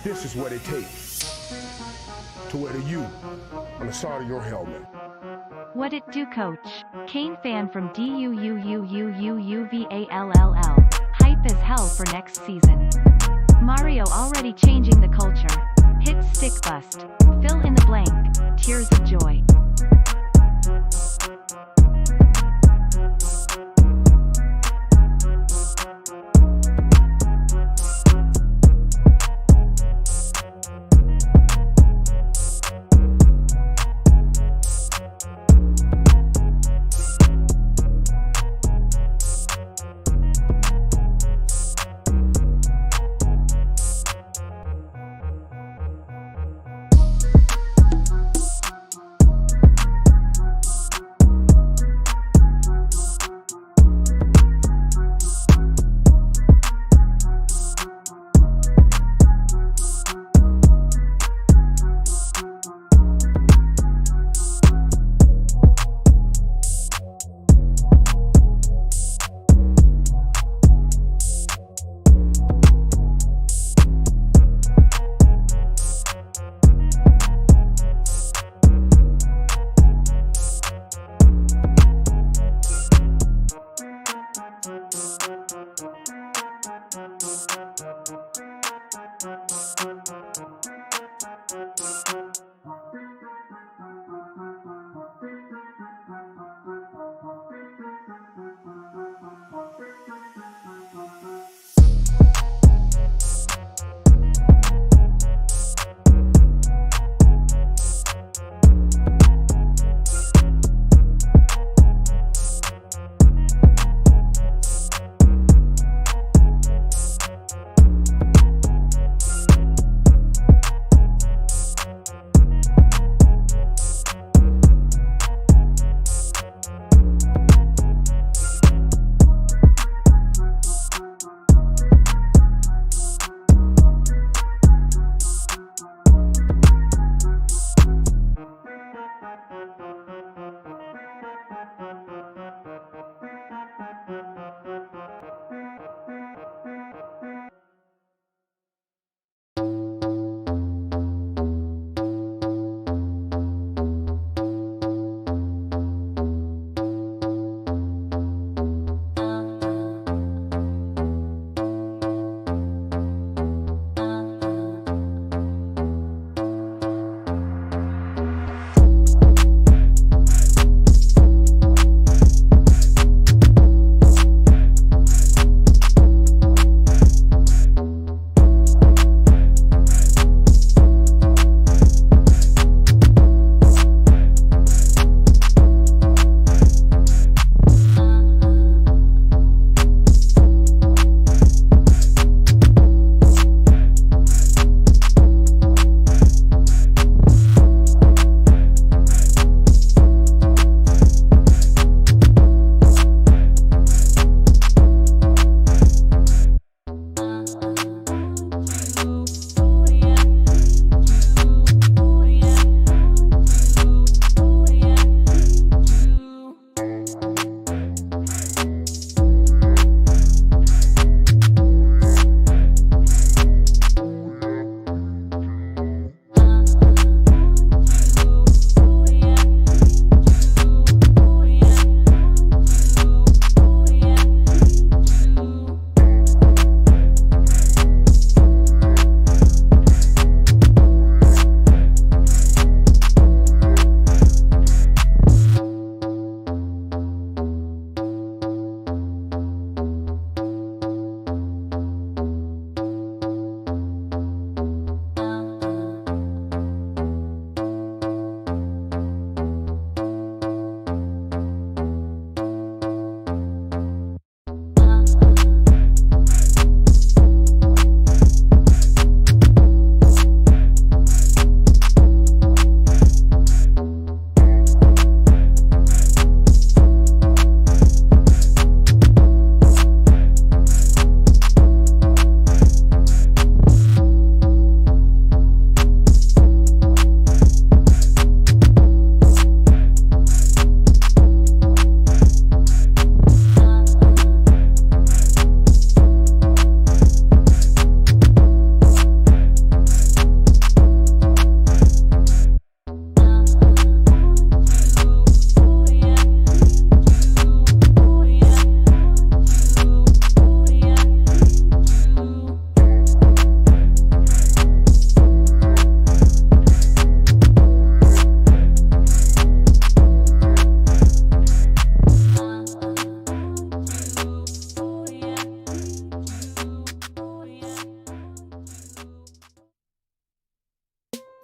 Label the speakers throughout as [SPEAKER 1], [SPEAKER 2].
[SPEAKER 1] This is what it takes to wear the U on the side of your helmet.
[SPEAKER 2] What it do, coach? Kane fan from DUUUUUUVALLL. Hype as hell for next season. Mario already changing the culture. Hit stick bust. Fill in the blank. Tears of joy.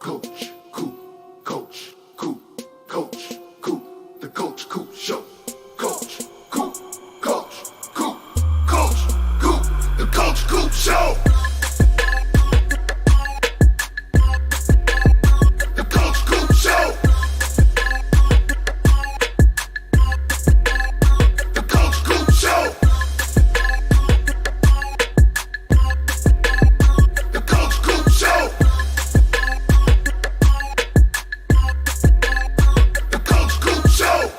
[SPEAKER 3] Coach, Coop, Coach, Coop, Coach, Coop, the Coach Coop Show. Coach, Coop, Coach, Coop, Coach, Coop, the Coach Coop Show. The Coach Coop Show. The Coach Coop Show. The Coach Coop Show. The Coach Coop Show.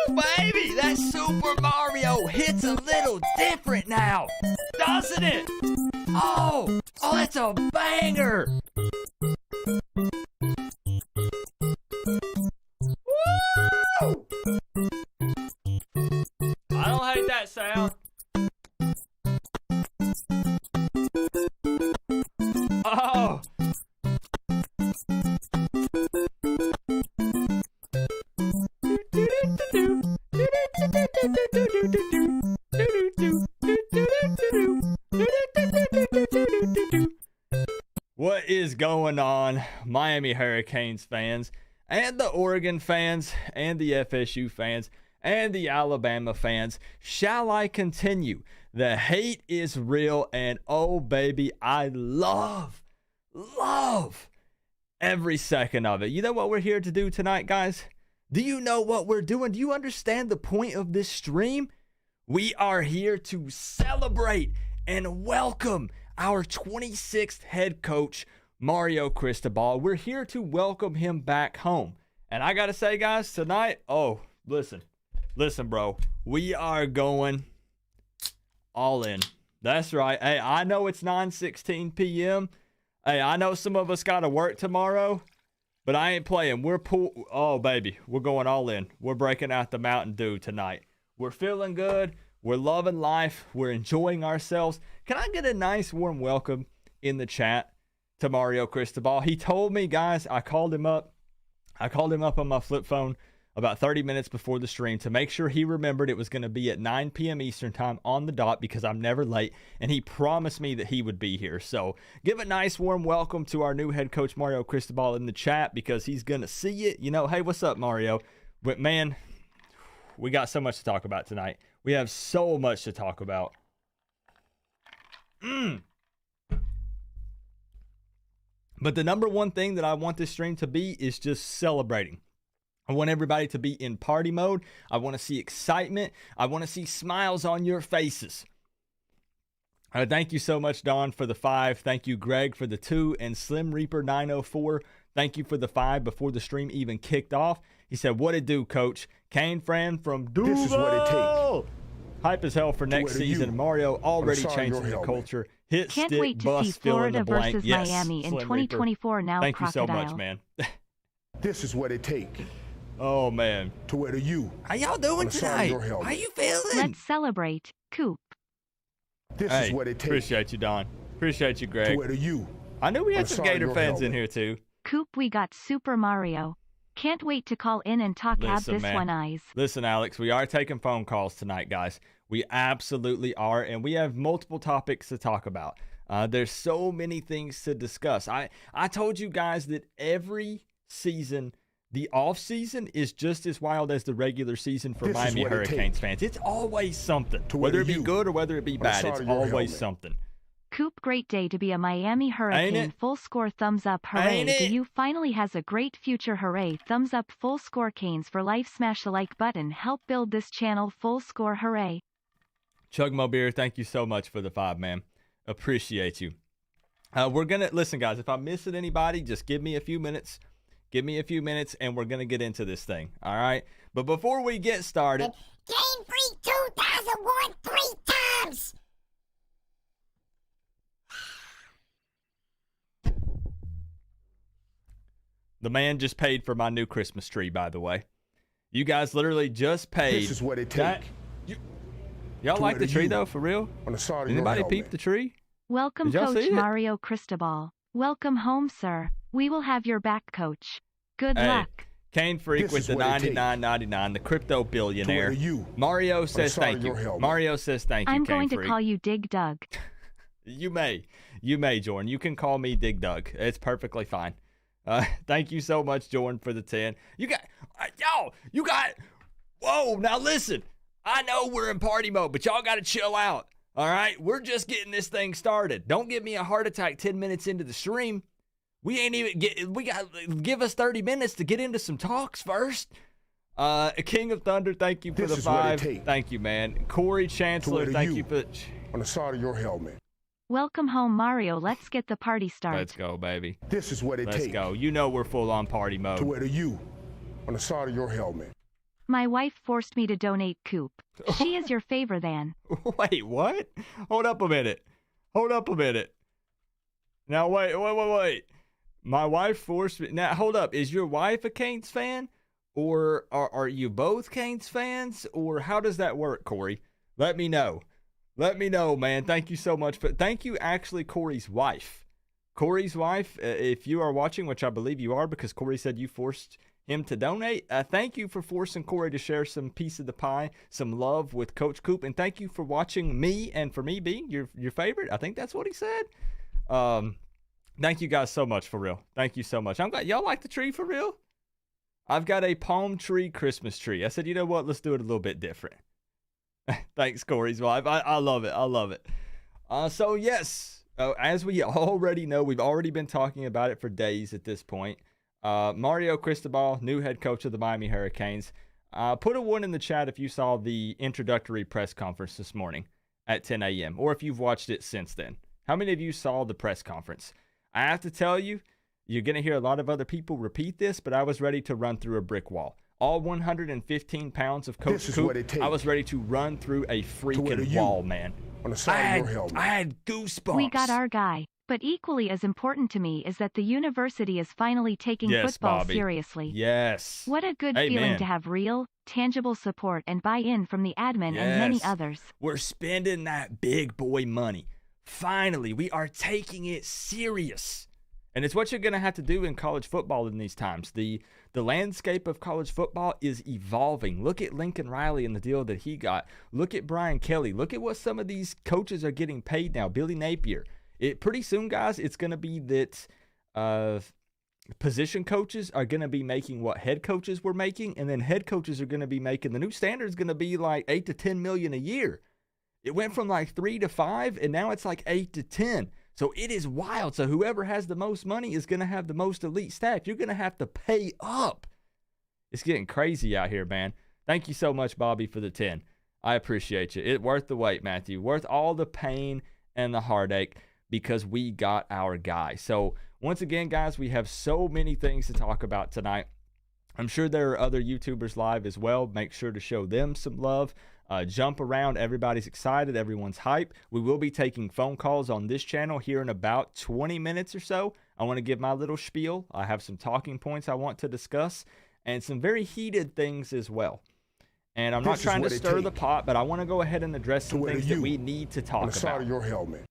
[SPEAKER 4] Baby, that Super Mario hits a little different now, doesn't it? Oh, that's a banger. Woo! I don't hate that sound. Oh. What is going on, Miami Hurricanes fans, and the Oregon fans, and the FSU fans, and the Alabama fans? Shall I continue? The hate is real, and oh baby, I love every second of it. You know what we're here to do tonight, guys? Do you know what we're doing? Do you understand the point of this stream? We are here to celebrate and welcome our 26th head coach, Mario Cristobal. We're here to welcome him back home. And I got to say, guys, tonight, listen, bro, we are going all in. That's right. Hey, I know it's 9:16 p.m. Hey, I know some of us got to work tomorrow, but I ain't playing. Oh, baby, we're going all in. We're breaking out the Mountain Dew tonight. We're feeling good. We're loving life. We're enjoying ourselves. Can I get a nice warm welcome in the chat to Mario Cristobal? He told me, guys, I called him up on my flip phone about 30 minutes before the stream to make sure he remembered it was going to be at 9 p.m. Eastern time on the dot because I'm never late, and he promised me that he would be here. So give a nice warm welcome to our new head coach, Mario Cristobal, in the chat because he's going to see it. You know, hey, what's up, Mario? But, man, we got so much to talk about tonight. We have so much to talk about. But the number one thing that I want this stream to be is just celebrating. I want everybody to be in party mode. I want to see excitement. I want to see smiles on your faces. Thank you so much, Don, for the 5. Thank you, Greg, for the 2. And Slim Reaper 904, thank you for the 5 before the stream even kicked off. He said, what it do, coach? Kane Fran from Duval.
[SPEAKER 1] This is what it takes.
[SPEAKER 4] Hype as hell for next season. Mario already changing the culture. Hit,
[SPEAKER 2] Can't
[SPEAKER 4] stick,
[SPEAKER 2] wait to
[SPEAKER 4] bust,
[SPEAKER 2] see
[SPEAKER 4] fill in the
[SPEAKER 2] Florida
[SPEAKER 4] blank.
[SPEAKER 2] versus
[SPEAKER 4] Yes,
[SPEAKER 2] Miami in
[SPEAKER 4] Slim
[SPEAKER 2] 2024
[SPEAKER 4] Reaper.
[SPEAKER 2] now.
[SPEAKER 4] Thank
[SPEAKER 2] Crocodile.
[SPEAKER 4] you so much, man.
[SPEAKER 1] This is what it takes
[SPEAKER 4] Oh, man.
[SPEAKER 1] to wear the U.
[SPEAKER 4] How y'all doing
[SPEAKER 1] on the side of
[SPEAKER 4] tonight?
[SPEAKER 1] your helmet.
[SPEAKER 4] How you feeling?
[SPEAKER 2] Let's celebrate, Coop.
[SPEAKER 1] This
[SPEAKER 4] Hey,
[SPEAKER 1] is what it takes
[SPEAKER 4] appreciate you, Don. Appreciate you,
[SPEAKER 1] to
[SPEAKER 4] Greg.
[SPEAKER 1] wear the U.
[SPEAKER 4] I knew we
[SPEAKER 1] on
[SPEAKER 4] had
[SPEAKER 1] the
[SPEAKER 4] some
[SPEAKER 1] side of
[SPEAKER 4] Gator
[SPEAKER 1] your
[SPEAKER 4] fans in
[SPEAKER 1] helmet.
[SPEAKER 4] here, too.
[SPEAKER 2] Coop, we got Super Mario. Can't wait to call in and talk ab
[SPEAKER 4] Listen,
[SPEAKER 2] this
[SPEAKER 4] man.
[SPEAKER 2] one eyes.
[SPEAKER 4] Listen, Alex, we are taking phone calls tonight, guys. We absolutely are, and we have multiple topics to talk about. There's so many things to discuss. I told you guys that every season, the off season is just as wild as the regular season for
[SPEAKER 1] This is
[SPEAKER 4] Miami
[SPEAKER 1] what it
[SPEAKER 4] Hurricanes
[SPEAKER 1] takes
[SPEAKER 4] fans. It's always something.
[SPEAKER 1] to wear
[SPEAKER 4] Whether it
[SPEAKER 1] the
[SPEAKER 4] be
[SPEAKER 1] U
[SPEAKER 4] good or whether it be
[SPEAKER 1] on the
[SPEAKER 4] bad,
[SPEAKER 1] side
[SPEAKER 4] it's
[SPEAKER 1] of your
[SPEAKER 4] always
[SPEAKER 1] helmet.
[SPEAKER 4] something.
[SPEAKER 2] Coop, great day to be a Miami Hurricane.
[SPEAKER 4] it?
[SPEAKER 2] Full score thumbs up, hooray.
[SPEAKER 4] Ain't
[SPEAKER 2] The
[SPEAKER 4] it?
[SPEAKER 2] U finally has a great future, hooray. Thumbs up, full score Canes for life. Smash the like button. Help build this channel. Full score, hooray.
[SPEAKER 4] Chug Mo Beer, thank you so much for the 5, man. Appreciate you. We're going to, listen, guys, if I'm missing anybody, just give me a few minutes. Give me a few minutes, and we're going to get into this thing, all right? But before we get started,
[SPEAKER 5] Game Freak 2001 3 times.
[SPEAKER 4] the man just paid for my new Christmas tree, by the way. You guys literally just paid.
[SPEAKER 1] This is what it
[SPEAKER 4] That-
[SPEAKER 1] takes
[SPEAKER 4] Y'all
[SPEAKER 1] To
[SPEAKER 4] like
[SPEAKER 1] where
[SPEAKER 4] the
[SPEAKER 1] the
[SPEAKER 4] tree
[SPEAKER 1] U
[SPEAKER 4] though, for real?
[SPEAKER 1] On the side of your
[SPEAKER 4] Anybody
[SPEAKER 1] helmet.
[SPEAKER 4] peep the tree?
[SPEAKER 2] Welcome,
[SPEAKER 4] Did y'all
[SPEAKER 2] Coach
[SPEAKER 4] see it?
[SPEAKER 2] Mario Cristobal. Welcome home, sir. We will have your back, Coach. Good
[SPEAKER 4] Hey,
[SPEAKER 2] luck.
[SPEAKER 4] Kane Freak
[SPEAKER 1] This
[SPEAKER 4] with
[SPEAKER 1] is
[SPEAKER 4] the
[SPEAKER 1] what it takes.
[SPEAKER 4] $99.99, the crypto billionaire.
[SPEAKER 1] To where the U
[SPEAKER 4] Mario says
[SPEAKER 1] side of
[SPEAKER 4] thank you.
[SPEAKER 1] your helmet.
[SPEAKER 4] Mario says thank you,
[SPEAKER 2] I'm
[SPEAKER 4] Kane
[SPEAKER 2] going to
[SPEAKER 4] Freak.
[SPEAKER 2] call you Dig Dug.
[SPEAKER 4] You may, Jordan. You can call me Dig Dug. It's perfectly fine. Thank you so much, Jordan, for the 10. You got, whoa, now listen. I know we're in party mode, but y'all got to chill out. All right? We're just getting this thing started. Don't give me a heart attack 10 minutes into the stream. We ain't even give us 30 minutes to get into some talks first. King of Thunder, thank you for
[SPEAKER 1] This
[SPEAKER 4] the
[SPEAKER 1] is what it
[SPEAKER 4] 5.
[SPEAKER 1] takes.
[SPEAKER 4] Thank you, man. Corey Chancellor,
[SPEAKER 1] To where
[SPEAKER 4] thank
[SPEAKER 1] the
[SPEAKER 4] you
[SPEAKER 1] U
[SPEAKER 4] for
[SPEAKER 1] On the side of your helmet.
[SPEAKER 2] Welcome home, Mario. Let's get the party started.
[SPEAKER 4] Let's go, baby.
[SPEAKER 1] This is what it
[SPEAKER 4] Let's
[SPEAKER 1] takes.
[SPEAKER 4] go. You know we're full on party
[SPEAKER 1] To
[SPEAKER 4] mode.
[SPEAKER 1] where the U On the side of your helmet.
[SPEAKER 2] My wife forced me to donate Coop. She is your favor, then.
[SPEAKER 4] Wait, what? Hold up a minute. Now, wait. My wife forced me. Now, hold up. Is your wife a Canes fan? Or are you both Canes fans? Or how does that work, Corey? Let me know. Let me know, man. Thank you so much. Thank you, actually, Corey's wife. Corey's wife, if you are watching, which I believe you are because Corey said you forced him to donate. Thank you for forcing Corey to share some piece of the pie, some love with Coach Coop. And thank you for watching me and for me being your favorite. I think that's what he said. Thank you guys so much, for real. Thank you so much. I'm glad y'all like the tree, for real. I've got a palm tree Christmas tree. I said, you know what? Let's do it a little bit different. Thanks, Corey's wife. I love it. So, yes, as we already know, we've already been talking about it for days at this point. Mario Cristobal, new head coach of the Miami Hurricanes. Put a 1 in the chat if you saw the introductory press conference this morning at 10 a.m. or if you've watched it since then. How many of you saw the press conference? I have to tell you, you're going to hear a lot of other people repeat this, but I was ready to run through a brick wall. All 115 pounds of Coach Coop, I was ready to run through a freaking wall, man.
[SPEAKER 1] On the side of your helmet.
[SPEAKER 4] I had goosebumps.
[SPEAKER 2] We got our guy. But equally as important to me is that the university is finally taking football
[SPEAKER 4] Bobby.
[SPEAKER 2] seriously.
[SPEAKER 4] Yes.
[SPEAKER 2] What a good feeling to have real, tangible support and buy-in from the admin and many others.
[SPEAKER 4] We're spending that big boy money. Finally, we are taking it serious. And it's what you're going to have to do in college football in these times. The landscape of college football is evolving. Look at Lincoln Riley and the deal that he got. Look at Brian Kelly. Look at what some of these coaches are getting paid now. Billy Napier. Pretty soon, guys, it's going to be that position coaches are going to be making what head coaches were making, and then head coaches are going to be making, the new standard is going to be like $8 to $10 million a year. It went from like 3 to 5, and now it's like 8 to 10. So it is wild. So whoever has the most money is going to have the most elite staff. You're going to have to pay up. It's getting crazy out here, man. Thank you so much, Bobby, for the 10. I appreciate you. It's worth the wait, Matthew. Worth all the pain and the heartache because we got our guy. So once again, guys, we have so many things to talk about tonight. I'm sure there are other YouTubers live as well. Make sure to show them some love. Jump around. Everybody's excited. Everyone's hype. We will be taking phone calls on this channel here in about 20 minutes or so. I want to give my little spiel. I have some talking points I want to discuss and some very heated things as well. And I'm not trying to stir the pot, but I want to go ahead and address some things that we need to talk
[SPEAKER 1] on the side
[SPEAKER 4] about.
[SPEAKER 1] of your helmet.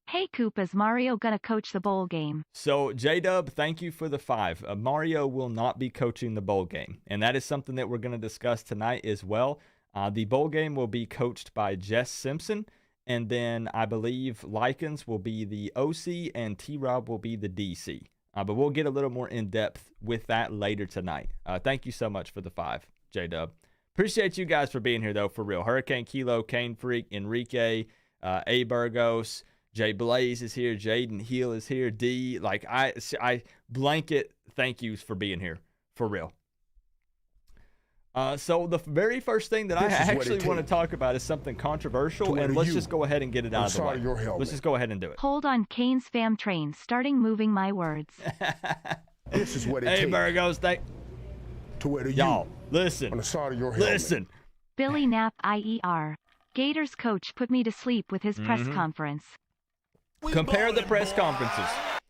[SPEAKER 2] Hey, Coop, is Mario gonna coach the bowl game?
[SPEAKER 4] So, J-Dub, thank you for the 5. Mario will not be coaching the bowl game, and that is something that we're going to discuss tonight as well. The bowl game will be coached by Jess Simpson, and then I believe Likens will be the OC and T-Rob will be the DC. But we'll get a little more in-depth with that later tonight. Thank you so much for the 5, J-Dub. Appreciate you guys for being here, though, for real. Hurricane Kilo, Kane Freak, Enrique, A. Burgos, Jay Blaze is here, Jaden Hill is here, D. Like, I blanket thank yous for being here, for real. So the very first thing that I actually want to talk about is something controversial, and let's just go ahead and get it out of the way. Let's just go ahead and do it.
[SPEAKER 2] Hold on, Kane's fam train starting moving my words.
[SPEAKER 1] This is what it takes.
[SPEAKER 4] Hey, Burgos,
[SPEAKER 1] To where the
[SPEAKER 4] y'all, listen.
[SPEAKER 1] On the side of your helmet.
[SPEAKER 4] Listen.
[SPEAKER 2] Billy Knapp, IER. Gators coach put me to sleep with his press conference.
[SPEAKER 4] Compare the press conferences.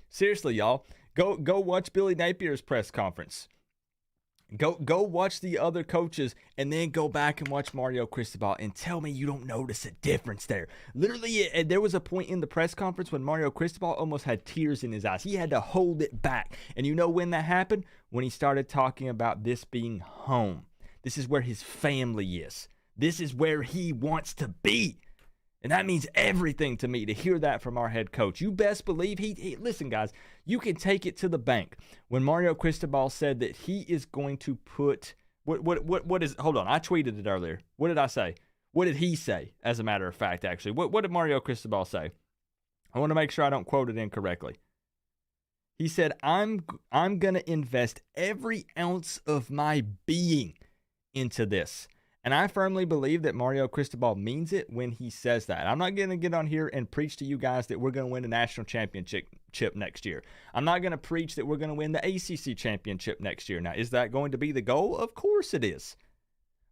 [SPEAKER 4] Seriously, y'all. Go watch Billy Napier's press conference. Go watch the other coaches and then go back and watch Mario Cristobal and tell me you don't notice a difference there. Literally, there was a point in the press conference when Mario Cristobal almost had tears in his eyes. He had to hold it back. And you know when that happened? When he started talking about this being home. This is where his family is. This is where he wants to be. And that means everything to me to hear that from our head coach. You best believe he listen, guys, you can take it to the bank. When Mario Cristobal said that he is going to put, what is, hold on, I tweeted it earlier. What did I say? What did he say, as a matter of fact, actually? What did Mario Cristobal say? I want to make sure I don't quote it incorrectly. He said, I'm going to invest every ounce of my being into this. And I firmly believe that Mario Cristobal means it when he says that. I'm not going to get on here and preach to you guys that we're going to win a national championship next year. I'm not going to preach that we're going to win the ACC championship next year. Now, is that going to be the goal? Of course it is.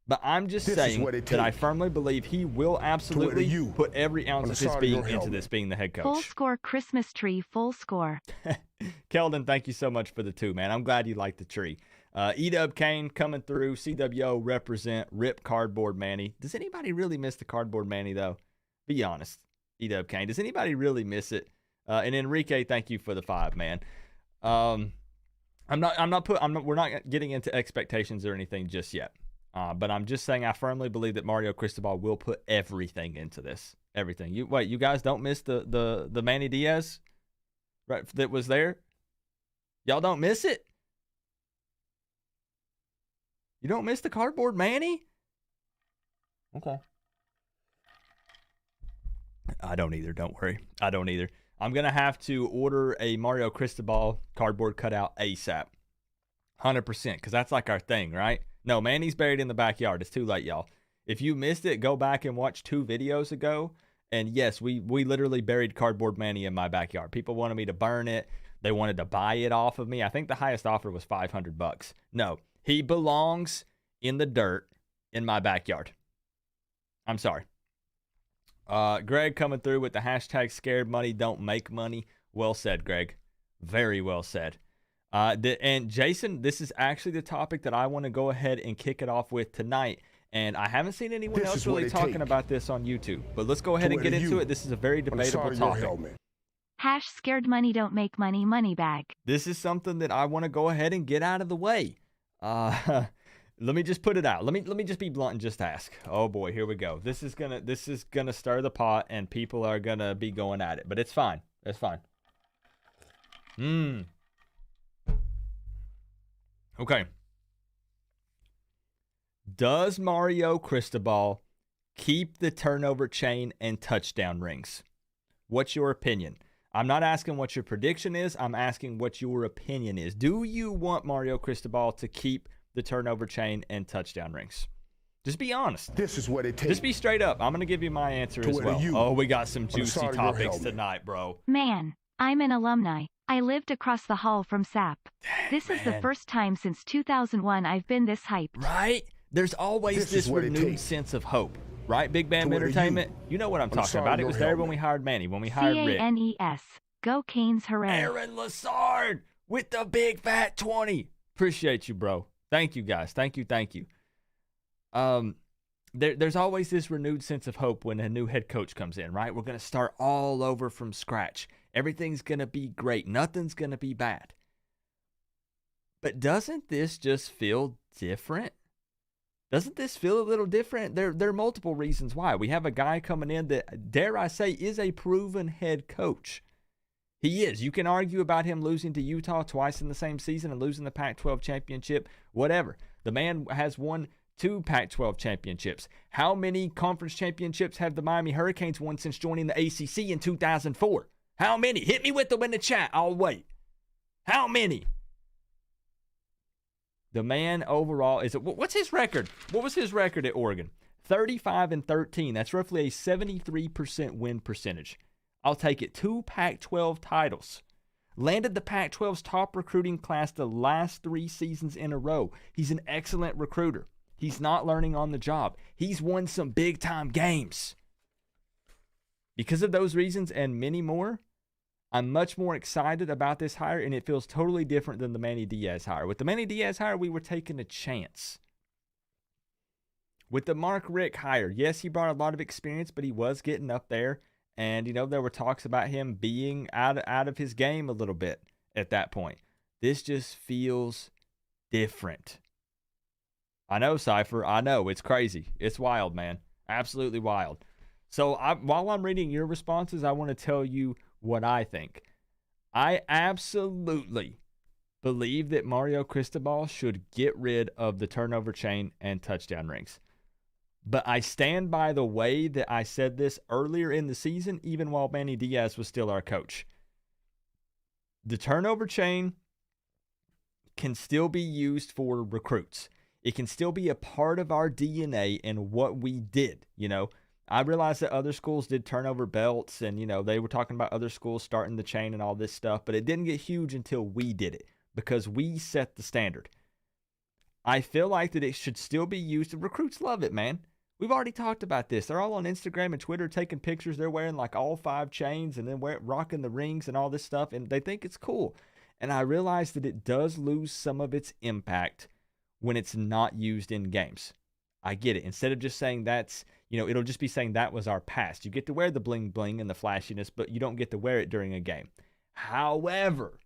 [SPEAKER 4] But I'm just saying that I firmly believe he will absolutely put every ounce of his being into this, being the head coach.
[SPEAKER 2] Full score Christmas tree, full score.
[SPEAKER 4] Keldon, thank you so much for the 2, man. I'm glad you like the tree. E-Dub Kane coming through. CWO represent. Rip Cardboard Manny. Does anybody really miss the Cardboard Manny, though? Be honest. E-Dub Kane. Does anybody really miss it? And Enrique, thank you for the 5, man. We're not getting into expectations or anything just yet. But I'm just saying I firmly believe that Mario Cristobal will put everything into this. Everything. You guys don't miss the Manny Diaz, right, that was there? Y'all don't miss it? You don't miss the Cardboard Manny? Okay. I don't either. Don't worry. I don't either. I'm going to have to order a Mario Cristobal cardboard cutout ASAP. 100%, because that's like our thing, right? No, Manny's buried in the backyard. It's too late, y'all. If you missed it, go back and watch 2 videos ago. And yes, we literally buried Cardboard Manny in my backyard. People wanted me to burn it. They wanted to buy it off of me. I think the highest offer was $500. No. He belongs in the dirt in my backyard. I'm sorry. Greg coming through with the hashtag scared money don't make money. Well said, Greg. Very well said. And Jason, this is actually the topic that I want to go ahead and kick it off with tonight. And I haven't seen anyone else really talking about this on YouTube. But let's go ahead and get into it. This is a very debatable topic.
[SPEAKER 2] Scared money don't make money, money bag.
[SPEAKER 4] This is something that I want to go ahead and get out of the way. Let me just put it out. Let me just be blunt and just ask. Oh boy, here we go. This is gonna stir the pot, and people are gonna be going at it. But it's fine. It's fine. Okay. Does Mario Cristobal keep the turnover chain and touchdown rings? What's your opinion? I'm not asking what your prediction is. I'm asking what your opinion is. Do you want Mario Cristobal to keep the turnover chain and touchdown rings? Just be honest.
[SPEAKER 1] This is what it takes.
[SPEAKER 4] Just be straight up. I'm going to give you my answer as well. Oh, we got some juicy topics tonight, bro.
[SPEAKER 2] Man, I'm an alumni. I lived across the hall from SAP. This is the first time since 2001 I've been this hyped.
[SPEAKER 4] Right? There's always this renewed sense of hope. Right, Big Bam Entertainment? You know what I'm talking about. It was there when we hired Manny, when we hired Rick.
[SPEAKER 2] CANES. Go Canes, hooray.
[SPEAKER 4] Aaron Lassard with the big fat 20. Appreciate you, bro. Thank you, guys. Thank you. There's always this renewed sense of hope when a new head coach comes in, right? We're going to start all over from scratch. Everything's going to be great. Nothing's going to be bad. But doesn't this just feel different? Doesn't this feel a little different? There are multiple reasons why. We have a guy coming in that, dare I say, is a proven head coach. He is. You can argue about him losing to Utah twice in the same season and losing the Pac-12 championship, whatever. The man has won 2 Pac-12 championships. How many conference championships have the Miami Hurricanes won since joining the ACC in 2004? How many? Hit me with them in the chat. I'll wait. How many? The man overall is, what's his record? What was his record at Oregon? 35-13. That's roughly a 73% win percentage. I'll take it. 2 Pac-12 titles. Landed the Pac-12's top recruiting class the last 3 seasons in a row. He's an excellent recruiter. He's not learning on the job. He's won some big-time games. Because of those reasons and many more, I'm much more excited about this hire, and it feels totally different than the Manny Diaz hire. With the Manny Diaz hire, we were taking a chance. With the Mark Richt hire, yes, he brought a lot of experience, but he was getting up there. And, there were talks about him being out of his game a little bit at that point. This just feels different. I know, Cypher. I know. It's crazy. It's wild, man. Absolutely wild. So while I'm reading your responses, I want to tell you what I think. I absolutely believe that Mario Cristobal should get rid of the turnover chain and touchdown rings. But I stand by the way that I said this earlier in the season, even while Manny Diaz was still our coach. The turnover chain can still be used for recruits. It can still be a part of our DNA and what we did. I realized that other schools did turnover belts and, they were talking about other schools starting the chain and all this stuff, but it didn't get huge until we did it because we set the standard. I feel like that it should still be used. Recruits love it, man. We've already talked about this. They're all on Instagram and Twitter taking pictures. They're wearing like all 5 chains and then rocking the rings and all this stuff, and they think it's cool. And I realize that it does lose some of its impact when it's not used in games. I get it. Instead of just saying that's, it'll just be saying that was our past. You get to wear the bling bling and the flashiness, but you don't get to wear it during a game. However,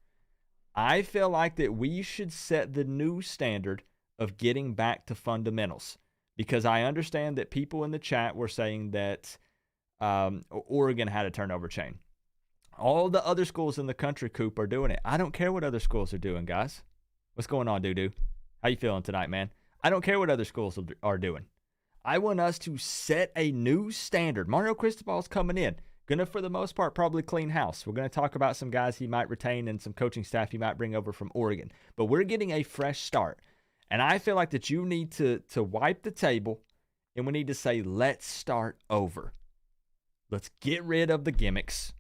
[SPEAKER 4] I feel like that we should set the new standard of getting back to fundamentals, because I understand that people in the chat were saying that Oregon had a turnover chain. All the other schools in the country, Coop, are doing it. I don't care what other schools are doing, guys. What's going on, doo-doo? How you feeling tonight, man? I don't care what other schools are doing. I want us to set a new standard. Mario Cristobal's coming in. Gonna, for the most part, probably clean house. We're going to talk about some guys he might retain and some coaching staff he might bring over from Oregon. But we're getting a fresh start. And I feel like that you need to wipe the table, and we need to say, let's start over. Let's get rid of the gimmicks.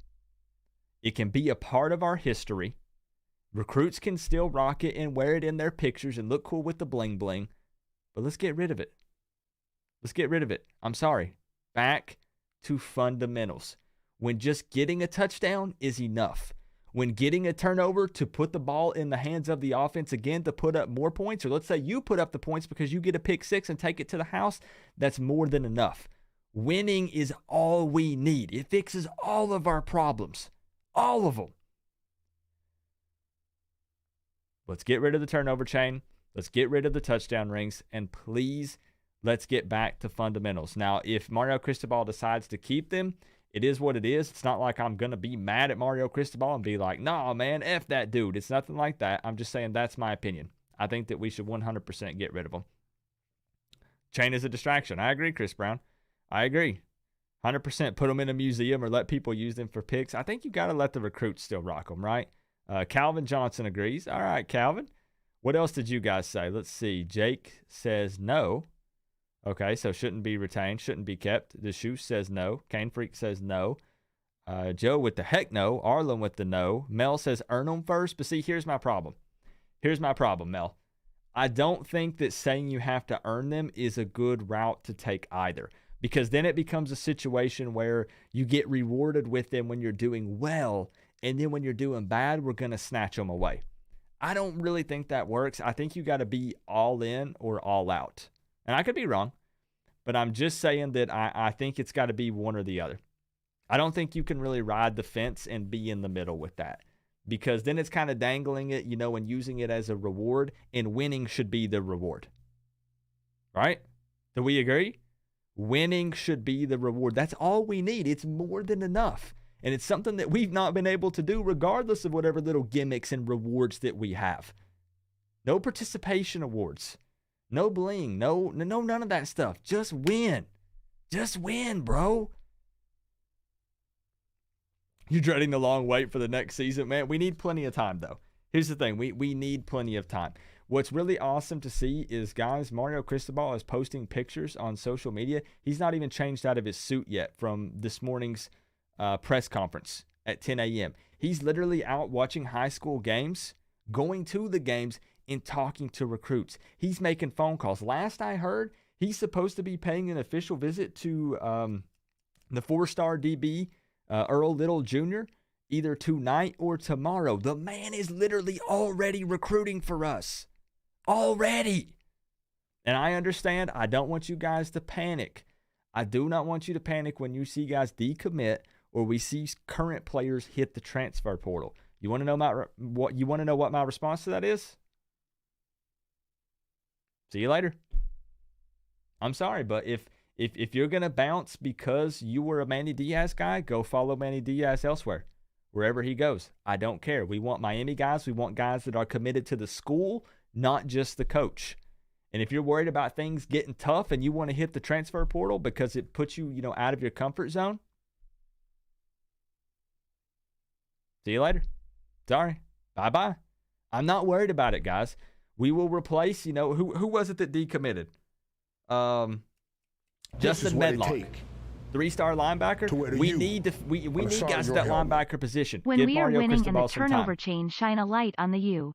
[SPEAKER 4] It can be a part of our history. Recruits can still rock it and wear it in their pictures and look cool with the bling bling. But let's get rid of it. Let's get rid of it. I'm sorry. Back to fundamentals. When just getting a touchdown is enough. When getting a turnover to put the ball in the hands of the offense again to put up more points, or let's say you put up the points because you get a pick 6 and take it to the house, that's more than enough. Winning is all we need. It fixes all of our problems. All of them. Let's get rid of the turnover chain. Let's get rid of the touchdown rings. And please, let's get back to fundamentals. Now, if Mario Cristobal decides to keep them, it is what it is. It's not like I'm going to be mad at Mario Cristobal and be like, nah, man, F that dude. It's nothing like that. I'm just saying that's my opinion. I think that we should 100% get rid of them. Chain is a distraction. I agree, Chris Brown. I agree. 100% put them in a museum or let people use them for picks. I think you got to let the recruits still rock them, right? Calvin Johnson agrees. All right, Calvin. What else did you guys say? Let's see. Jake says no. Okay, so shouldn't be retained, shouldn't be kept. The Shoe says no. Cane Freak says no. Joe with the heck no. Arlen with the no. Mel says earn them first. But see, here's my problem. Here's my problem, Mel. I don't think that saying you have to earn them is a good route to take either. Because then it becomes a situation where you get rewarded with them when you're doing well. And then when you're doing bad, we're going to snatch them away. I don't really think that works. I think you got to be all in or all out. And I could be wrong, but I'm just saying that I think it's got to be one or the other. I don't think you can really ride the fence and be in the middle with that, because then it's kind of dangling it, and using it as a reward, and winning should be the reward. Right? Do we agree? Winning should be the reward. That's all we need. It's more than enough. And it's something that we've not been able to do regardless of whatever little gimmicks and rewards that we have. No participation awards. No bling. No, none of that stuff. Just win. Just win, bro. You're dreading the long wait for the next season, man. We need plenty of time, though. Here's the thing. We need plenty of time. What's really awesome to see is, guys, Mario Cristobal is posting pictures on social media. He's not even changed out of his suit yet from this morning's press conference at 10 a.m. He's literally out watching high school games, going to the games, and talking to recruits. He's making phone calls. Last I heard, he's supposed to be paying an official visit to the 4-star DB, Earl Little Jr., either tonight or tomorrow. The man is literally already recruiting for us. Already. And I understand. I don't want you guys to panic. I do not want you to panic when you see guys decommit or we see current players hit the transfer portal. You want to know what my response to that is? See you later. I'm sorry, but if you're going to bounce because you were a Manny Diaz guy, go follow Manny Diaz elsewhere, wherever he goes. I don't care. We want Miami guys. We want guys that are committed to the school, not just the coach. And if you're worried about things getting tough and you want to hit the transfer portal because it puts you, out of your comfort zone, see you later. Sorry. Bye-bye. I'm not worried about it, guys. We will replace, who was it that decommitted? Justin Medlock, 3-star linebacker. We need guys at that linebacker position.
[SPEAKER 2] When
[SPEAKER 4] Give
[SPEAKER 2] we are
[SPEAKER 4] Mario
[SPEAKER 2] winning in the
[SPEAKER 4] Cristobal some
[SPEAKER 2] turnover
[SPEAKER 4] time.
[SPEAKER 2] chain, shine a light on the U.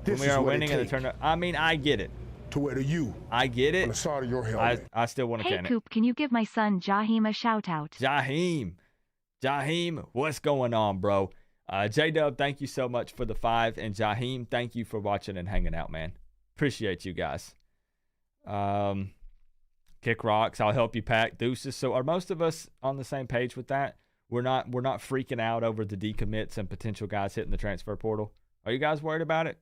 [SPEAKER 4] When we are winning in the turnover, I get it.
[SPEAKER 1] To wear the U
[SPEAKER 4] I get
[SPEAKER 1] on the
[SPEAKER 4] it.
[SPEAKER 1] side of your helmet.
[SPEAKER 4] I still want to
[SPEAKER 2] Hey,
[SPEAKER 4] can it.
[SPEAKER 2] Coop, can you give my son Jaheim a shout out?
[SPEAKER 4] Jaheim, what's going on, bro? J-Dub, thank you so much for the 5. And Jaheim, thank you for watching and hanging out, man. Appreciate you guys. Kick rocks. I'll help you pack. Deuces. So are most of us on the same page with that? We're not freaking out over the decommits and potential guys hitting the transfer portal. Are you guys worried about it?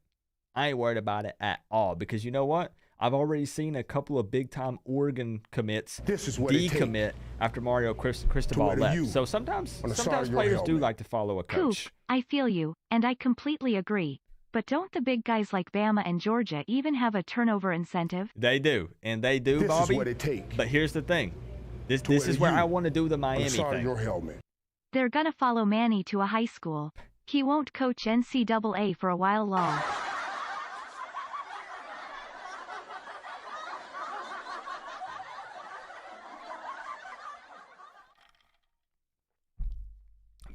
[SPEAKER 4] I ain't worried about it at all because you know what? I've already seen a couple of big-time Oregon commits decommit after Mario Cristobal left. So sometimes players do like to follow a coach.
[SPEAKER 2] Coop, I feel you, and I completely agree. But don't the big guys like Bama and Georgia even have a turnover incentive?
[SPEAKER 4] They do, and they do,
[SPEAKER 1] This
[SPEAKER 4] Bobby.
[SPEAKER 1] is what it takes.
[SPEAKER 4] But here's the thing. This is where I want to do the
[SPEAKER 1] On
[SPEAKER 4] Miami
[SPEAKER 1] the side of
[SPEAKER 4] thing.
[SPEAKER 1] your helmet.
[SPEAKER 2] They're gonna follow Manny to a high school. He won't coach NCAA for a while long.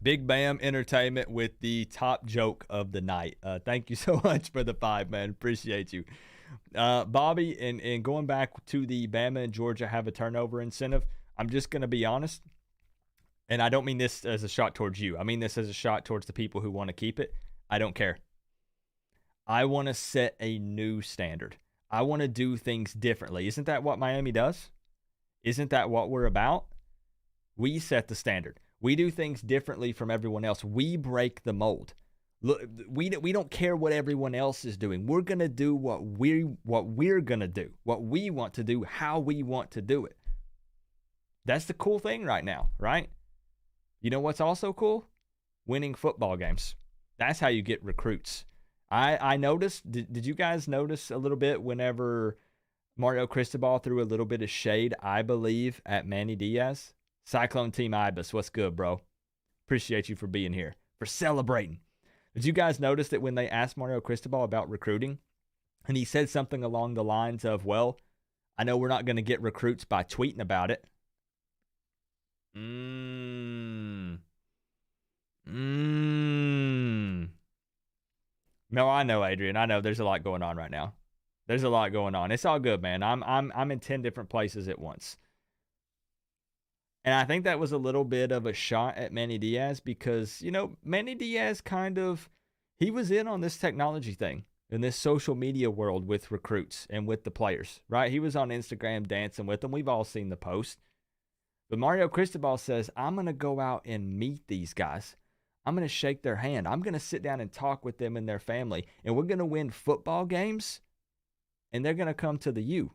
[SPEAKER 4] Big Bam Entertainment with the top joke of the night. Thank you so much for the 5, man. Appreciate you. Bobby, and going back to the Bama and Georgia have a turnover incentive, I'm just going to be honest, and I don't mean this as a shot towards you. I mean this as a shot towards the people who want to keep it. I don't care. I want to set a new standard. I want to do things differently. Isn't that what Miami does? Isn't that what we're about? We set the standard. We do things differently from everyone else. We break the mold. Look, we don't care what everyone else is doing. We're going to do what we're going to do, what we want to do, how we want to do it. That's the cool thing right now, right? You know what's also cool? Winning football games. That's how you get recruits. I noticed, did you guys notice a little bit whenever Mario Cristobal threw a little bit of shade, I believe, at Manny Diaz? Cyclone Team Ibis, what's good, bro? Appreciate you for being here, for celebrating. Did you guys notice that when they asked Mario Cristobal about recruiting, and he said something along the lines of, well, I know we're not going to get recruits by tweeting about it. No, I know, Adrian. I know there's a lot going on right now. There's a lot going on. It's all good, man. I'm in 10 different places at once. And I think that was a little bit of a shot at Manny Diaz because, Manny Diaz he was in on this technology thing in this social media world with recruits and with the players, right? He was on Instagram dancing with them. We've all seen the post. But Mario Cristobal says, I'm going to go out and meet these guys. I'm going to shake their hand. I'm going to sit down and talk with them and their family. And we're going to win football games. And they're going to come to the U.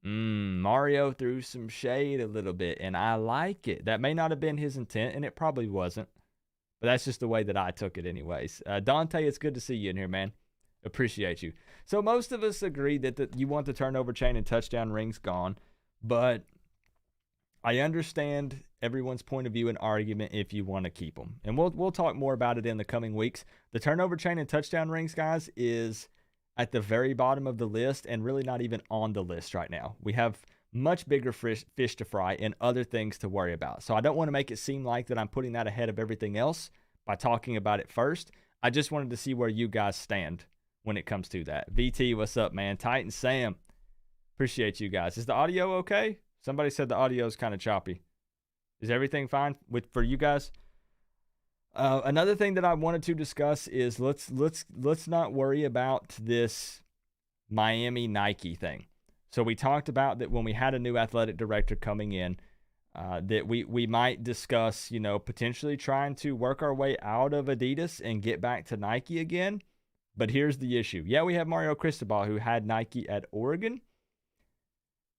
[SPEAKER 4] Mario threw some shade a little bit, and I like it. That may not have been his intent, and it probably wasn't. But that's just the way that I took it anyways. Dante, it's good to see you in here, man. Appreciate you. So most of us agree that you want the turnover chain and touchdown rings gone, but I understand everyone's point of view and argument if you want to keep them. And we'll talk more about it in the coming weeks. The turnover chain and touchdown rings, guys, is at the very bottom of the list and really not even on the list right now. We have much bigger fish to fry and other things to worry about. So I don't want to make it seem like that I'm putting that ahead of everything else by talking about it first. I just wanted to see where you guys stand when it comes to that. VT, what's up, man? Titan Sam, appreciate you guys. Is the audio okay? Somebody said the audio is kind of choppy. Is everything fine for you guys? Another thing that I wanted to discuss is let's not worry about this Miami Nike thing. So we talked about that when we had a new athletic director coming in, that we might discuss, potentially trying to work our way out of Adidas and get back to Nike again. But here's the issue. Yeah, we have Mario Cristobal, who had Nike at Oregon.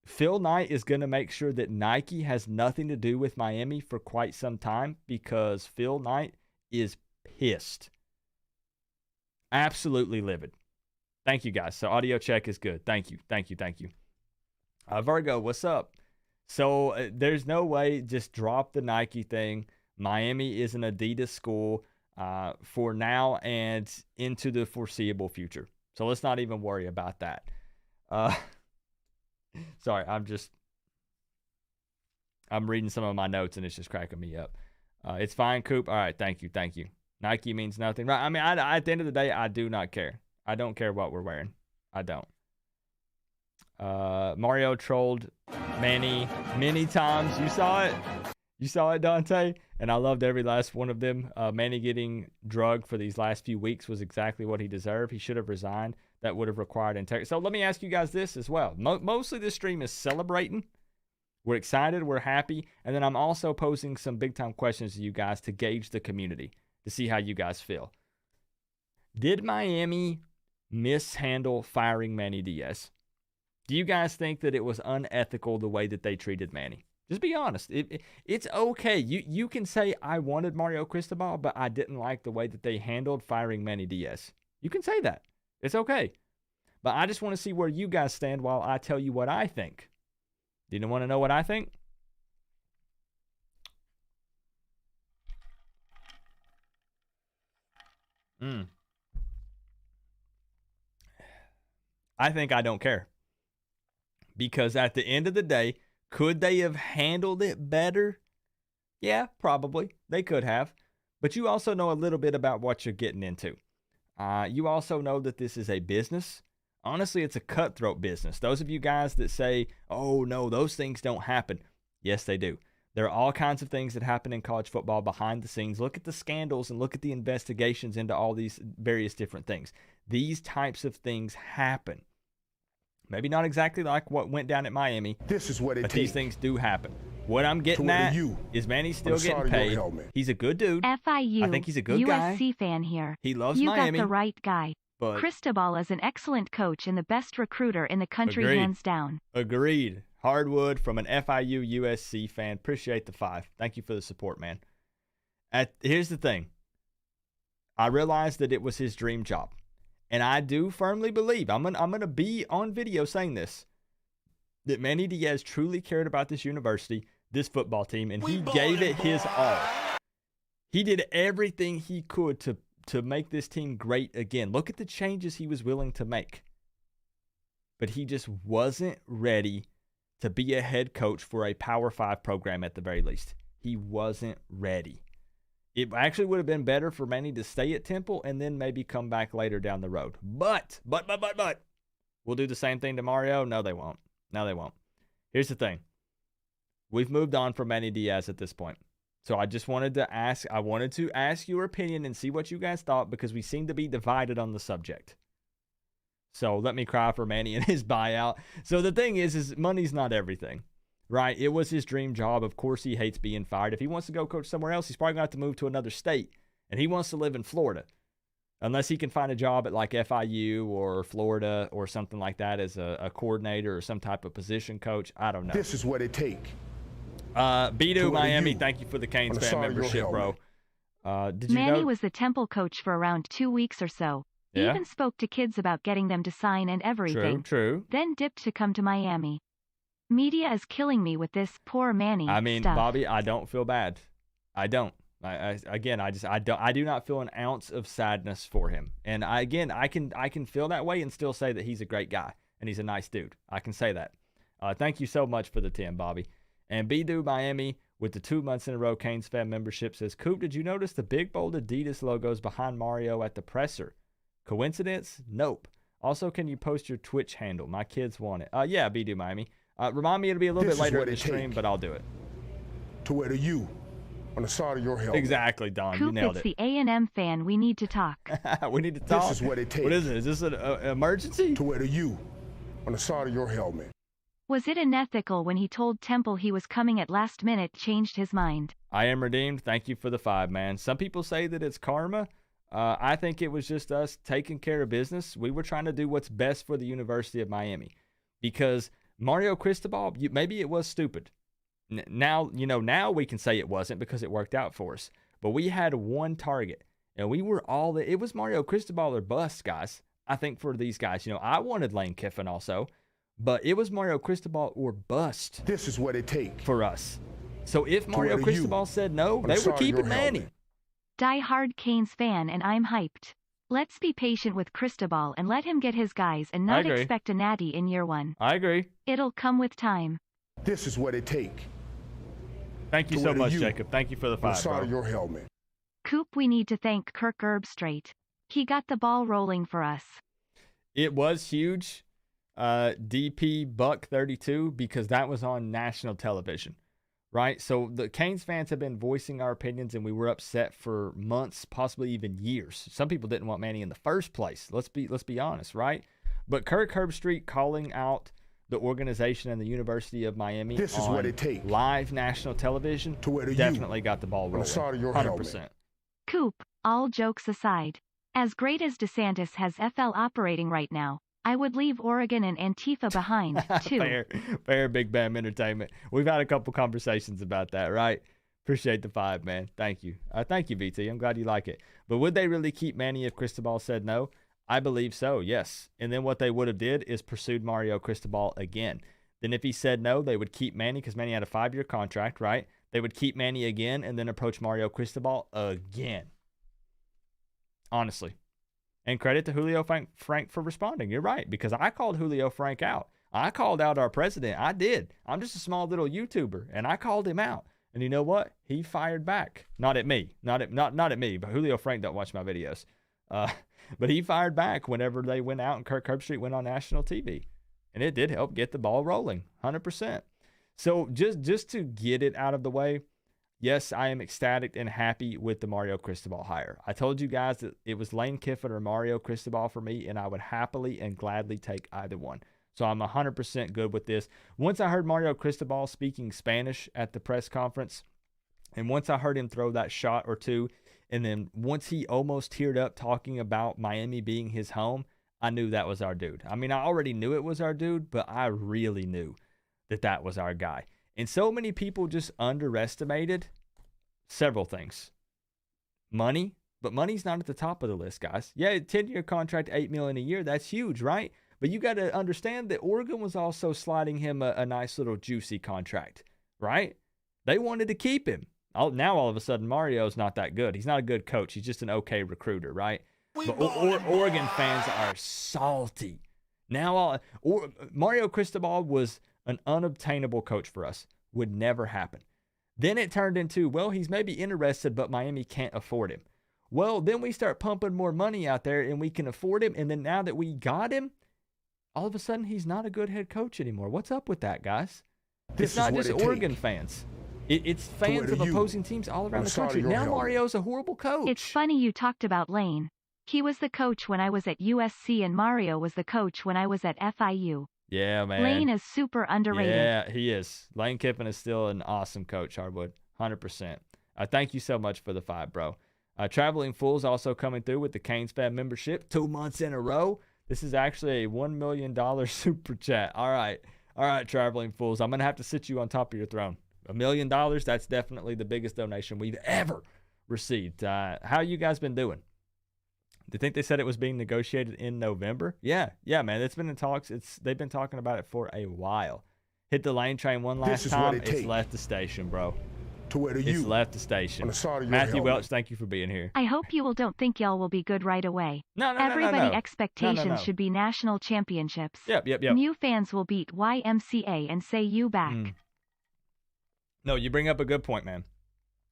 [SPEAKER 4] Phil Knight is going to make sure that Nike has nothing to do with Miami for quite some time, because Phil Knight is pissed. Absolutely livid. Thank you, guys. So audio check is good. Thank you. Virgo, what's up? So there's no way, just drop the Nike thing. Miami is an Adidas school for now and into the foreseeable future. So let's not even worry about that. Sorry, I'm reading some of my notes and it's just cracking me up. It's fine, Coop. All right, thank you. Nike means nothing. Right? I mean, at the end of the day, I do not care. I don't care what we're wearing. I don't. Mario trolled Manny many times. You saw it, Dante? And I loved every last one of them. Manny getting drugged for these last few weeks was exactly what he deserved. He should have resigned. That would have required integrity. So let me ask you guys this as well. Mostly this stream is celebrating. We're excited. We're happy. And then I'm also posing some big-time questions to you guys to gauge the community, to see how you guys feel. Did Miami mishandle firing Manny Diaz? Do you guys think that it was unethical the way that they treated Manny? Just be honest. It's okay. You can say, I wanted Mario Cristobal, but I didn't like the way that they handled firing Manny Diaz. You can say that. It's okay. But I just want to see where you guys stand while I tell you what I think. Do you want to know what I think? I think I don't care. Because at the end of the day, could they have handled it better? Yeah, probably. They could have. But you also know a little bit about what you're getting into. You also know that this is a business. Honestly, it's a cutthroat business. Those of you guys that say, oh, no, those things don't happen. Yes, they do. There are all kinds of things that happen in college football behind the scenes. Look at the scandals and look at the investigations into all these various different things. These types of things happen. Maybe not exactly like what went down at Miami.
[SPEAKER 1] This is what it
[SPEAKER 4] but
[SPEAKER 1] takes.
[SPEAKER 4] These things do happen. What I'm getting at is Manny still getting paid. He's a good dude.
[SPEAKER 2] FIU,
[SPEAKER 4] I think he's a good guy.
[SPEAKER 2] USC fan here.
[SPEAKER 4] He loves
[SPEAKER 2] you
[SPEAKER 4] Miami.
[SPEAKER 2] You got the right guy.
[SPEAKER 4] But
[SPEAKER 2] Cristobal is an excellent coach and the best recruiter in the country, hands down.
[SPEAKER 4] Agreed. Hardwood from an FIU USC fan. Appreciate the 5. Thank you for the support, man. Here's the thing. I realized that it was his dream job. And I do firmly believe, I'm gonna be on video saying this, that Manny Diaz truly cared about this university, this football team, and he gave it his all. He did everything he could to make this team great again. Look at the changes he was willing to make. But he just wasn't ready to be a head coach for a Power 5 program at the very least. He wasn't ready. It actually would have been better for Manny to stay at Temple and then maybe come back later down the road. But, we'll do the same thing to Mario? No, they won't. Here's the thing. We've moved on from Manny Diaz at this point. So I just wanted to ask your opinion and see what you guys thought, because we seem to be divided on the subject. So let me cry for Manny and his buyout. So the thing is money's not everything. Right? It was his dream job. Of course he hates being fired. If he wants to go coach somewhere else, he's probably going to have to move to another state. And he wants to live in Florida. Unless he can find a job at like FIU or Florida or something like that as a coordinator or some type of position coach. I don't know.
[SPEAKER 1] This is what it takes.
[SPEAKER 4] Bidu Miami, thank you for the Canes fan membership, bro. Did you
[SPEAKER 2] Manny
[SPEAKER 4] know?
[SPEAKER 2] was the Temple coach for around 2 weeks or so.
[SPEAKER 4] Yeah.
[SPEAKER 2] Even spoke to kids about getting them to sign and everything.
[SPEAKER 4] True.
[SPEAKER 2] Then dipped to come to Miami. Media is killing me with this poor Manny stuff.
[SPEAKER 4] Bobby, I don't feel bad. I don't. I do not feel an ounce of sadness for him. And I can feel that way and still say that he's a great guy and he's a nice dude. I can say that. Thank you so much for the 10, Bobby. And Bidu Miami with the 2 months in a row Canes fan membership says, Coop, did you notice the big bold Adidas logos behind Mario at the presser? Coincidence? Nope. Also, can you post your Twitch handle? My kids want it. Yeah, Bidu Miami. Remind me it'll be a little bit later in the stream, but I'll do it.
[SPEAKER 1] To where the U on the side of your helmet.
[SPEAKER 4] Exactly, Don. You
[SPEAKER 2] Coop,
[SPEAKER 4] nailed
[SPEAKER 2] it's
[SPEAKER 4] it.
[SPEAKER 2] the A&M fan. We need to talk.
[SPEAKER 4] We need to talk.
[SPEAKER 1] This is what it takes.
[SPEAKER 4] What is it? Is this an emergency?
[SPEAKER 1] To wear the U on the side of your helmet.
[SPEAKER 2] Was it unethical when he told Temple he was coming at last minute, changed his mind?
[SPEAKER 4] I am redeemed. Thank you for the 5, man. Some people say that it's karma. I think it was just us taking care of business. We were trying to do what's best for the University of Miami. Because Mario Cristobal, maybe it was stupid. Now we can say it wasn't because it worked out for us. But we had one target, and we were all it was Mario Cristobal or bust, guys. I think for these guys, I wanted Lane Kiffin also, but it was Mario Cristobal or bust.
[SPEAKER 1] This is what it takes
[SPEAKER 4] for us. So if Mario Cristobal said no, they were keeping Manny.
[SPEAKER 2] Die-hard Canes fan, and I'm hyped. Let's be patient with Cristobal and let him get his guys and not expect a natty in year 1.
[SPEAKER 4] I agree.
[SPEAKER 2] It'll come with time.
[SPEAKER 1] This is what it takes.
[SPEAKER 4] Thank you so much, Jacob. Thank you for the 5,
[SPEAKER 1] on the side
[SPEAKER 4] bro.
[SPEAKER 1] of your helmet.
[SPEAKER 2] Coop, we need to thank Kirk Herbstreit. He got the ball rolling for us.
[SPEAKER 4] It was huge, DP Buck 32, because that was on national television, right? So the Canes fans have been voicing our opinions, and we were upset for months, possibly even years. Some people didn't want Manny in the first place. Let's be honest, right? But Kirk Herbstreit calling out the organization and the University of Miami
[SPEAKER 1] this is
[SPEAKER 4] on
[SPEAKER 1] what it takes.
[SPEAKER 4] Live national television
[SPEAKER 1] to wear the
[SPEAKER 4] definitely got the ball rolling.
[SPEAKER 1] On the side of your
[SPEAKER 4] 100%.
[SPEAKER 1] helmet.
[SPEAKER 2] Coop, all jokes aside, as great as DeSantis has FL operating right now, I would leave Oregon and Antifa behind, too.
[SPEAKER 4] Fair, Big Bam Entertainment. We've had a couple conversations about that, right? Appreciate the 5, man. Thank you. Thank you, VT. I'm glad you like it. But would they really keep Manny if Cristobal said no? I believe so, yes. And then what they would have did is pursued Mario Cristobal again. Then if he said no, they would keep Manny because Manny had a 5-year contract, right? They would keep Manny again and then approach Mario Cristobal again. Honestly. And credit to Julio Frank for responding. You're right, because I called Julio Frank out. I called out our president. I did. I'm just a small little YouTuber, and I called him out. And you know what? He fired back. Not at me. Not at me, but Julio Frank don't watch my videos. But he fired back whenever they went out and Kirk Herbstreit went on national TV. And it did help get the ball rolling, 100%. So just to get it out of the way, yes, I am ecstatic and happy with the Mario Cristobal hire. I told you guys that it was Lane Kiffin or Mario Cristobal for me, and I would happily and gladly take either one. So I'm 100% good with this. Once I heard Mario Cristobal speaking Spanish at the press conference, and once I heard him throw that shot or two, and then once he almost teared up talking about Miami being his home, I knew that was our dude. I mean, I already knew it was our dude, but I really knew that was our guy. And so many people just underestimated several things. Money, but money's not at the top of the list, guys. Yeah, 10-year contract, $8 million a year, that's huge, right? But you got to understand that Oregon was also sliding him a nice little juicy contract, right? They wanted to keep him. Now all of a sudden Mario's not that good. He's not a good coach. He's just an okay recruiter, right? But Oregon fans are salty. Now Mario Cristobal was an unobtainable coach for us. Would never happen. Then it turned into, well, he's maybe interested, but Miami can't afford him. Well, then we start pumping more money out there and we can afford him. And then now that we got him, all of a sudden he's not a good head coach anymore. What's up with that, guys? It's not just Oregon fans. It's fans of opposing teams all around the country. Now Mario's a horrible coach.
[SPEAKER 2] It's funny you talked about Lane. He was the coach when I was at USC and Mario was the coach when I was at FIU.
[SPEAKER 4] Yeah, man.
[SPEAKER 2] Lane is super underrated.
[SPEAKER 4] Yeah, he is. Lane Kiffin is still an awesome coach, Hardwood. 100%. Thank you so much for the 5, bro. Traveling Fools also coming through with the Canes fan membership 2 months in a row. This is actually a $1 million super chat. All right, Traveling Fools. I'm going to have to sit you on top of your throne. $1 million, that's definitely the biggest donation we've ever received. How you guys been doing? Do you think they said it was being negotiated in November? Yeah, man. It's been in talks. They've been talking about it for a while. Hit the lane train one last time. It's left the station, bro.
[SPEAKER 1] To where
[SPEAKER 4] it's left the station.
[SPEAKER 1] On the side of your
[SPEAKER 4] Matthew
[SPEAKER 1] helmet.
[SPEAKER 4] Welch, thank you for being here.
[SPEAKER 2] I hope you don't think y'all will be good right away.
[SPEAKER 4] No.
[SPEAKER 2] Everybody expectations should be national championships.
[SPEAKER 4] Yep.
[SPEAKER 2] New fans will beat YMCA and say you back.
[SPEAKER 4] No, you bring up a good point, man.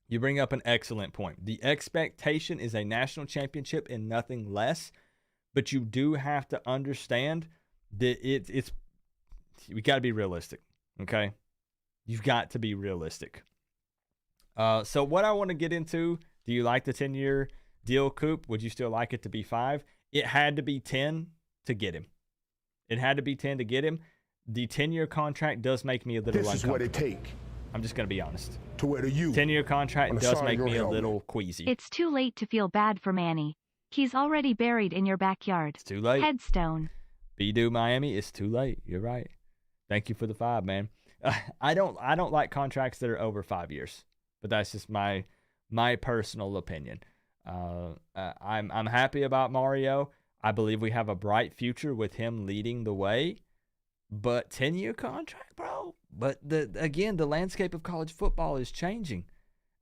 [SPEAKER 4] You bring up an excellent point. The expectation is a national championship and nothing less, but you do have to understand that we got to be realistic, okay? You've got to be realistic. So what I want to get into, do you like the 10-year deal, Coop? Would you still like it to be 5? It had to be 10 to get him. It had to be 10 to get him. The 10-year contract does make me a little
[SPEAKER 1] This is
[SPEAKER 4] uncomfortable.
[SPEAKER 1] what it take
[SPEAKER 4] I'm just going to be honest.
[SPEAKER 1] to wear the U.
[SPEAKER 4] 10-year contract
[SPEAKER 1] on the
[SPEAKER 4] does
[SPEAKER 1] side of
[SPEAKER 4] make
[SPEAKER 1] your
[SPEAKER 4] me a
[SPEAKER 1] helmet.
[SPEAKER 4] little queasy.
[SPEAKER 2] It's too late to feel bad for Manny. He's already buried in your backyard.
[SPEAKER 4] It's too late.
[SPEAKER 2] Headstone.
[SPEAKER 4] Be-do Miami, it's too late. You're right. Thank you for the 5, man. I don't like contracts that are over 5 years, but that's just my personal opinion. I'm happy about Mario. I believe we have a bright future with him leading the way. But 10-year contract, bro. But again, the landscape of college football is changing.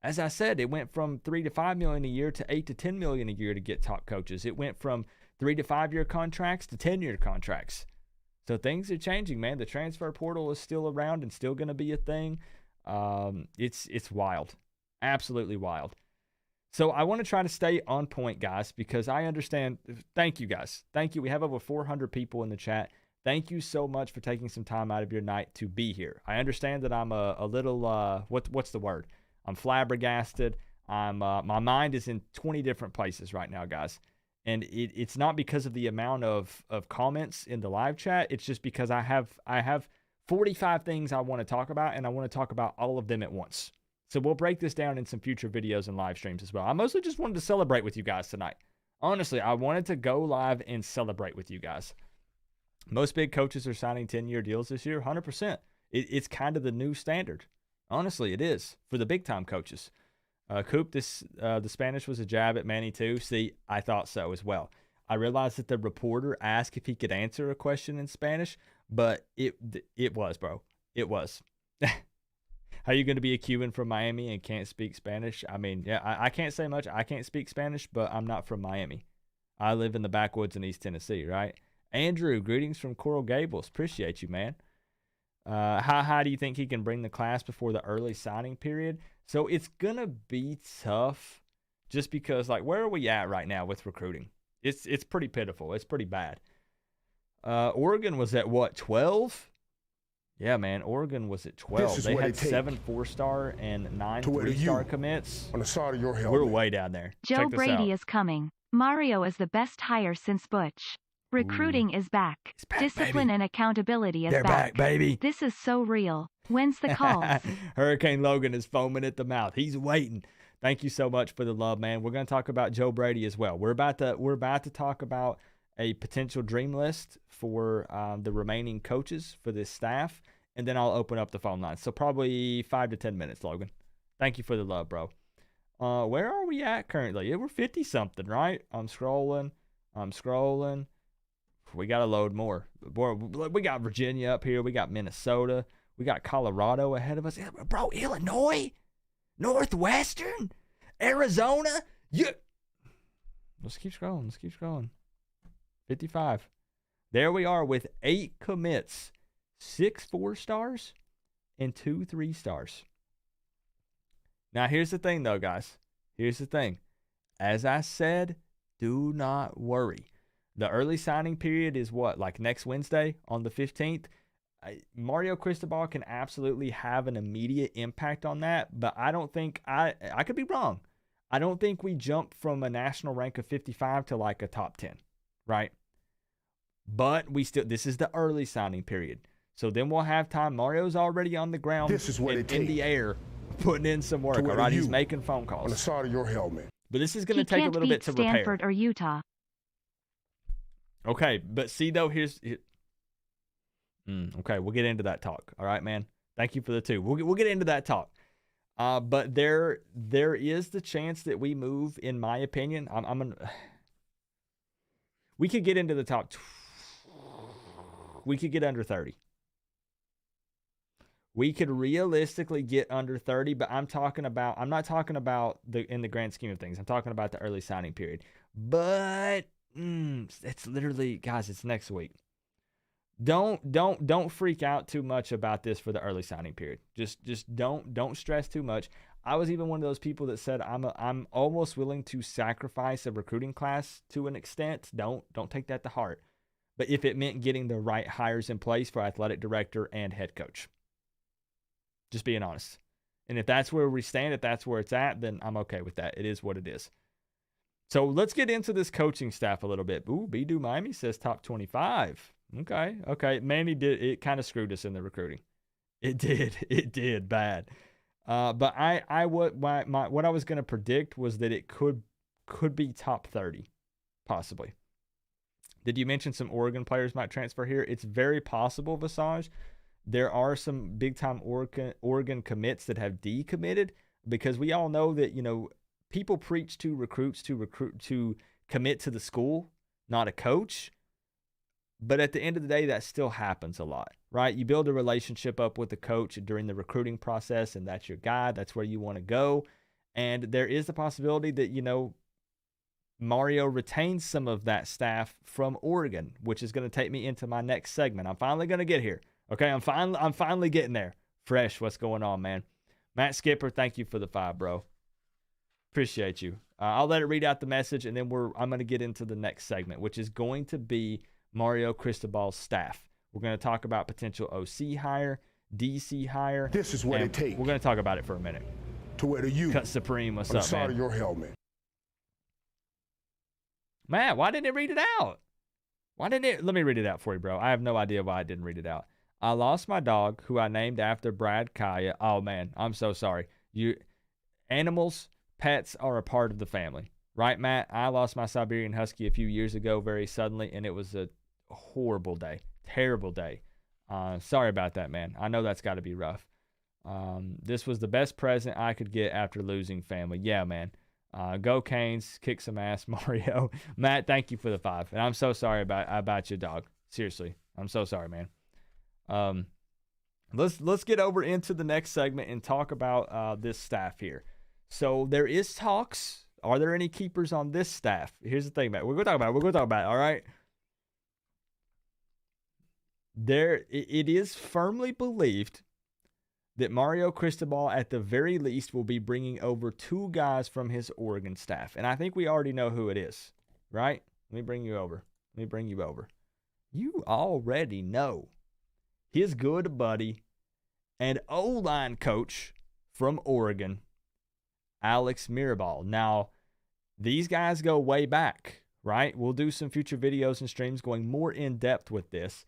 [SPEAKER 4] As I said, it went from $3 to $5 million a year to $8 to $10 million a year to get top coaches. It went from 3 to 5 year contracts to 10-year contracts. So things are changing, man. The transfer portal is still around and still going to be a thing. It's wild, absolutely wild. So I want to try to stay on point, guys, because I understand. Thank you, guys. Thank you. We have over 400 people in the chat. Thank you so much for taking some time out of your night to be here. I understand that I'm a little, what's the word? I'm flabbergasted. My mind is in 20 different places right now, guys. And it's not because of the amount of comments in the live chat. It's just because I have 45 things I want to talk about, and I want to talk about all of them at once. So we'll break this down in some future videos and live streams as well. I mostly just wanted to celebrate with you guys tonight. Honestly, I wanted to go live and celebrate with you guys. Most big coaches are signing 10-year deals this year, 100%. It's kind of the new standard. Honestly, it is for the big-time coaches. Coop, the Spanish was a jab at Manny too. See, I thought so as well. I realized that the reporter asked if he could answer a question in Spanish, but it was, bro. It was. How are you going to be a Cuban from Miami and can't speak Spanish? I mean, yeah, I can't say much. I can't speak Spanish, but I'm not from Miami. I live in the backwoods in East Tennessee, right? Andrew, greetings from Coral Gables. Appreciate you, man. How high do you think he can bring the class before the early signing period? So it's going to be tough just because, like, where are we at right now with recruiting? It's pretty pitiful. It's pretty bad. Oregon was at, what, 12? Yeah, man, Oregon was at 12. They had 7 4-star and 9 3-star commits.
[SPEAKER 1] On the side of your helmet.
[SPEAKER 4] We're way down there.
[SPEAKER 2] Joe
[SPEAKER 4] Check this
[SPEAKER 2] Brady
[SPEAKER 4] out.
[SPEAKER 2] is coming. Mario is the best hire since Butch. Recruiting is back.
[SPEAKER 4] It's back,
[SPEAKER 2] Discipline
[SPEAKER 4] baby.
[SPEAKER 2] and accountability is
[SPEAKER 4] They're back, baby.
[SPEAKER 2] This is so real. When's the calls?
[SPEAKER 4] Hurricane Logan is foaming at the mouth. He's waiting. Thank you so much for the love, man. We're going to talk about Joe Brady as well. We're about to talk about a potential dream list for the remaining coaches for this staff, and then I'll open up the phone lines. So probably 5 to 10 minutes, Logan. Thank you for the love, bro. Where are we at currently? Yeah, we're 50-something, right? I'm scrolling. We got to load more. We got Virginia up here. We got Minnesota. We got Colorado ahead of us. Bro, Illinois? Northwestern? Arizona? Yeah. Let's keep scrolling. 55. There we are with 8 commits. 6 4-stars and 2 3-stars. Now, here's the thing, though, guys. Here's the thing. As I said, do not worry. The early signing period is what, like next Wednesday on the 15th? Mario Cristobal can absolutely have an immediate impact on that, but I don't think, I could be wrong. I don't think we jump from a national rank of 55 to like a top 10, right? But this is the early signing period. So then we'll have time. Mario's already on the ground
[SPEAKER 1] This is what it
[SPEAKER 4] in
[SPEAKER 1] takes
[SPEAKER 4] the air, putting in some work,
[SPEAKER 1] to
[SPEAKER 4] all
[SPEAKER 1] wear
[SPEAKER 4] right?
[SPEAKER 1] the
[SPEAKER 4] He's
[SPEAKER 1] U
[SPEAKER 4] making phone
[SPEAKER 1] on the
[SPEAKER 4] calls.
[SPEAKER 1] side of your helmet.
[SPEAKER 4] But this is going
[SPEAKER 2] He
[SPEAKER 4] to take a
[SPEAKER 2] can't
[SPEAKER 4] little bit
[SPEAKER 2] beat
[SPEAKER 4] to
[SPEAKER 2] Stanford
[SPEAKER 4] repair.
[SPEAKER 2] or Utah.
[SPEAKER 4] Okay, but see, though, okay, we'll get into that talk. All right, man? Thank you for the 2. We'll get into that talk. But there is the chance that we move, in my opinion. We could get into the top. We could get under 30. We could realistically get under 30, but I'm not talking about in the grand scheme of things. I'm talking about the early signing period. But it's literally, guys, it's next week. Don't freak out too much about this for the early signing period. Just don't stress too much. I was even one of those people that said I'm almost willing to sacrifice a recruiting class to an extent. Don't take that to heart. But if it meant getting the right hires in place for athletic director and head coach. Just being honest. And if that's where we stand, if that's where it's at, then I'm okay with that. It is what it is. So let's get into this coaching staff a little bit. Ooh, B-Do Miami says top 25. Okay. Manny it kind of screwed us in the recruiting. It did bad. But what I was going to predict was that it could be top 30, possibly. Did you mention some Oregon players might transfer here? It's very possible, Visage. There are some big-time Oregon commits that have decommitted, because we all know that, people preach to recruits to commit to the school, not a coach. But at the end of the day, that still happens a lot, right? You build a relationship up with the coach during the recruiting process, and that's your guy. That's where you want to go. And there is the possibility that, Mario retains some of that staff from Oregon, which is going to take me into my next segment. I'm finally going to get here. Okay, I'm finally getting there. Fresh, what's going on, man? Matt Skipper, thank you for the 5, bro. Appreciate you. I'll let it read out the message, and then I'm going to get into the next segment, which is going to be Mario Cristobal's staff. We're going to talk about potential OC hire, DC hire.
[SPEAKER 1] This is what it takes.
[SPEAKER 4] We're going to talk about it for a minute.
[SPEAKER 1] To wear the U
[SPEAKER 4] Cut Supreme, what's
[SPEAKER 1] on the
[SPEAKER 4] up,
[SPEAKER 1] side
[SPEAKER 4] man?
[SPEAKER 1] of your helmet.
[SPEAKER 4] Matt, why didn't it read it out? Let me read it out for you, bro. I have no idea why I didn't read it out. I lost my dog, who I named after Brad Kaya. Oh, man, I'm so sorry. Animals, pets are a part of the family. Right, Matt? I lost my Siberian Husky a few years ago very suddenly, and it was a horrible day. Terrible day. Sorry about that, man. I know that's got to be rough. This was the best present I could get after losing family. Yeah, man. Go Canes, kick some ass, Mario. Matt, thank you for the 5. And I'm so sorry about your dog. Seriously. I'm so sorry, man. Let's get over into the next segment and talk about this staff here. So there is talks. Are there any keepers on this staff? Here's the thing, Matt. We're going to talk about it, all right? It is firmly believed that Mario Cristobal, at the very least, will be bringing over 2 guys from his Oregon staff. And I think we already know who it is, right? Let me bring you over. You already know. His good buddy and O-line coach from Oregon, Alex Maryville. Now, these guys go way back, right? We'll do some future videos and streams going more in depth with this.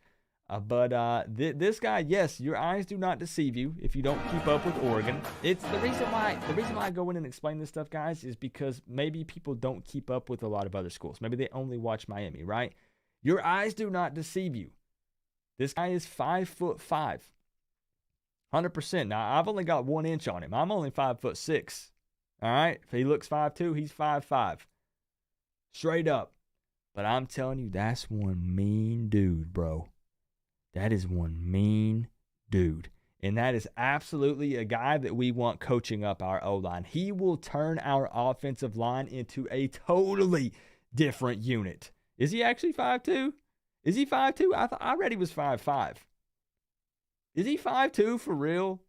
[SPEAKER 4] But this guy, yes, your eyes do not deceive you if you don't keep up with Oregon. It's the reason why I go in and explain this stuff, guys, is because maybe people don't keep up with a lot of other schools. Maybe they only watch Miami, right? Your eyes do not deceive you. This guy is 5'5", 100%. Now, I've only got 1 inch on him. I'm only 5'6". All right, if he looks 5'2", he's 5'5", straight up. But I'm telling you, that's one mean dude, bro. That is one mean dude. And that is absolutely a guy that we want coaching up our O-line. He will turn our offensive line into a totally different unit. Is he actually 5'2"? Is he 5'2"? I read he was 5'5". Is he 5'2" for real?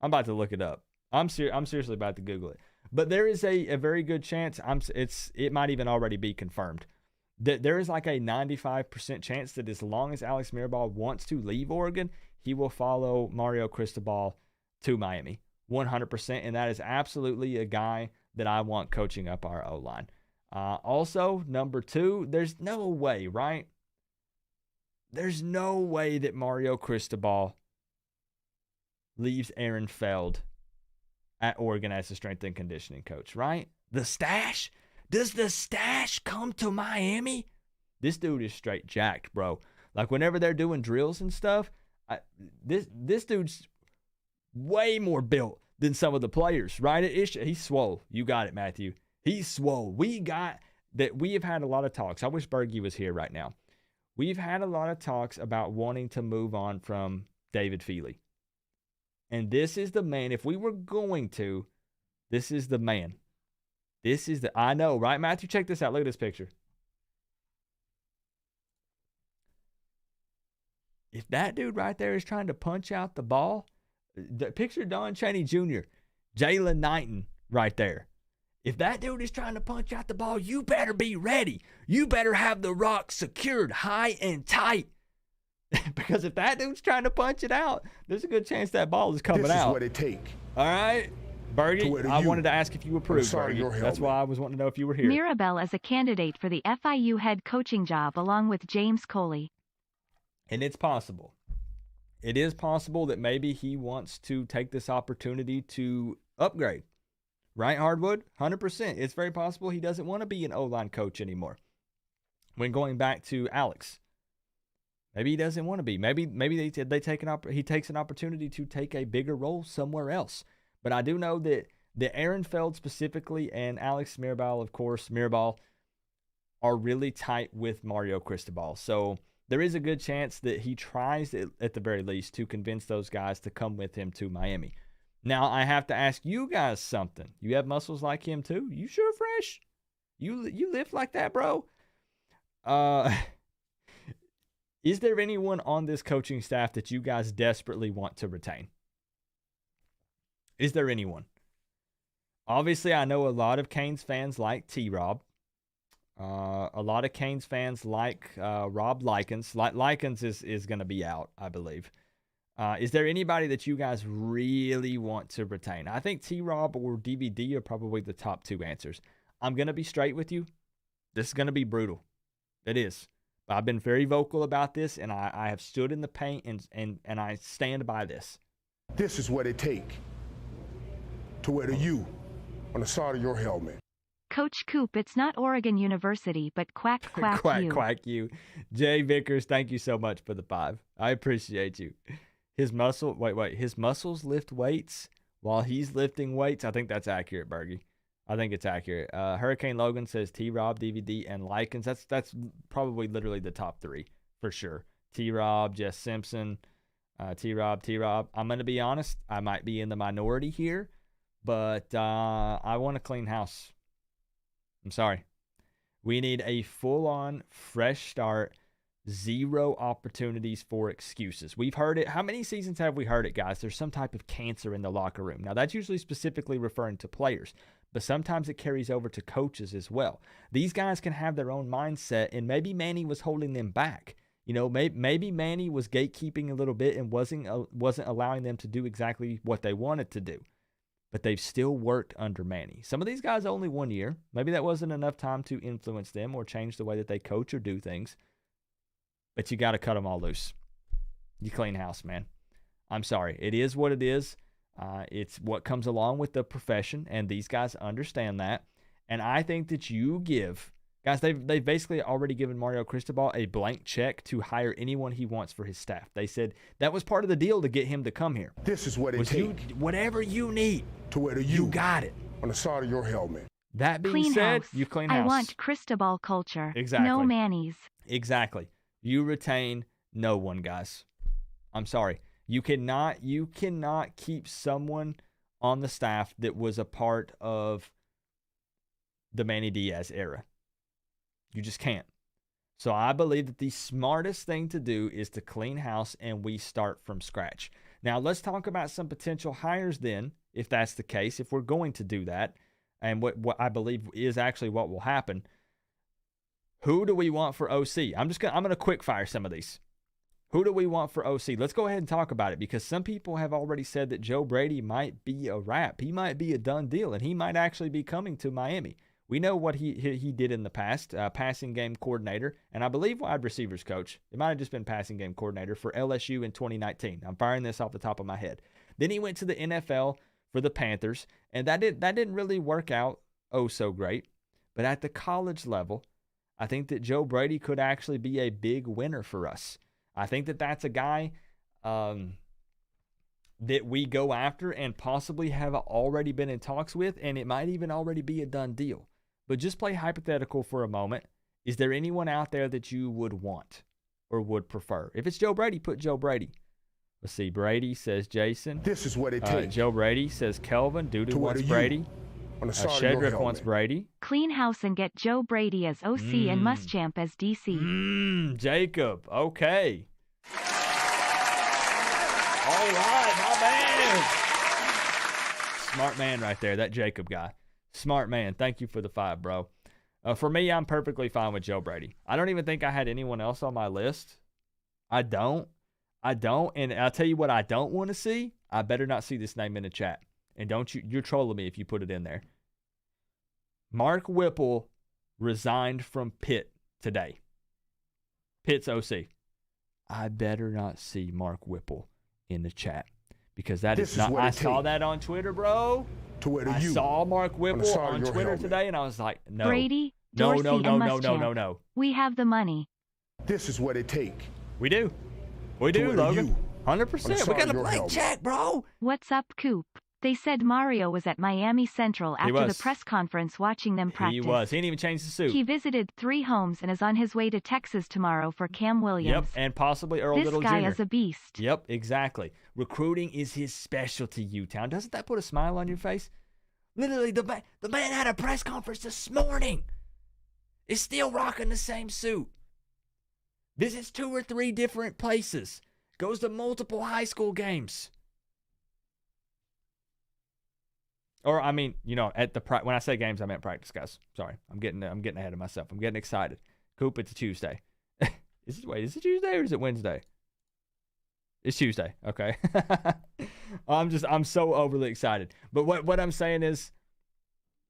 [SPEAKER 4] I'm about to look it up. I'm seriously about to Google it. But there is a very good chance, it might even already be confirmed, that there is like a 95% chance that as long as Alex Maryville wants to leave Oregon, he will follow Mario Cristobal to Miami. 100%. And that is absolutely a guy that I want coaching up our O-line. Also, number 2, there's no way, right? There's no way that Mario Cristobal leaves Aaron Feld at Oregon as a strength and conditioning coach, right? The stash? Does the stash come to Miami? This dude is straight jacked, bro. Like, whenever they're doing drills and stuff, this dude's way more built than some of the players, right? He's swole. You got it, Matthew. He's swole. We have had a lot of talks. I wish Bergie was here right now. We've had a lot of talks about wanting to move on from David Feely. And this is the man. If we were going to, this is the man. I know, right, Matthew? Check this out. Look at this picture. If that dude right there is trying to punch out the ball, picture Don Chaney Jr., Jalen Knighton right there. If that dude is trying to punch out the ball, you better be ready. You better have the rock secured high and tight. Because if that dude's trying to punch it out, there's a good chance that ball is coming
[SPEAKER 1] This is
[SPEAKER 4] out.
[SPEAKER 1] what it take.
[SPEAKER 4] All right, Bergie, I wanted to ask if you approved, Bergie. That's why I was wanting to know if you were here.
[SPEAKER 2] Maryville is a candidate for the FIU head coaching job along with James Coley.
[SPEAKER 4] And it's possible. It is possible that maybe he wants to take this opportunity to upgrade. Right, Hardwood? 100%. It's very possible he doesn't want to be an O-line coach anymore. When going back to Alex, maybe he doesn't want to be. Maybe he takes an opportunity to take a bigger role somewhere else. But I do know that Aaron Feld specifically and Alex Mirabal, of course, are really tight with Mario Cristobal. So there is a good chance that he tries, at the very least, to convince those guys to come with him to Miami. Now, I have to ask you guys something. You have muscles like him too? You sure fresh? You lift like that, bro? Is there anyone on this coaching staff that you guys desperately want to retain? Is there anyone? Obviously, I know a lot of Canes fans like T-Rob. A lot of Canes fans like Rob Likens. Likens is going to be out, I believe. Is there anybody that you guys really want to retain? I think T-Rob or DVD are probably the top two answers. I'm going to be straight with you. This is going to be brutal. It is. But I've been very vocal about this, and I have stood in the paint, and I stand by this.
[SPEAKER 1] This is what it take to wear the U on the side of your helmet.
[SPEAKER 2] Coach Coop, it's not Oregon University, but quack, quack, you.
[SPEAKER 4] Quack you. Jay Vickers, thank you so much for the 5. I appreciate you. His muscles lift weights while he's lifting weights. I think that's accurate, Bergie. I think it's accurate. Hurricane Logan says T-Rob, DVD, and Likens. That's probably literally the top 3 for sure. T-Rob, Jess Simpson, T-Rob. I'm going to be honest. I might be in the minority here, but I want a clean house. I'm sorry. We need a full-on, fresh start. 0 opportunities for excuses. We've heard it. How many seasons have we heard it, guys? There's some type of cancer in the locker room. Now, that's usually specifically referring to players, but sometimes it carries over to coaches as well. These guys can have their own mindset, and maybe Manny was holding them back. You know, maybe Manny was gatekeeping a little bit and wasn't allowing them to do exactly what they wanted to do. But they've still worked under Manny. Some of these guys only 1 year. Maybe that wasn't enough time to influence them or change the way that they coach or do things. But you got to cut them all loose. You clean house, man. I'm sorry. It is what it is. It's what comes along with the profession, and these guys understand that. And I think that you give, guys, they've basically already given Mario Cristobal a blank check to hire anyone he wants for his staff. They said that was part of the deal to get him to come here.
[SPEAKER 1] This is what it takes.
[SPEAKER 4] Whatever you need
[SPEAKER 1] to wear the U.
[SPEAKER 4] You got it.
[SPEAKER 1] On the side of your helmet.
[SPEAKER 4] That being
[SPEAKER 2] Clean
[SPEAKER 4] said,
[SPEAKER 2] house.
[SPEAKER 4] you clean house.
[SPEAKER 2] I want Cristobal culture.
[SPEAKER 4] Exactly.
[SPEAKER 2] No Mannies.
[SPEAKER 4] Exactly. You retain no one, guys. I'm sorry. You cannot keep someone on the staff that was a part of the Manny Diaz era. You just can't. So I believe that the smartest thing to do is to clean house and we start from scratch. Now let's talk about some potential hires then, if that's the case, if we're going to do that, and what I believe is actually what will happen. Who do we want for OC? I'm gonna quick fire some of these. Who do we want for OC? Let's go ahead and talk about it, because some people have already said that Joe Brady might be a wrap. He might be a done deal, and he might actually be coming to Miami. We know what he did in the past, passing game coordinator, and I believe wide receivers coach. It might have just been passing game coordinator for LSU in 2019. I'm firing this off the top of my head. Then he went to the NFL for the Panthers, and that didn't really work out so great. But at the college level, I think that Joe Brady could actually be a big winner for us. I think that that's a guy that we go after and possibly have already been in talks with, and it might even already be a done deal. But just play hypothetical for a moment. Is there anyone out there that you would want or would prefer? If it's Joe Brady, put Joe Brady. Let's see. Brady says Jason.
[SPEAKER 1] This is what it takes.
[SPEAKER 4] Joe Brady says Kelvin. Dudu wants Brady. Shedrick wants Brady.
[SPEAKER 2] Clean house and get Joe Brady as OC and Muschamp as DC.
[SPEAKER 4] Jacob. Okay. All right, my man. Smart man right there, that Jacob guy. Smart man. Thank you for the 5, bro. For me, I'm perfectly fine with Joe Brady. I don't even think I had anyone else on my list. I don't. I don't. And I'll tell you what I don't want to see. I better not see this name in the chat. And you're trolling me if you put it in there. Mark Whipple resigned from Pitt today. Pitt's OC. I better not see Mark Whipple in the chat. Because that is not. I saw that on Twitter, bro. I saw Mark Whipple on Twitter today, and I was like, no.
[SPEAKER 2] Brady,
[SPEAKER 4] no,
[SPEAKER 2] Dorsey,
[SPEAKER 4] no, no,
[SPEAKER 2] and
[SPEAKER 4] no,
[SPEAKER 2] Muschamp.
[SPEAKER 4] no.
[SPEAKER 2] We have the money.
[SPEAKER 1] This is what it take.
[SPEAKER 4] We do. We do, Logan. 100%. We got a blank check, bro.
[SPEAKER 2] What's up, Coop? They said Mario was at Miami Central after the press conference watching them practice.
[SPEAKER 4] He was. He didn't even change the suit.
[SPEAKER 2] He visited 3 homes and is on his way to Texas tomorrow for Cam Williams.
[SPEAKER 4] Yep, and possibly Earl Little Jr.
[SPEAKER 2] This guy is a beast.
[SPEAKER 4] Yep, exactly. Recruiting is his specialty, U-Town. Doesn't that put a smile on your face? Literally, the man had a press conference this morning. Is still rocking the same suit. Visits 2 or 3 different places. Goes to multiple high school games. Or, I mean, you know, when I say games, I meant practice, guys. Sorry, I'm getting ahead of myself. I'm getting excited. Coop, it's a Tuesday. Is it Tuesday or is it Wednesday? It's Tuesday. Okay. I'm so overly excited. But what I'm saying is,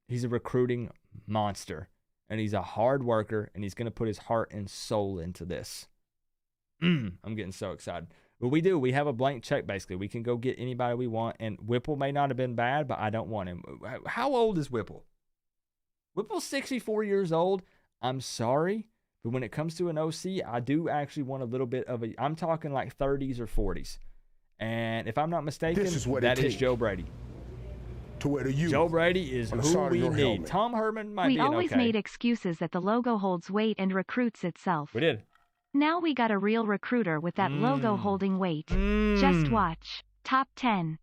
[SPEAKER 4] he's a recruiting monster, and he's a hard worker, and he's going to put his heart and soul into this. I'm getting so excited. But we have a blank check, basically. We can go get anybody we want, and Whipple may not have been bad, but I don't want him. How old is Whipple? Whipple's 64 years old. I'm sorry, but when it comes to an OC, I do actually want a little bit of I'm talking like 30s or 40s. And if I'm not mistaken, that is Joe Brady. Joe Brady is who we need. Helmet. Tom Herman might be
[SPEAKER 2] We always made excuses that the logo holds weight and recruits itself.
[SPEAKER 4] We did.
[SPEAKER 2] Now we got a real recruiter with that logo holding weight. Just watch. Top 10.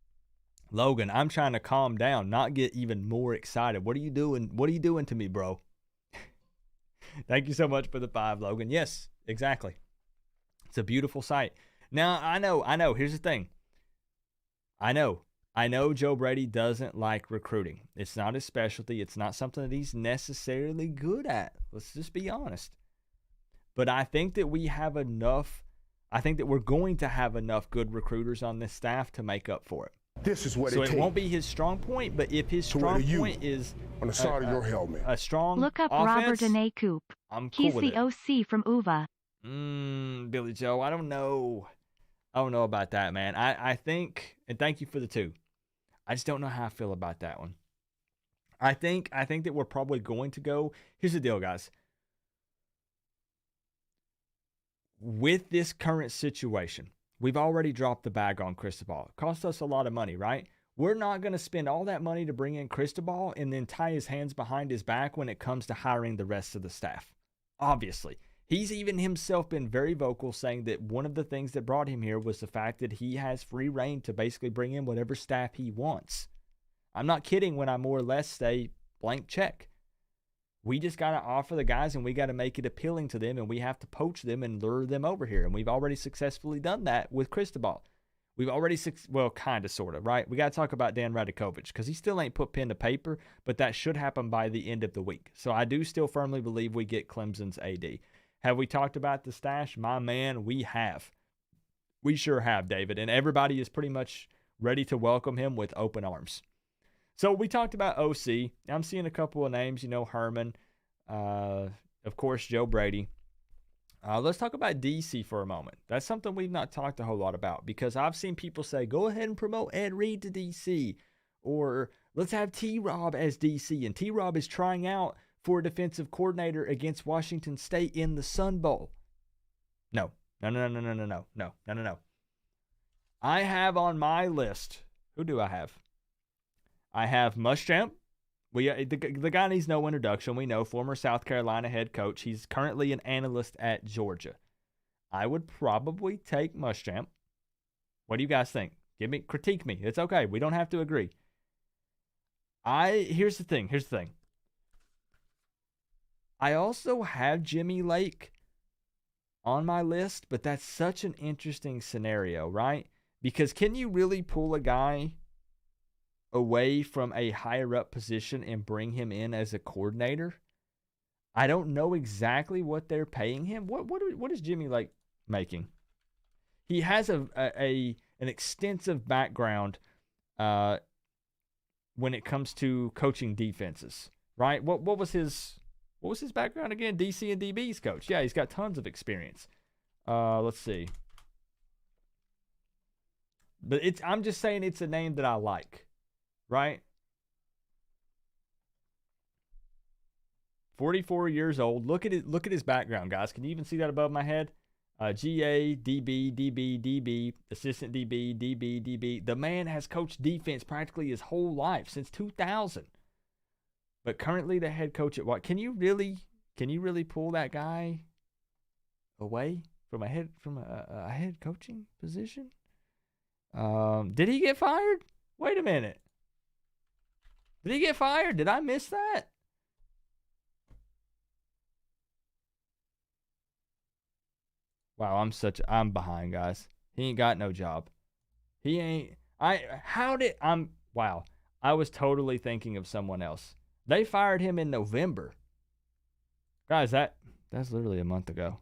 [SPEAKER 4] Logan, I'm trying to calm down, not get even more excited. What are you doing? What are you doing to me, bro? Thank you so much for the 5, Logan. Yes, exactly. It's a beautiful sight. Now, I know. Here's the thing. I know Joe Brady doesn't like recruiting. It's not his specialty. It's not something that he's necessarily good at. Let's just be honest. But I think that we have enough. I think that we're going to have enough good recruiters on this staff to make up for it.
[SPEAKER 1] This is what
[SPEAKER 4] so it won't be his strong point, but if his strong point is
[SPEAKER 1] on the side of your helmet,
[SPEAKER 4] a strong
[SPEAKER 2] Look up
[SPEAKER 4] offense,
[SPEAKER 2] Robert Dene Coop.
[SPEAKER 4] I'm cool
[SPEAKER 2] He's
[SPEAKER 4] with
[SPEAKER 2] the OC from UVA.
[SPEAKER 4] Billy Joe, I don't know about that, man. I think, and thank you for the 2. I just don't know how I feel about that one. I think that we're probably going to go. Here's the deal, guys. With this current situation, we've already dropped the bag on Cristobal. It cost us a lot of money, right? We're not going to spend all that money to bring in Cristobal and then tie his hands behind his back when it comes to hiring the rest of the staff. Obviously. He's even himself been very vocal, saying that one of the things that brought him here was the fact that he has free reign to basically bring in whatever staff he wants. I'm not kidding when I more or less say blank check. We just got to offer the guys, and we got to make it appealing to them, and we have to poach them and lure them over here. And we've already successfully done that with Cristobal. We've already, kind of, sort of, right? We got to talk about Dan Radakovich because he still ain't put pen to paper, but that should happen by the end of the week. So I do still firmly believe we get Clemson's AD. Have we talked about the stash? My man, we have. We sure have, David. And everybody is pretty much ready to welcome him with open arms. So we talked about OC. I'm seeing a couple of names, Herman, of course, Joe Brady. Let's talk about DC for a moment. That's something we've not talked a whole lot about because I've seen people say, go ahead and promote Ed Reed to DC, or let's have T-Rob as DC. And T-Rob is trying out for a defensive coordinator against Washington State in the Sun Bowl. No. I have on my list, who do I have? I have Muschamp. The guy needs no introduction. We know, former South Carolina head coach. He's currently an analyst at Georgia. I would probably take Muschamp. What do you guys think? Critique me. It's okay. We don't have to agree. Here's the thing. I also have Jimmy Lake on my list, but that's such an interesting scenario, right? Because can you really pull a guy away from a higher up position and bring him in as a coordinator? I don't know exactly what they're paying him. What is Jimmy Lake making? he has an extensive background when it comes to coaching defenses, right? What was his background again? DC and DB's coach. Yeah, he's got tons of experience. Let's see. But I'm just saying it's a name that I like, right? 44 years old. Look at it. Look at his background, guys. Can you even see that above my head? GA, DB, DB, DB, assistant DB, DB, DB. The man has coached defense practically his whole life since 2000. But currently the head coach at what? Can you really pull that guy away from a head coaching position? Did he get fired? Wait a minute. Did he get fired? Did I miss that? Wow, I'm behind, guys. He ain't got no job. Wow. I was totally thinking of someone else. They fired him in November. Guys, that's literally a month ago.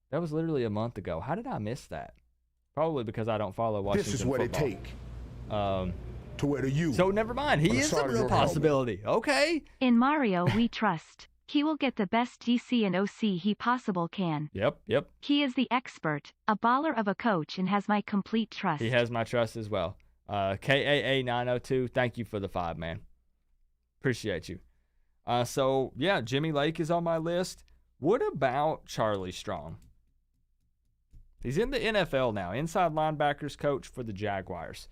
[SPEAKER 4] That was literally a month ago. How did I miss that? Probably because I don't follow Washington
[SPEAKER 1] This is what
[SPEAKER 4] football.
[SPEAKER 1] it take to where the U.
[SPEAKER 4] So never mind. He
[SPEAKER 1] on the
[SPEAKER 4] is a
[SPEAKER 1] side of
[SPEAKER 4] real
[SPEAKER 1] your helmet.
[SPEAKER 4] possibility. Okay.
[SPEAKER 2] In Mario, we trust. He will get the best DC and OC he possible can.
[SPEAKER 4] Yep.
[SPEAKER 2] He is the expert, a baller of a coach, and has my complete trust.
[SPEAKER 4] He has my trust as well. KAA 902, thank you for the 5, man. Appreciate you. So, yeah, Jimmy Lake is on my list. What about Charlie Strong? He's in the NFL now, inside linebackers coach for the Jaguars.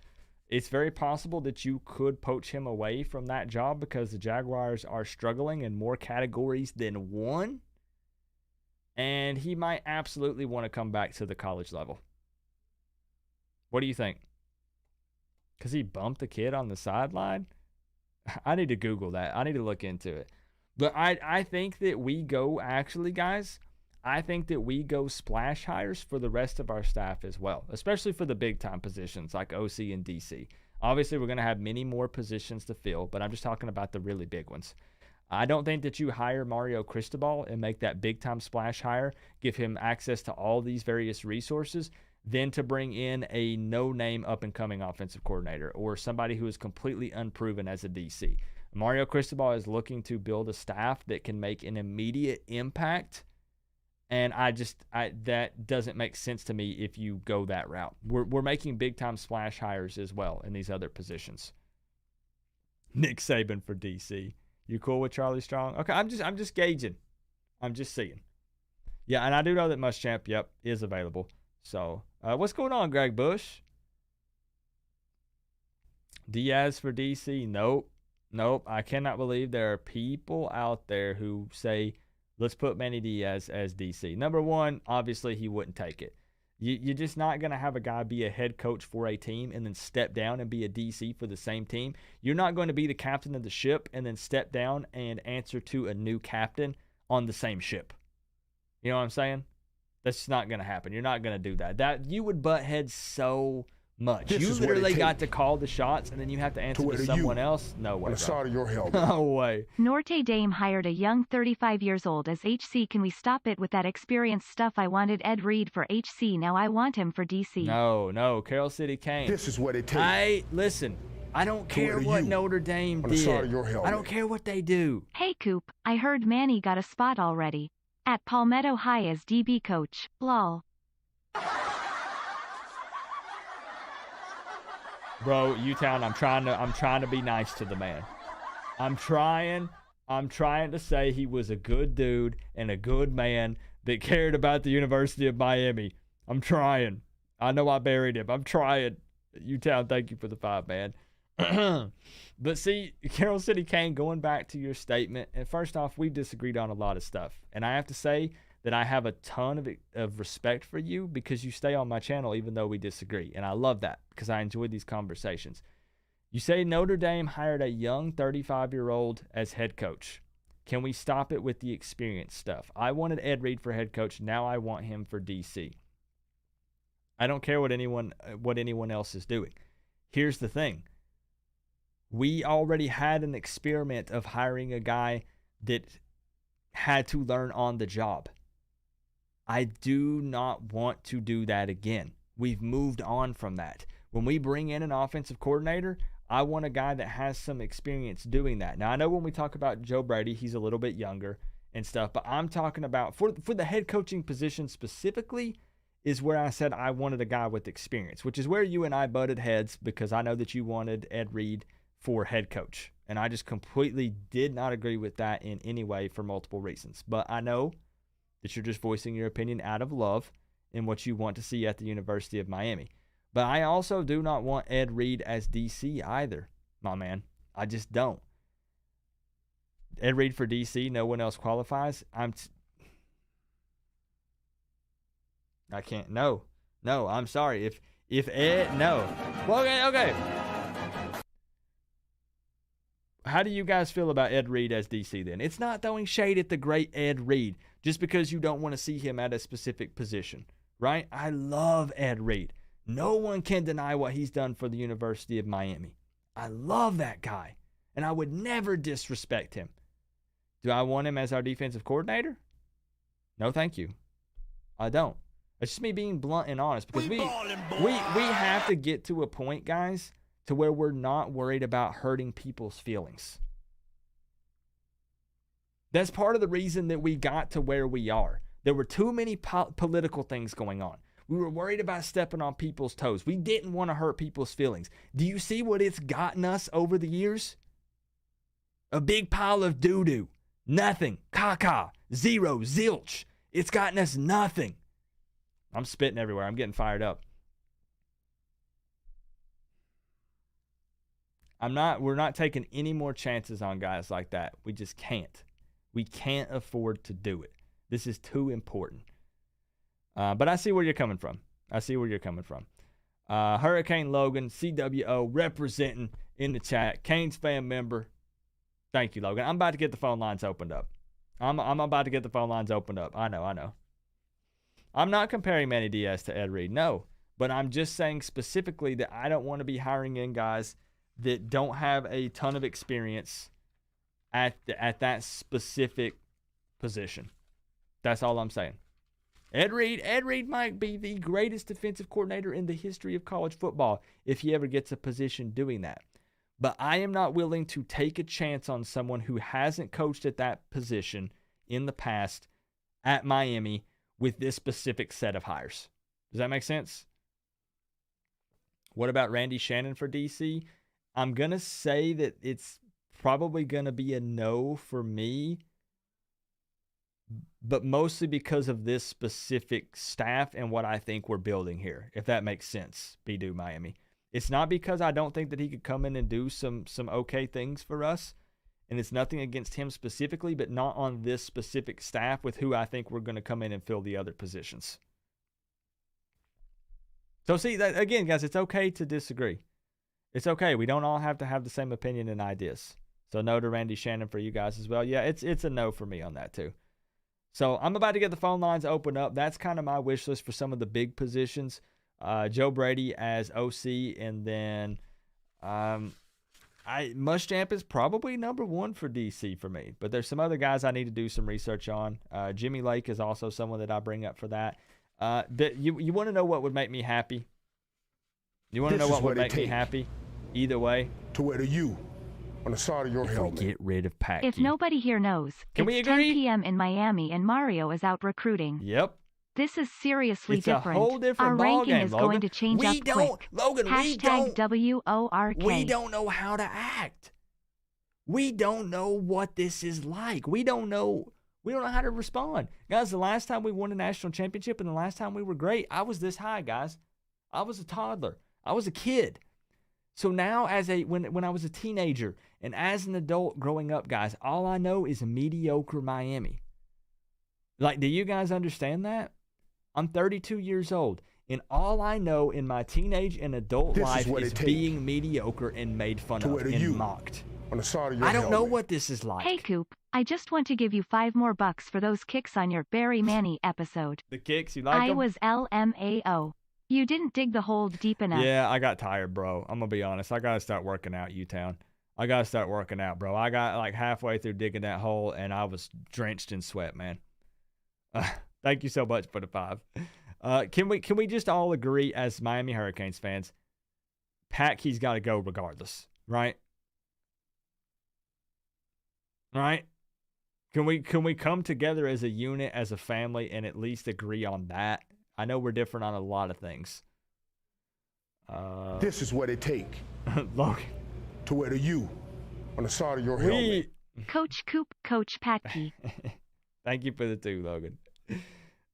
[SPEAKER 4] It's very possible that you could poach him away from that job because the Jaguars are struggling in more categories than one. And he might absolutely want to come back to the college level. What do you think? Because he bumped the kid on the sideline? I need to Google that. I need to look into it. But I think that we go, actually, guys, I think that we go splash hires for the rest of our staff as well, especially for the big-time positions like OC and DC. Obviously, we're going to have many more positions to fill, but I'm just talking about the really big ones. I don't think that you hire Mario Cristobal and make that big-time splash hire, give him access to all these various resources, then to bring in a no-name up-and-coming offensive coordinator or somebody who is completely unproven as a DC. Mario Cristobal is looking to build a staff that can make an immediate impact, and that doesn't make sense to me if you go that route. We're making big-time splash hires as well in these other positions. Nick Saban for DC. You cool with Charlie Strong? Okay, I'm just gauging. I'm just seeing. Yeah, and I do know that Muschamp, is available. So, what's going on, Greg Bush? Diaz for DC? Nope. I cannot believe there are people out there who say, let's put Manny Diaz as DC. Number one, obviously he wouldn't take it. You're just not going to have a guy be a head coach for a team and then step down and be a DC for the same team. You're not going to be the captain of the ship and then step down and answer to a new captain on the same ship. You know what I'm saying? That's just not going to happen. You're not going to do that. That you would butt heads so much.
[SPEAKER 1] This
[SPEAKER 4] You
[SPEAKER 1] is what it
[SPEAKER 4] literally got
[SPEAKER 1] take
[SPEAKER 4] to call the shots and then you have to answer
[SPEAKER 1] where
[SPEAKER 4] to
[SPEAKER 1] the
[SPEAKER 4] someone
[SPEAKER 1] U
[SPEAKER 4] else. No
[SPEAKER 1] on
[SPEAKER 4] way,
[SPEAKER 1] the
[SPEAKER 4] bro.
[SPEAKER 1] side of your helmet.
[SPEAKER 4] No way.
[SPEAKER 2] Norte Dame hired a young 35 years old as HC. Can we stop it with that experience stuff? I wanted Ed Reed for HC. Now I want him for DC.
[SPEAKER 4] No. Carroll City Kane.
[SPEAKER 1] This is what it takes
[SPEAKER 4] Listen, I don't care
[SPEAKER 1] where the
[SPEAKER 4] what
[SPEAKER 1] U
[SPEAKER 4] Notre Dame
[SPEAKER 1] on the side of
[SPEAKER 4] did.
[SPEAKER 1] your helmet.
[SPEAKER 4] I don't care what they do.
[SPEAKER 2] Hey Coop, I heard Manny got a spot already. At Palmetto High as DB coach. Lol.
[SPEAKER 4] Bro, U-Town, I'm trying to be nice to the man. I'm trying to say he was a good dude and a good man that cared about the University of Miami. I'm trying. I know I buried him. I'm trying. U-Town, thank you for the 5, man. But see, Carroll City Kane, going back to your statement, and first off, we've disagreed on a lot of stuff. And I have to say that I have a ton of respect for you because you stay on my channel even though we disagree. And I love that because I enjoy these conversations. You say Notre Dame hired a young 35-year-old as head coach. Can we stop it with the experience stuff? I wanted Ed Reed for head coach. Now I want him for DC. I don't care what anyone else is doing. Here's the thing. We already had an experiment of hiring a guy that had to learn on the job. I do not want to do that again. We've moved on from that. When we bring in an offensive coordinator, I want a guy that has some experience doing that. Now, I know when we talk about Joe Brady, he's a little bit younger and stuff, but I'm talking about for the head coaching position specifically is where I said I wanted a guy with experience, which is where you and I butted heads because I know that you wanted Ed Reed for head coach. And I just completely did not agree with that in any way for multiple reasons. But I know that you're just voicing your opinion out of love in what you want to see at the University of Miami. But I also do not want Ed Reed as DC either, my man. I just don't. Ed Reed for DC, no one else qualifies. I can't. No, I'm sorry. If Ed, no. Well, okay. How do you guys feel about Ed Reed as DC then? It's not throwing shade at the great Ed Reed just because you don't want to see him at a specific position, right? I love Ed Reed. No one can deny what he's done for the University of Miami. I love that guy, and I would never disrespect him. Do I want him as our defensive coordinator? No, thank you. I don't. It's just me being blunt and honest because we have to get to a point, guys, to where we're not worried about hurting people's feelings. That's part of the reason that we got to where we are. There were too many political things going on. We were worried about stepping on people's toes. We didn't want to hurt people's feelings. Do you see what it's gotten us over the years? A big pile of doo-doo. Nothing. Caca. Zero. Zilch. It's gotten us nothing. I'm spitting everywhere. I'm getting fired up. We're not taking any more chances on guys like that. We just can't. We can't afford to do it. This is too important. But I see where you're coming from. Hurricane Logan, CWO, representing in the chat. Canes fan member. Thank you, Logan. I'm about to get the phone lines opened up. I'm about to get the phone lines opened up. I know. I'm not comparing Manny Diaz to Ed Reed, no. But I'm just saying specifically that I don't want to be hiring in guys that don't have a ton of experience at that specific position. That's all I'm saying. Ed Reed might be the greatest defensive coordinator in the history of college football if he ever gets a position doing that. But I am not willing to take a chance on someone who hasn't coached at that position in the past at Miami with this specific set of hires. Does that make sense? What about Randy Shannon for DC? I'm going to say that it's probably going to be a no for me, but mostly because of this specific staff and what I think we're building here, if that makes sense, Be-Do Miami. It's not because I don't think that he could come in and do some okay things for us, and it's nothing against him specifically, but not on this specific staff with who I think we're going to come in and fill the other positions. So see, that again, guys, it's okay to disagree. It's okay. We don't all have to have the same opinion and ideas. So no to Randy Shannon for you guys as well. Yeah, it's a no for me on that too. So I'm about to get the phone lines open up. That's kind of my wish list for some of the big positions. Joe Brady as OC, and then Muschamp is probably number one for DC for me. But there's some other guys I need to do some research on. Jimmy Lake is also someone that I bring up for that. You want to know what would make me happy? You want to know what would make me happy? Either way.
[SPEAKER 1] To wear the U on the side of your
[SPEAKER 4] if
[SPEAKER 1] helmet.
[SPEAKER 4] we get rid of Packy.
[SPEAKER 2] If nobody here knows,
[SPEAKER 4] Can
[SPEAKER 2] it's
[SPEAKER 4] we
[SPEAKER 2] 10
[SPEAKER 4] agree?
[SPEAKER 2] p.m. in Miami and Mario is out recruiting.
[SPEAKER 4] Yep.
[SPEAKER 2] This is seriously
[SPEAKER 4] It's
[SPEAKER 2] different.
[SPEAKER 4] a whole different
[SPEAKER 2] Our
[SPEAKER 4] ball
[SPEAKER 2] ranking
[SPEAKER 4] game,
[SPEAKER 2] is
[SPEAKER 4] Logan.
[SPEAKER 2] going to change
[SPEAKER 4] we
[SPEAKER 2] up
[SPEAKER 4] don't,
[SPEAKER 2] quick.
[SPEAKER 4] Logan,
[SPEAKER 2] Hashtag WORK.
[SPEAKER 4] we don't know how to act. We don't know what this is like. We don't know how to respond. Guys, the last time we won a national championship and the last time we were great, I was this high, guys. I was a toddler. I was a kid. So now when I was a teenager and as an adult growing up, guys, all I know is mediocre Miami. Like, do you guys understand that? I'm 32 years old, and all I know in my teenage and adult life is being mediocre and made fun of and mocked.
[SPEAKER 1] On the side of your
[SPEAKER 4] I don't know
[SPEAKER 1] helmet.
[SPEAKER 4] what this is like.
[SPEAKER 2] Hey, Coop, I just want to give you $5 more for those kicks on your Barry Manny episode.
[SPEAKER 4] The kicks, you like
[SPEAKER 2] I
[SPEAKER 4] them?
[SPEAKER 2] was LMAO. You didn't dig the hole deep enough.
[SPEAKER 4] Yeah, I got tired, bro. I'm going to be honest. I got to start working out, U-Town. I got to start working out, bro. I got like halfway through digging that hole, and I was drenched in sweat, man. Thank you so much for the 5. Can we just all agree as Miami Hurricanes fans, Pat Key's got to go regardless, right? Right? Can we come together as a unit, as a family, and at least agree on that? I know we're different on a lot of things.
[SPEAKER 1] This is what it take
[SPEAKER 4] Logan.
[SPEAKER 1] to wear the U on the side of your helmet.
[SPEAKER 2] Coach Coop, Coach Patkey.
[SPEAKER 4] Thank you for the 2, Logan.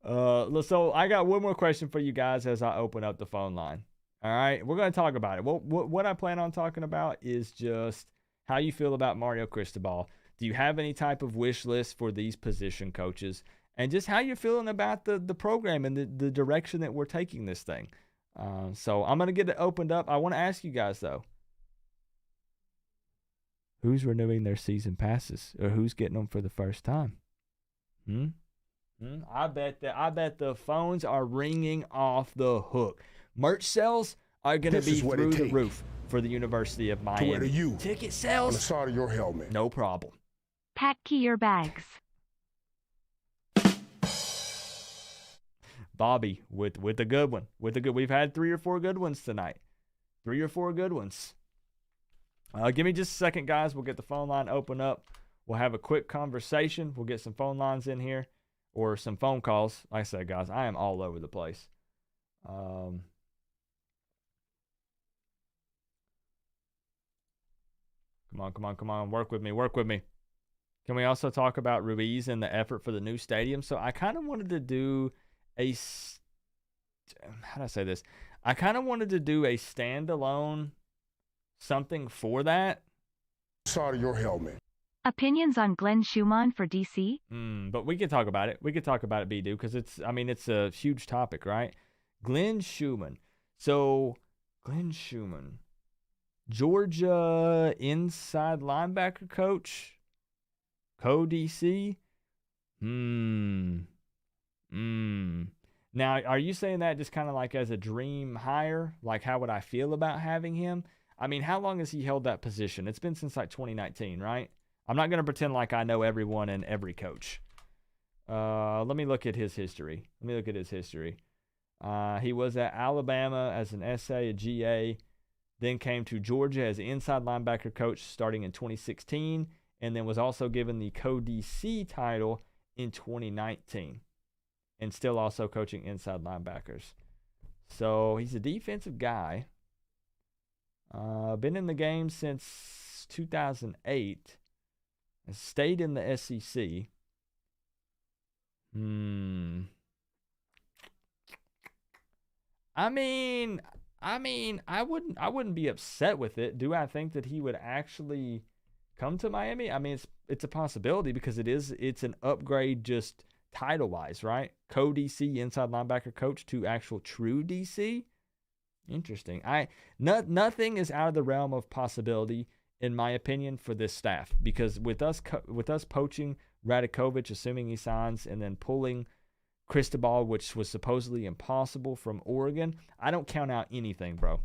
[SPEAKER 4] So I got one more question for you guys as I open up the phone line. All right, we're going to talk about it. What I plan on talking about is just how you feel about Mario Cristobal. Do you have any type of wish list for these position coaches? And just how you're feeling about the program and the direction that we're taking this thing. So I'm going to get it opened up. I want to ask you guys, though. Who's renewing their season passes? Or who's getting them for the first time? I bet the phones are ringing off the hook. Merch sales are going to be through the roof for the University of Miami.
[SPEAKER 1] To wear the U
[SPEAKER 4] Ticket
[SPEAKER 1] on
[SPEAKER 4] sales,
[SPEAKER 1] the side of your helmet.
[SPEAKER 4] no problem.
[SPEAKER 2] Patkey your bags.
[SPEAKER 4] Bobby with a good one. We've had 3 or 4 good ones tonight. 3 or 4 good ones. Give me just a second, guys. We'll get the phone line open up. We'll have a quick conversation. We'll get some phone lines in here or some phone calls. Like I said, guys, I am all over the place. Come on. Work with me. Can we also talk about Ruiz and the effort for the new stadium? So I kind of wanted to do how do I say this? I kind of wanted to do a standalone something for that.
[SPEAKER 1] Side of your helmet.
[SPEAKER 2] Opinions on Glenn Schumann for DC?
[SPEAKER 4] But we can talk about it. We could talk about it, B-Do, because it's a huge topic, right? Glenn Schumann. So, Glenn Schumann, Georgia inside linebacker coach, co-DC. Now, are you saying that just kind of like as a dream hire? Like, how would I feel about having him? I mean, how long has he held that position? It's been since like 2019, right? I'm not going to pretend like I know everyone and every coach. Let me look at his history. He was at Alabama as an SA, a GA, then came to Georgia as inside linebacker coach starting in 2016, and then was also given the co-DC title in 2019, and still also coaching inside linebackers. So he's a defensive guy. Been in the game since 2008. Has stayed in the SEC. I mean, I wouldn't be upset with it. Do I think that he would actually come to Miami? I mean, it's a possibility because it's an upgrade just title wise, right? Co-DC inside linebacker coach to actual true DC. Interesting. Nothing is out of the realm of possibility, in my opinion, for this staff, because with us poaching Radakovich, assuming he signs, and then pulling Cristobal, which was supposedly impossible, from Oregon, I don't count out anything, bro.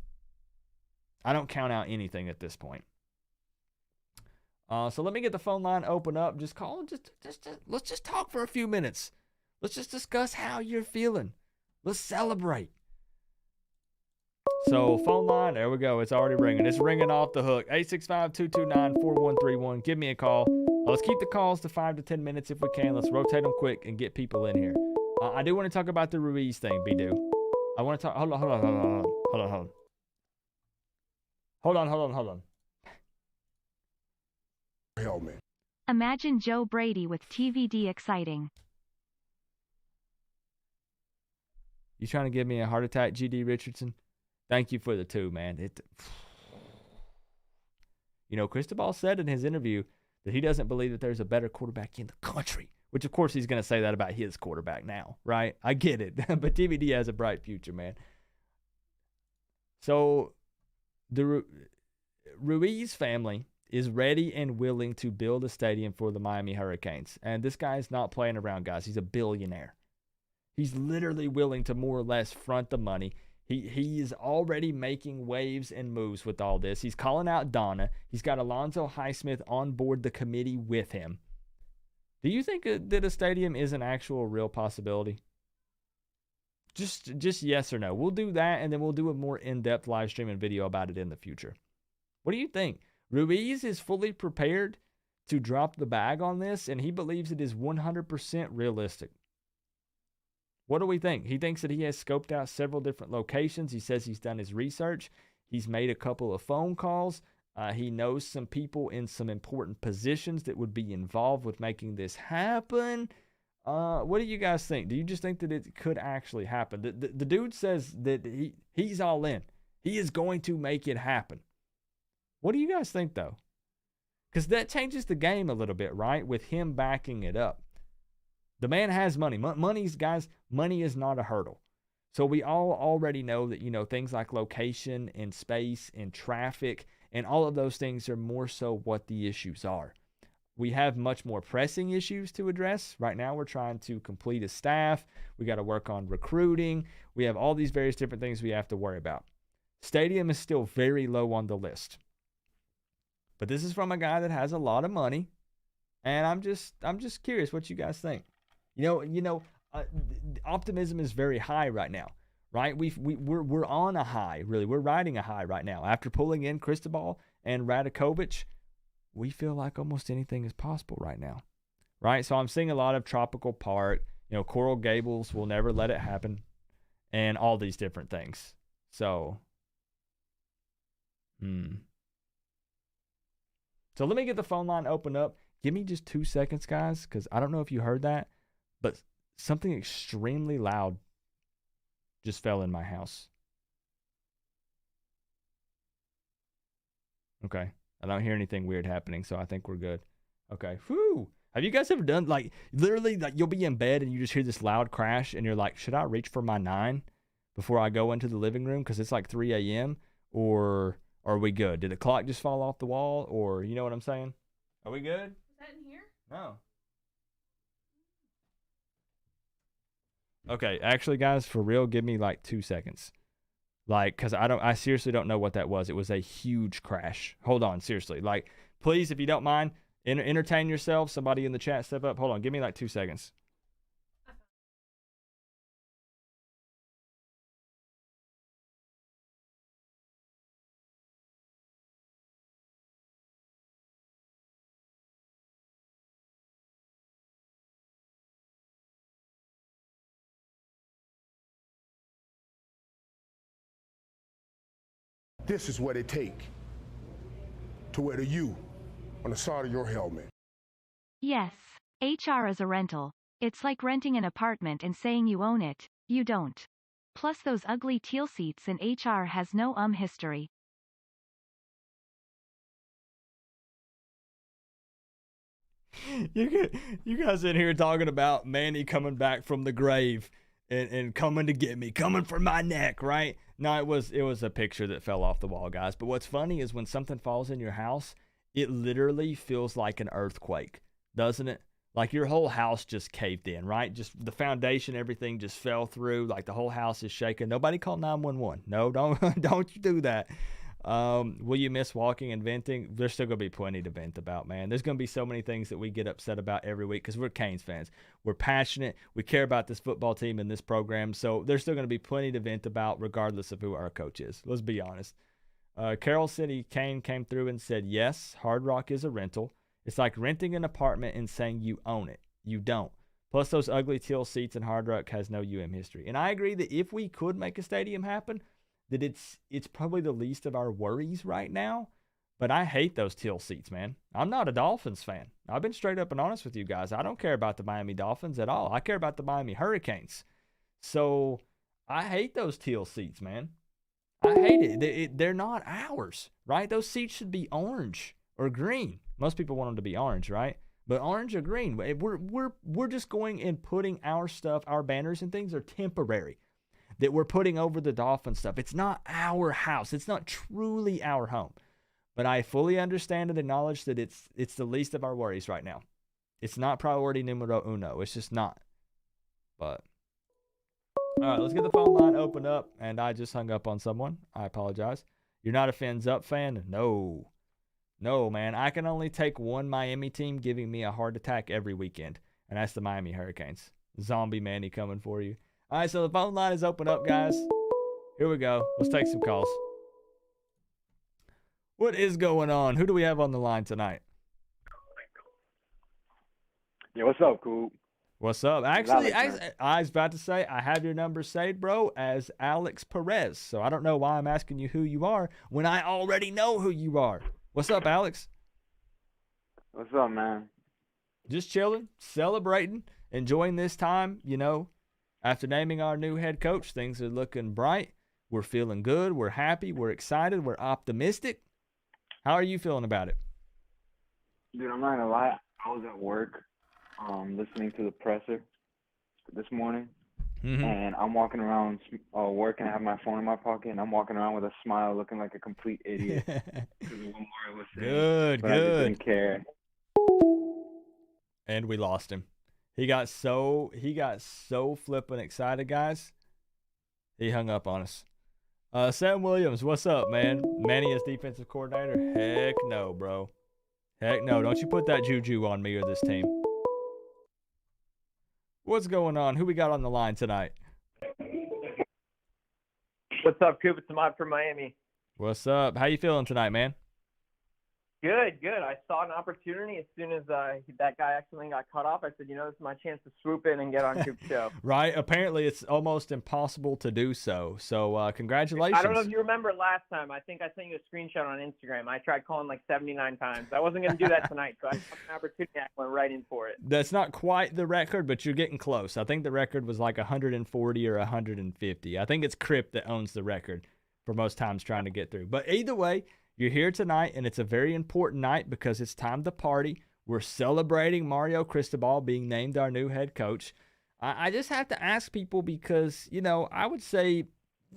[SPEAKER 4] I don't count out anything at this point. So let me get the phone line open up. Just call and let's just talk for a few minutes. Let's just discuss how you're feeling. Let's celebrate. So phone line, there we go. It's already ringing. It's ringing off the hook. 865-229-4131. Give me a call. Let's keep the calls to 5 to 10 minutes if we can. Let's rotate them quick and get people in here. I do want to talk about the Ruiz thing, B-Do. I want to talk. Hold on.
[SPEAKER 1] Helmet.
[SPEAKER 2] Imagine Joe Brady with TVD exciting.
[SPEAKER 4] You trying to give me a heart attack, GD Richardson? Thank you for the 2, man. Cristobal said in his interview that he doesn't believe that there's a better quarterback in the country, which of course he's going to say that about his quarterback now, right? I get it, but TVD has a bright future, man. So the Ruiz family is ready and willing to build a stadium for the Miami Hurricanes. And this guy's not playing around, guys. He's a billionaire. He's literally willing to more or less front the money. He is already making waves and moves with all this. He's calling out Donna. He's got Alonzo Highsmith on board the committee with him. Do you think that a stadium is an actual real possibility? Just yes or no. We'll do that, and then we'll do a more in-depth live stream and video about it in the future. What do you think? Ruiz is fully prepared to drop the bag on this, and he believes it is 100% realistic. What do we think? He thinks that he has scoped out several different locations. He says he's done his research. He's made a couple of phone calls. He knows some people in some important positions that would be involved with making this happen. What do you guys think? Do you just think that it could actually happen? The dude says that he's all in. He is going to make it happen. What do you guys think, though? Because that changes the game a little bit, right? With him backing it up. The man has money. Money is not a hurdle. So we all already know that, things like location and space and traffic and all of those things are more so what the issues are. We have much more pressing issues to address. Right now, we're trying to complete a staff. We got to work on recruiting. We have all these various different things we have to worry about. Stadium is still very low on the list. But this is from a guy that has a lot of money, and I'm just curious what you guys think. Optimism is very high right now, right? We're on a high, really. We're riding a high right now. After pulling in Cristobal and Radakovic, we feel like almost anything is possible right now, right? So I'm seeing a lot of Tropical Park, Coral Gables will never let it happen, and all these different things. So, So let me get the phone line open up. Give me just 2 seconds, guys, because I don't know if you heard that, but something extremely loud just fell in my house. Okay. I don't hear anything weird happening, so I think we're good. Okay. Whew. Have you guys ever done, literally, you'll be in bed and you just hear this loud crash and you're like, should I reach for my 9 before I go into the living room because it's like 3 a.m.? Or are we good? Did the clock just fall off the wall? Or, you know what I'm saying? Are we good?
[SPEAKER 6] Is that in here?
[SPEAKER 4] No. Okay, actually, guys, for real, give me 2 seconds. Because I seriously don't know what that was. It was a huge crash. Hold on, seriously. Please, if you don't mind, entertain yourself. Somebody in the chat, step up. Hold on, give me 2 seconds.
[SPEAKER 1] This is what it takes to wear the U on the side of your helmet.
[SPEAKER 2] Yes. HR is a rental. It's like renting an apartment and saying you own it. You don't. Plus those ugly teal seats, and HR has no history.
[SPEAKER 4] You guys in here talking about Manny coming back from the grave and coming to get me, coming for my neck, right? No, it was a picture that fell off the wall, guys. But what's funny is when something falls in your house, it literally feels like an earthquake, doesn't it? Like your whole house just caved in, right? Just the foundation, everything just fell through. Like the whole house is shaking. Nobody called 911. No, don't you do that. Will you miss walking and venting? There's still going to be plenty to vent about, man. There's going to be so many things that we get upset about every week because we're Canes fans. We're passionate. We care about this football team and this program. So there's still going to be plenty to vent about regardless of who our coach is. Let's be honest. Carroll City Kane came through and said, yes, Hard Rock is a rental. It's like renting an apartment and saying you own it. You don't. Plus those ugly teal seats, and Hard Rock has no UM history. And I agree that if we could make a stadium happen, that it's probably the least of our worries right now. But I hate those teal seats, man. I'm not a Dolphins fan. I've been straight up and honest with you guys. I don't care about the Miami Dolphins at all. I care about the Miami Hurricanes. So I hate those teal seats, man. I hate it. They're not ours, right? Those seats should be orange or green. Most people want them to be orange, right? But orange or green. We're just going and putting our stuff, our banners and things are temporary. That we're putting over the Dolphin stuff. It's not our house. It's not truly our home. But I fully understand and acknowledge that it's the least of our worries right now. It's not priority numero uno. It's just not. But all right, let's get the phone line opened up. And I just hung up on someone. I apologize. You're not a Fins Up fan? No. No, man. I can only take one Miami team giving me a heart attack every weekend, and that's the Miami Hurricanes. Zombie Manny coming for you. All right, so the phone line is open up, guys. Here we go. Let's take some calls. What is going on? Who do we have on the line tonight?
[SPEAKER 6] Yeah, what's up, Coop?
[SPEAKER 4] What's up? Actually, I was about to say, I have your number saved, bro, as Alex Perez. So I don't know why I'm asking you who you are when I already know who you are. What's up, Alex?
[SPEAKER 6] What's up, man?
[SPEAKER 4] Just chilling, celebrating, enjoying this time. You know, after naming our new head coach, things are looking bright. We're feeling good. We're happy. We're excited. We're optimistic. How are you feeling about it?
[SPEAKER 6] Dude, I'm not gonna lie. I was at work, listening to the presser this morning, and I'm walking around work, and I have my phone in my pocket, and I'm walking around with a smile, looking like a complete idiot. Because of what Mario was saying. But I just didn't care.
[SPEAKER 4] And we lost him. He got so flippin' excited, guys. He hung up on us. Sam Williams, what's up, man? Manny as defensive coordinator? Heck no, bro. Heck no. Don't you put that juju on me or this team. What's going on? Who we got on the line tonight?
[SPEAKER 7] What's up, Coop? It's Ahmad from Miami.
[SPEAKER 4] What's up? How you feeling tonight, man?
[SPEAKER 7] Good, good. I saw an opportunity as soon as that guy accidentally got cut off. I said, this is my chance to swoop in and get on Coop's show.
[SPEAKER 4] Right. Apparently, it's almost impossible to do so. So, congratulations.
[SPEAKER 7] I don't know if you remember last time. I think I sent you a screenshot on Instagram. I tried calling like 79 times. I wasn't going to do that tonight, so I saw an opportunity. I went right in for it.
[SPEAKER 4] That's not quite the record, but you're getting close. I think the record was like 140 or 150. I think it's Crip that owns the record for most times trying to get through. But either way, you're here tonight, and it's a very important night because it's time to party. We're celebrating Mario Cristobal being named our new head coach. I just have to ask people because, I would say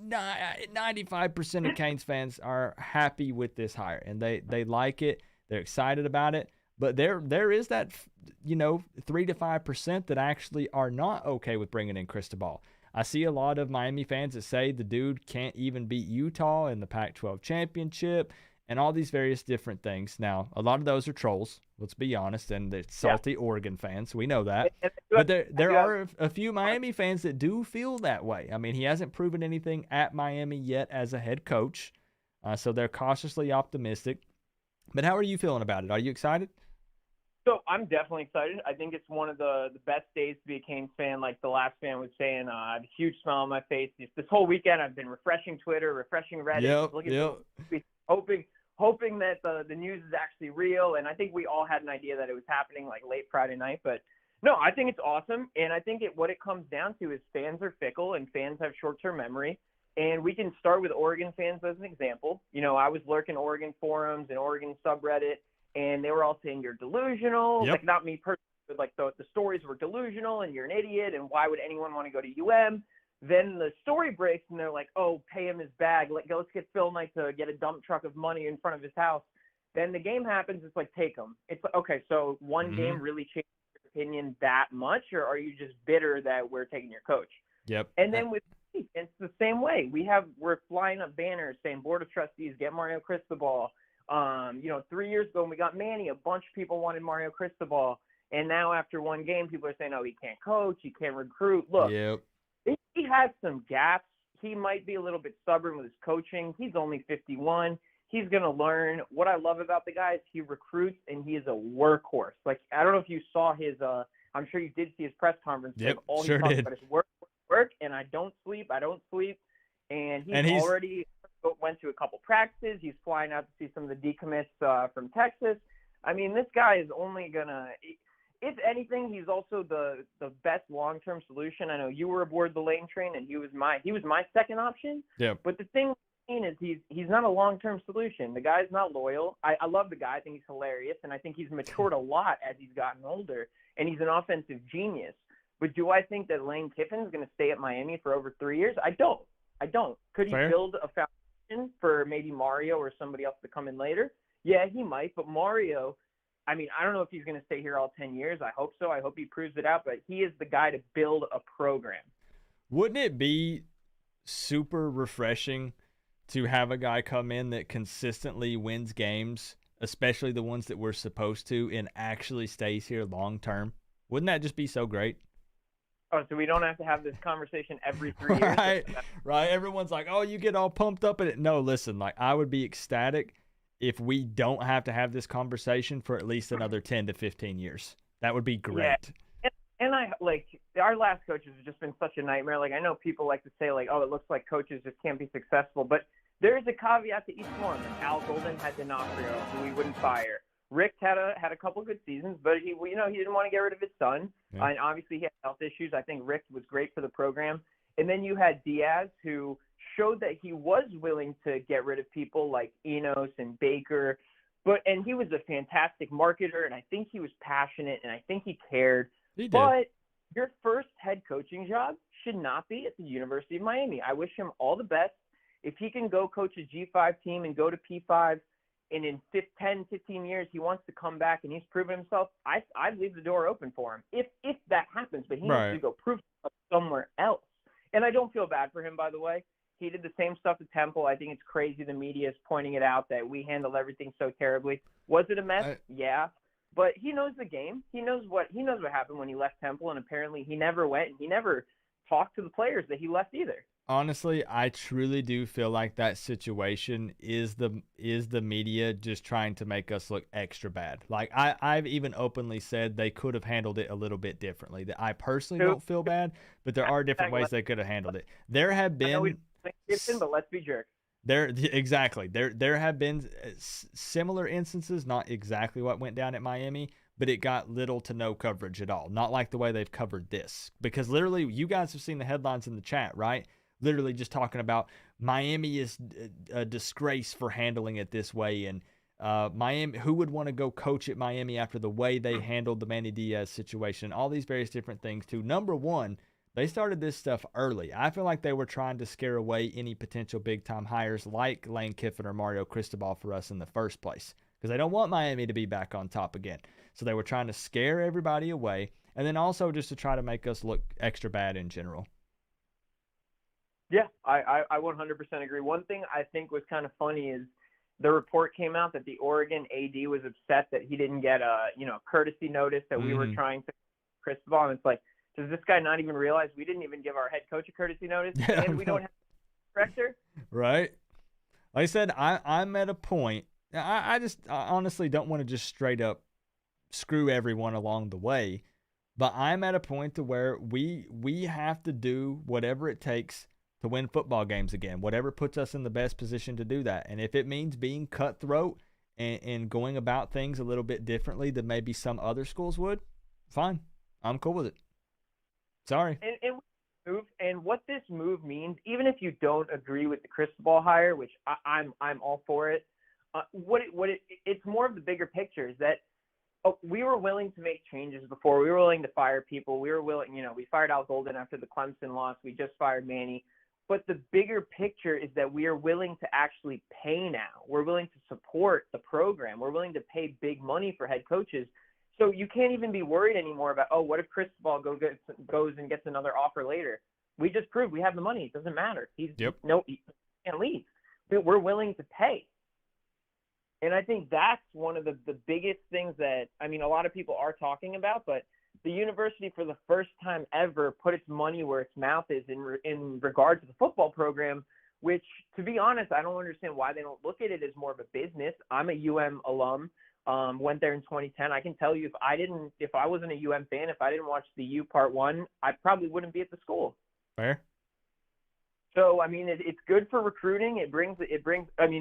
[SPEAKER 4] 95% of Canes fans are happy with this hire, and they like it. They're excited about it. But there is that, 3 to 5% that actually are not okay with bringing in Cristobal. I see a lot of Miami fans that say the dude can't even beat Utah in the Pac-12 championship and all these various different things. Now, a lot of those are trolls, let's be honest, and they're salty Oregon fans. We know that. But there are a few Miami fans that do feel that way. I mean, he hasn't proven anything at Miami yet as a head coach, so they're cautiously optimistic. But how are you feeling about it? Are you excited?
[SPEAKER 7] So I'm definitely excited. I think it's one of the best days to be a Canes fan. Like the last fan was saying, I have a huge smile on my face. This whole weekend I've been refreshing Twitter, refreshing Reddit, hoping that the news is actually real. And I think we all had an idea that it was happening like late Friday night. But no, I think it's awesome. And I think what it comes down to is fans are fickle and fans have short-term memory. And we can start with Oregon fans as an example. I was lurking Oregon forums and Oregon subreddit, and they were all saying you're delusional.
[SPEAKER 4] Yep.
[SPEAKER 7] Like not me personally, but like the stories were delusional and you're an idiot and why would anyone want to go to UM? Then the story breaks and they're like, oh, pay him his bag. Let's get Phil Knight to get a dump truck of money in front of his house. Then the game happens. It's like, take him. It's like, okay, so one game really changed your opinion that much, or are you just bitter that we're taking your coach?
[SPEAKER 4] Yep.
[SPEAKER 7] And then with it's the same way. We're flying up banners saying Board of Trustees, get Mario Cristobal. 3 years ago when we got Manny, a bunch of people wanted Mario Cristobal. And now after one game, people are saying, oh, he can't coach, he can't recruit. Look, he has some gaps. He might be a little bit stubborn with his coaching. He's only 51. He's going to learn. What I love about the guy is he recruits and he is a workhorse. Like, I don't know if you saw his I'm sure you did see his press conference.
[SPEAKER 4] Yep,
[SPEAKER 7] all
[SPEAKER 4] sure
[SPEAKER 7] he talked
[SPEAKER 4] did.
[SPEAKER 7] about is work, and I don't sleep. And he's already went to a couple practices. He's flying out to see some of the decommits from Texas. I mean, this guy is only going to – if anything, he's also the best long-term solution. I know you were aboard the Lane train, and he was my second option.
[SPEAKER 4] Yeah.
[SPEAKER 7] But the thing is he's not a long-term solution. The guy's not loyal. I love the guy. I think he's hilarious, and I think he's matured a lot as he's gotten older, and he's an offensive genius. But do I think that Lane Kiffin's going to stay at Miami for over 3 years? I don't. Could he build a foundation for maybe Mario or somebody else to come in later? Yeah, he might. But Mario, I mean, I don't know if he's going to stay here all 10 years. I hope so. I hope he proves it out. But he is the guy to build a program.
[SPEAKER 4] Wouldn't it be super refreshing to have a guy come in that consistently wins games especially the ones that we're supposed to, and actually stays here long term? Wouldn't that just be so great?
[SPEAKER 7] Oh, so we don't have to have this conversation every 3 years?
[SPEAKER 4] Right, right. Everyone's like, oh, you get all pumped up at it. No, listen, like I would be ecstatic if we don't have to have this conversation for at least another 10 to 15 years. That would be great.
[SPEAKER 7] Yeah. And I like our last coaches have just been such a nightmare. Like I know people like to say like, oh, it looks like coaches just can't be successful, but there is a caveat to each one. Like Al Golden had D'Onofrio, who we wouldn't fire. Rick had a couple good seasons, but he didn't want to get rid of his son, and obviously he had health issues. I think Rick was great for the program, and then you had Diaz, who showed that he was willing to get rid of people like Enos and Baker, and he was a fantastic marketer, and I think he was passionate, and I think he cared.
[SPEAKER 4] He did.
[SPEAKER 7] But your first head coaching job should not be at the University of Miami. I wish him all the best. If he can go coach a G5 team and go to P5, and in 10, 15 years he wants to come back and he's proven himself, I'd leave the door open for him if that happens. But he needs to go prove himself somewhere else. And I don't feel bad for him, by the way. He did the same stuff at Temple. I think it's crazy the media is pointing it out that we handled everything so terribly. Was it a mess? Yeah. But he knows the game. He knows what happened when he left Temple, and apparently he never went and he never talked to the players that he left either.
[SPEAKER 4] Honestly, I truly do feel like that situation is the media just trying to make us look extra bad. Like I've even openly said they could have handled it a little bit differently. That I personally don't feel bad, but there are different ways they could have handled it. There have been
[SPEAKER 7] but let's be jerks.
[SPEAKER 4] Exactly. There have been similar instances, not exactly what went down at Miami, but it got little to no coverage at all. Not like the way they've covered this. Because literally, you guys have seen the headlines in the chat, right? Literally just talking about Miami is a disgrace for handling it this way. And Miami, who would want to go coach at Miami after the way they handled the Manny Diaz situation? All these various different things too. Number one, they started this stuff early. I feel like they were trying to scare away any potential big-time hires like Lane Kiffin or Mario Cristobal for us in the first place, because they don't want Miami to be back on top again. So they were trying to scare everybody away, and then also just to try to make us look extra bad in general.
[SPEAKER 7] Yeah, I 100% agree. One thing I think was kind of funny is the report came out that the Oregon AD was upset that he didn't get a courtesy notice that we were trying to Cristobal, and it's like, does this guy not even realize we didn't even give our head coach a courtesy notice, and we don't have a director? Right.
[SPEAKER 4] Like I said, I'm at a point. I honestly don't want to just straight up screw everyone along the way, but I'm at a point to where we have to do whatever it takes to win football games again, whatever puts us in the best position to do that. And if it means being cutthroat and going about things a little bit differently than maybe some other schools would, fine. I'm cool with it. Sorry.
[SPEAKER 7] And what this move means, even if you don't agree with the Cristobal hire, which I'm all for it, it's more of the bigger picture is that we were willing to make changes before. We were willing to fire people. We were willing, we fired Al Golden after the Clemson loss. We just fired Manny. But the bigger picture is that we are willing to actually pay now. We're willing to support the program. We're willing to pay big money for head coaches. So you can't even be worried anymore about, what if Cristobal goes and gets another offer later? We just proved we have the money. It doesn't matter. He can't leave. We're willing to pay. And I think that's one of the biggest things that, a lot of people are talking about, but the university for the first time ever put its money where its mouth is in regard to the football program, which, to be honest, I don't understand why they don't look at it as more of a business. I'm a UM alum, went there in 2010. I can tell you if I wasn't a UM fan, if I didn't watch the U Part 1, I probably wouldn't be at the school.
[SPEAKER 4] Fair.
[SPEAKER 7] So, it's good for recruiting. It brings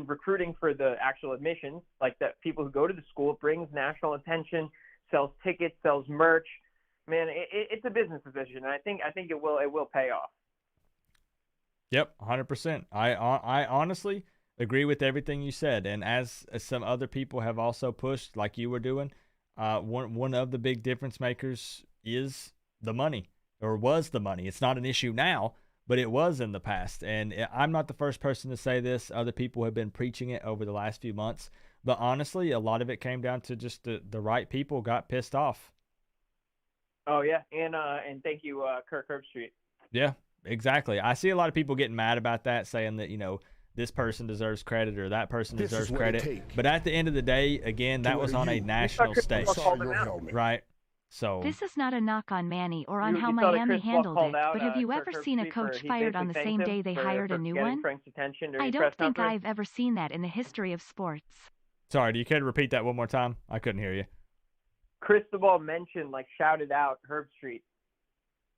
[SPEAKER 7] recruiting for the actual admissions, like that people who go to the school, it brings national attention, sells tickets, sells merch. Man, it's a business decision, and I think it will pay off.
[SPEAKER 4] Yep, 100%. I honestly agree with everything you said, and as some other people have also pushed, like you were doing, one of the big difference makers is the money, or was the money. It's not an issue now, but it was in the past, and I'm not the first person to say this. Other people have been preaching it over the last few months, but honestly, a lot of it came down to just the right people got pissed off.
[SPEAKER 7] Oh yeah, and thank you, Kirk Herbstreit.
[SPEAKER 4] Yeah, exactly. I see a lot of people getting mad about that, saying that this person deserves credit or that person
[SPEAKER 1] This
[SPEAKER 4] deserves
[SPEAKER 1] is what it
[SPEAKER 4] credit.
[SPEAKER 1] take.
[SPEAKER 4] But at the end of the day, again, that
[SPEAKER 1] To
[SPEAKER 4] was
[SPEAKER 1] where
[SPEAKER 4] on a
[SPEAKER 1] you-
[SPEAKER 4] national stage,
[SPEAKER 1] I saw your helmet.
[SPEAKER 4] right? So
[SPEAKER 2] This is not a knock on Manny or on
[SPEAKER 7] You
[SPEAKER 2] how
[SPEAKER 7] saw that
[SPEAKER 2] Miami
[SPEAKER 7] Cristobal
[SPEAKER 2] handled
[SPEAKER 7] called
[SPEAKER 2] it,
[SPEAKER 7] out,
[SPEAKER 2] but have you
[SPEAKER 7] Kirk
[SPEAKER 2] ever seen a
[SPEAKER 7] Herbstreit
[SPEAKER 2] coach
[SPEAKER 7] he
[SPEAKER 2] fired on the
[SPEAKER 7] basically
[SPEAKER 2] same
[SPEAKER 7] thanked
[SPEAKER 2] day
[SPEAKER 7] him
[SPEAKER 2] they
[SPEAKER 7] for
[SPEAKER 2] hired a new
[SPEAKER 7] getting
[SPEAKER 2] one?
[SPEAKER 7] Frank's attention during
[SPEAKER 2] I
[SPEAKER 7] his
[SPEAKER 2] don't
[SPEAKER 7] press
[SPEAKER 2] think
[SPEAKER 7] conference.
[SPEAKER 2] I've ever seen that in the history of sports.
[SPEAKER 4] sorry, do you care to repeat that one more time? I couldn't hear you.
[SPEAKER 7] Cristobal mentioned, shouted out Herbstreit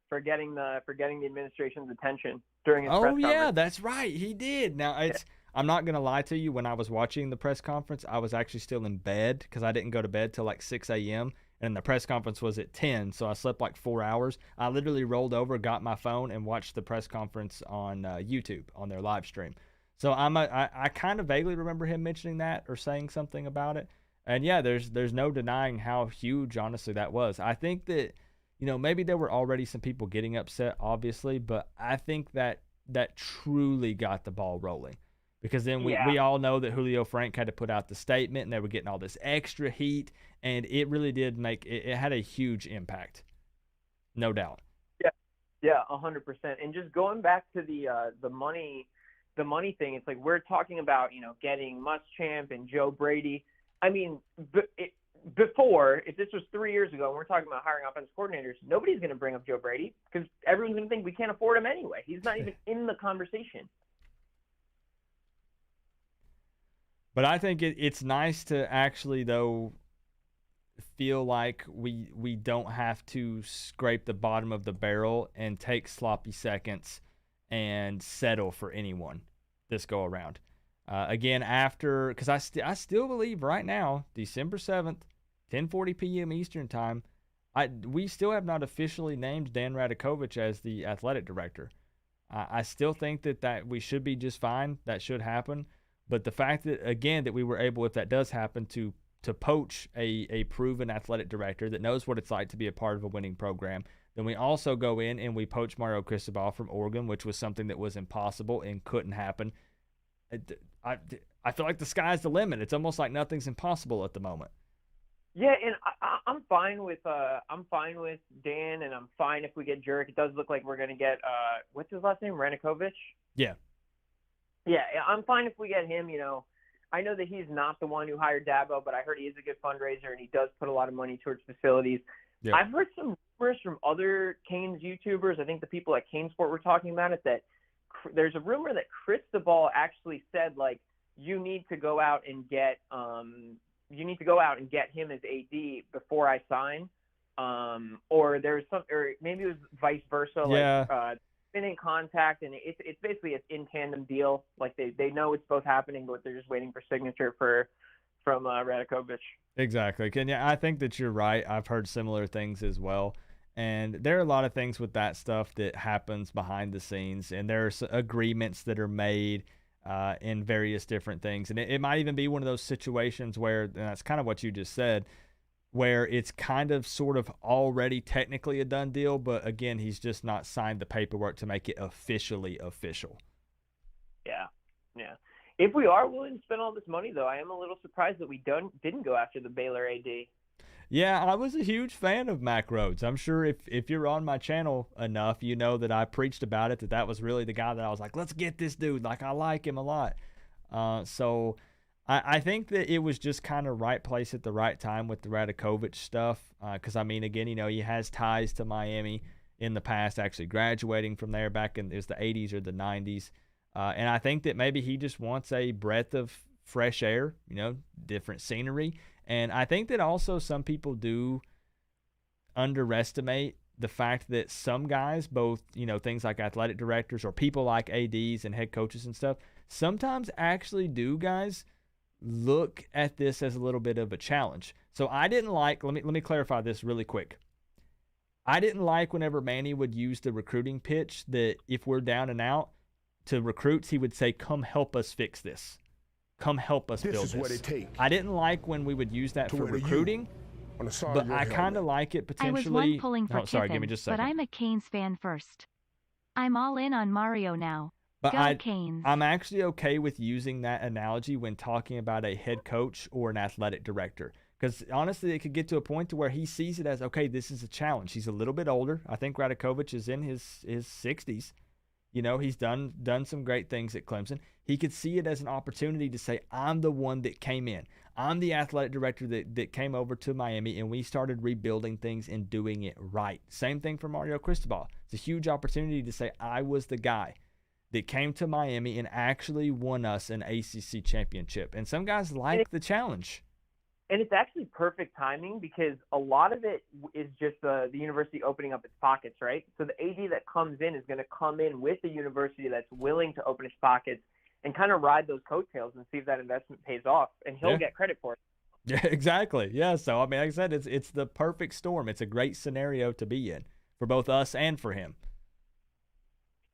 [SPEAKER 7] for getting the administration's attention during his press
[SPEAKER 4] Oh
[SPEAKER 7] conference.
[SPEAKER 4] yeah, that's right. He did. Now I'm not gonna lie to you. When I was watching the press conference, I was actually still in bed because I didn't go to bed till like 6 a.m. and the press conference was at 10, so I slept like 4 hours. I literally rolled over, got my phone, and watched the press conference on YouTube on their live stream. So I kind of vaguely remember him mentioning that or saying something about it. And yeah, there's no denying how huge, honestly, that was. I think that, maybe there were already some people getting upset, obviously, but I think that truly got the ball rolling. Because then we all know that Julio Frank had to put out the statement, and they were getting all this extra heat, and it really did it had a huge impact, no doubt.
[SPEAKER 7] Yeah, 100%. And just going back to the money thing, it's like we're talking about getting Muschamp and Joe Brady. I mean, before, if this was 3 years ago and we're talking about hiring offensive coordinators, nobody's going to bring up Joe Brady because everyone's going to think we can't afford him anyway. He's not even in the conversation.
[SPEAKER 4] But I think it's nice to actually, though, feel like we don't have to scrape the bottom of the barrel and take sloppy seconds and settle for anyone this go around. Again, because I still believe right now, December 7th, 10:40 p.m. Eastern time, we still have not officially named Dan Radakovich as the athletic director. I still think that we should be just fine. That should happen. But the fact that, again, that we were able, if that does happen, to poach a proven athletic director that knows what it's like to be a part of a winning program, then we also go in and we poach Mario Cristobal from Oregon, which was something that was impossible and couldn't happen. I feel like the sky's the limit. It's almost like nothing's impossible at the moment.
[SPEAKER 7] Yeah, and I'm fine with Dan, and I'm fine if we get Jurek. It does look like we're gonna get what's his last name, Radakovich?
[SPEAKER 4] Yeah.
[SPEAKER 7] Yeah, I'm fine if we get him. I know that he's not the one who hired Dabo, but I heard he is a good fundraiser and he does put a lot of money towards facilities. Yeah. I've heard some rumors from other Canes YouTubers. I think the people at CaneSport were talking about it, that there's a rumor that Cristobal actually said, you need to go out and get him as AD before I sign. Or there's or maybe it was vice versa.
[SPEAKER 4] Yeah.
[SPEAKER 7] Been in contact, and it's basically an in tandem deal. They know it's both happening, but they're just waiting for signature from Radakovich.
[SPEAKER 4] Exactly. Yeah, I think that you're right. I've heard similar things as well. And there are a lot of things with that stuff that happens behind the scenes, and there's agreements that are made in various different things. And it might even be one of those situations where, and that's kind of what you just said, where it's kind of sort of already technically a done deal, but again, he's just not signed the paperwork to make it officially official.
[SPEAKER 7] Yeah. If we are willing to spend all this money, though, I am a little surprised that we didn't go after the Baylor AD.
[SPEAKER 4] Yeah, I was a huge fan of Mac Rhodes. I'm sure if you're on my channel enough, you know that I preached about it, that was really the guy that I was like, let's get this dude. I like him a lot. So I think that it was just kind of right place at the right time with the Radakovich stuff. Because, again, he has ties to Miami in the past, actually graduating from there back in the 80s or the 90s. And I think that maybe he just wants a breath of fresh air, different scenery. And I think that also some people do underestimate the fact that some guys, both, things like athletic directors or people like ADs and head coaches and stuff, sometimes actually do, guys, look at this as a little bit of a challenge. So I didn't like, let me clarify this really quick. I didn't like whenever Manny would use the recruiting pitch that if we're down and out to recruits, he would say, come help us fix this. Come help us build this.
[SPEAKER 1] This is what it takes.
[SPEAKER 4] I didn't like when we would use that for recruiting, but I kind of like it potentially.
[SPEAKER 2] I was one pulling for
[SPEAKER 4] sorry, give me just a second.
[SPEAKER 2] But I'm a Canes fan first. I'm all in on Mario now.
[SPEAKER 4] But
[SPEAKER 2] Go Canes.
[SPEAKER 4] I'm actually okay with using that analogy when talking about a head coach or an athletic director. Because honestly, it could get to a point to where he sees it as, okay, this is a challenge. He's a little bit older. I think Radakovich is in his 60s. You know, he's done some great things at Clemson. He could see it as an opportunity to say, I'm the one that came in. I'm the athletic director that came over to Miami, and we started rebuilding things and doing it right. Same thing for Mario Cristobal. It's a huge opportunity to say, I was the guy that came to Miami and actually won us an ACC championship. And some guys like the challenge.
[SPEAKER 7] And it's actually perfect timing because a lot of it is just the university opening up its pockets, right? So the AD that comes in is going to come in with the university that's willing to open its pockets and kind of ride those coattails and see if that investment pays off, and he'll get credit for it.
[SPEAKER 4] Yeah, exactly. Yeah, so, I mean, like I said, it's the perfect storm. It's a great scenario to be in for both us and for him.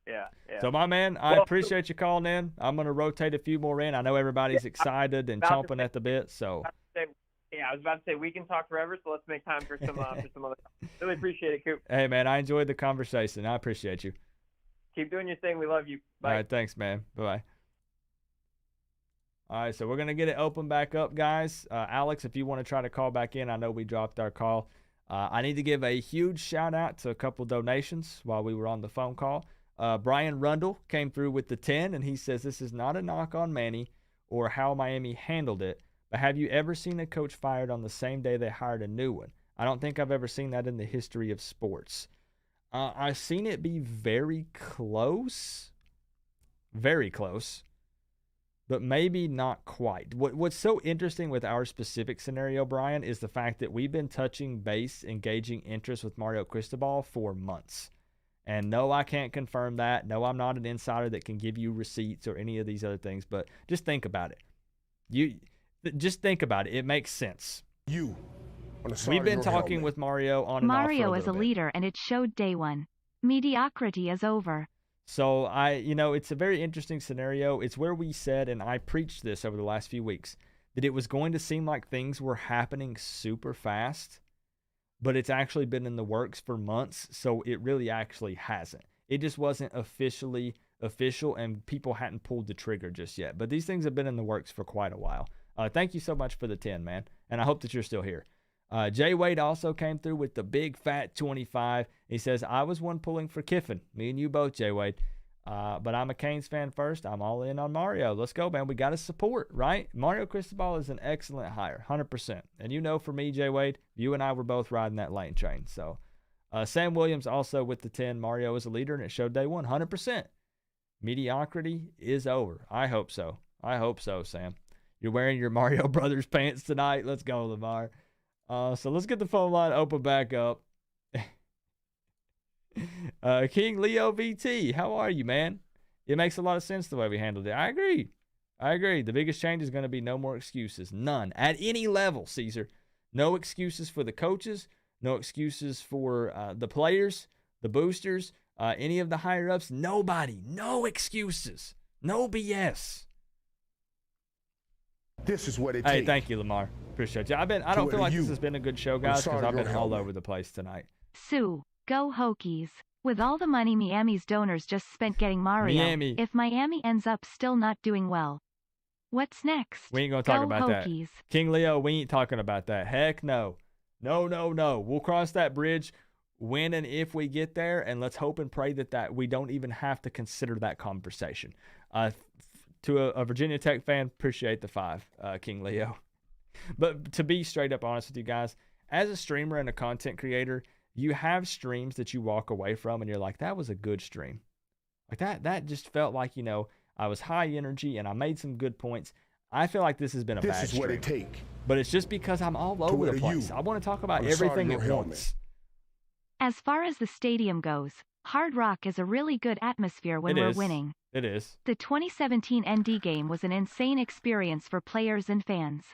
[SPEAKER 7] Yeah.
[SPEAKER 4] So, my man, I appreciate you calling in. I'm going to rotate a few more in. I know everybody's excited and chomping at the bit, so.
[SPEAKER 7] I was about to say we can talk forever, so let's make time for some other. Really appreciate it, Coop.
[SPEAKER 4] Hey, man, I enjoyed the conversation. I appreciate you.
[SPEAKER 7] Keep doing your thing. We love you. Bye.
[SPEAKER 4] All right, thanks, man. Bye-bye. All right, so we're going to get it open back up, guys. Alex, if you want to try to call back in, I know we dropped our call. I need to give a huge shout-out to a couple donations while we were on the phone call. Brian Rundle came through with the 10, and he says, this is not a knock on Manny or how Miami handled it, but have you ever seen a coach fired on the same day they hired a new one? I don't think I've ever seen that in the history of sports. I've seen it be very close, but maybe not quite. What's so interesting with our specific scenario, Brian, is the fact that we've been touching base, engaging interest with Mario Cristobal for months. And no, I can't confirm that. No, I'm not an insider that can give you receipts or any of these other things, but just think about it. Just think about it. It makes sense. We've been talking with Mario on and off for
[SPEAKER 2] Mario is a leader, and it showed day one. Mediocrity is over.
[SPEAKER 4] So it's a very interesting scenario. It's where we said, and I preached this over the last few weeks, that it was going to seem like things were happening super fast, but it's actually been in the works for months, so it really actually hasn't. It just wasn't officially official, and people hadn't pulled the trigger just yet. But these things have been in the works for quite a while. Thank you so much for the 10, man, and I hope that you're still here. Jay Wade also came through with the big fat 25. He says, I was one pulling for Kiffin. Me and you both, Jay Wade. But I'm a Canes fan first. I'm all in on Mario. Let's go, man. We got to support, right? Mario Cristobal is an excellent hire, 100%. And you know, for me, Jay Wade, you and I were both riding that lane train. So Sam Williams also with the 10. Mario is a leader, and it showed day one, 100%. Mediocrity is over. I hope so. I hope so, Sam. You're wearing your Mario Brothers pants tonight. Let's go, Lamar. So let's get the phone line open back up. King Leo VT, how are you, man? It makes a lot of sense the way we handled it. I agree. The biggest change is going to be no more excuses. None. At any level, Caesar. No excuses for the coaches. No excuses for the players, the boosters, any of the higher-ups. Nobody. No excuses. No BS.
[SPEAKER 1] This is what it takes.
[SPEAKER 4] Hey, thank you, Lamar. Appreciate you. I don't feel like this has been a good show, guys, because I've been all over the place tonight.
[SPEAKER 2] Sue, go Hokies. With all the money Miami's donors just spent getting Mario, if Miami ends up still not doing well, what's next?
[SPEAKER 4] We ain't going to talk about
[SPEAKER 2] Hokies.
[SPEAKER 4] that. King Leo, we ain't talking about that. Heck no. No. We'll cross that bridge when and if we get there, and let's hope and pray that we don't even have to consider that conversation. To a Virginia Tech fan, appreciate the 5, King Leo. But to be straight up honest with you guys, as a streamer and a content creator, you have streams that you walk away from and you're like, that was a good stream. Like that just felt like, I was high energy and I made some good points. I feel like this has been a bad stream.
[SPEAKER 1] This is what it takes.
[SPEAKER 4] But it's just because I'm all over the place. I want to talk about everything at once.
[SPEAKER 2] As far as the stadium goes, Hard Rock is a really good atmosphere when we're winning.
[SPEAKER 4] It is.
[SPEAKER 2] The 2017 ND game was an insane experience for players and fans.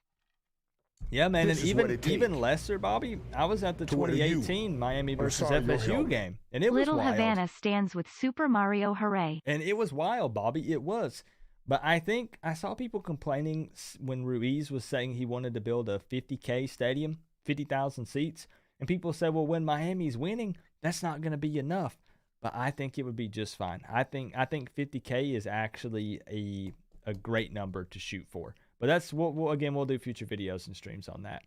[SPEAKER 4] Yeah, man, and even lesser, Bobby, I was at the 2018 Miami versus FSU game, and it was
[SPEAKER 2] Little
[SPEAKER 4] wild.
[SPEAKER 2] Havana stands with Super Mario Hooray.
[SPEAKER 4] And it was wild, Bobby, it was. But I think I saw people complaining when Ruiz was saying he wanted to build a 50K stadium, 50,000 seats, and people said, well, when Miami's winning, that's not going to be enough. But I think it would be just fine. I think 50K is actually a great number to shoot for. But that's what we'll do future videos and streams on that.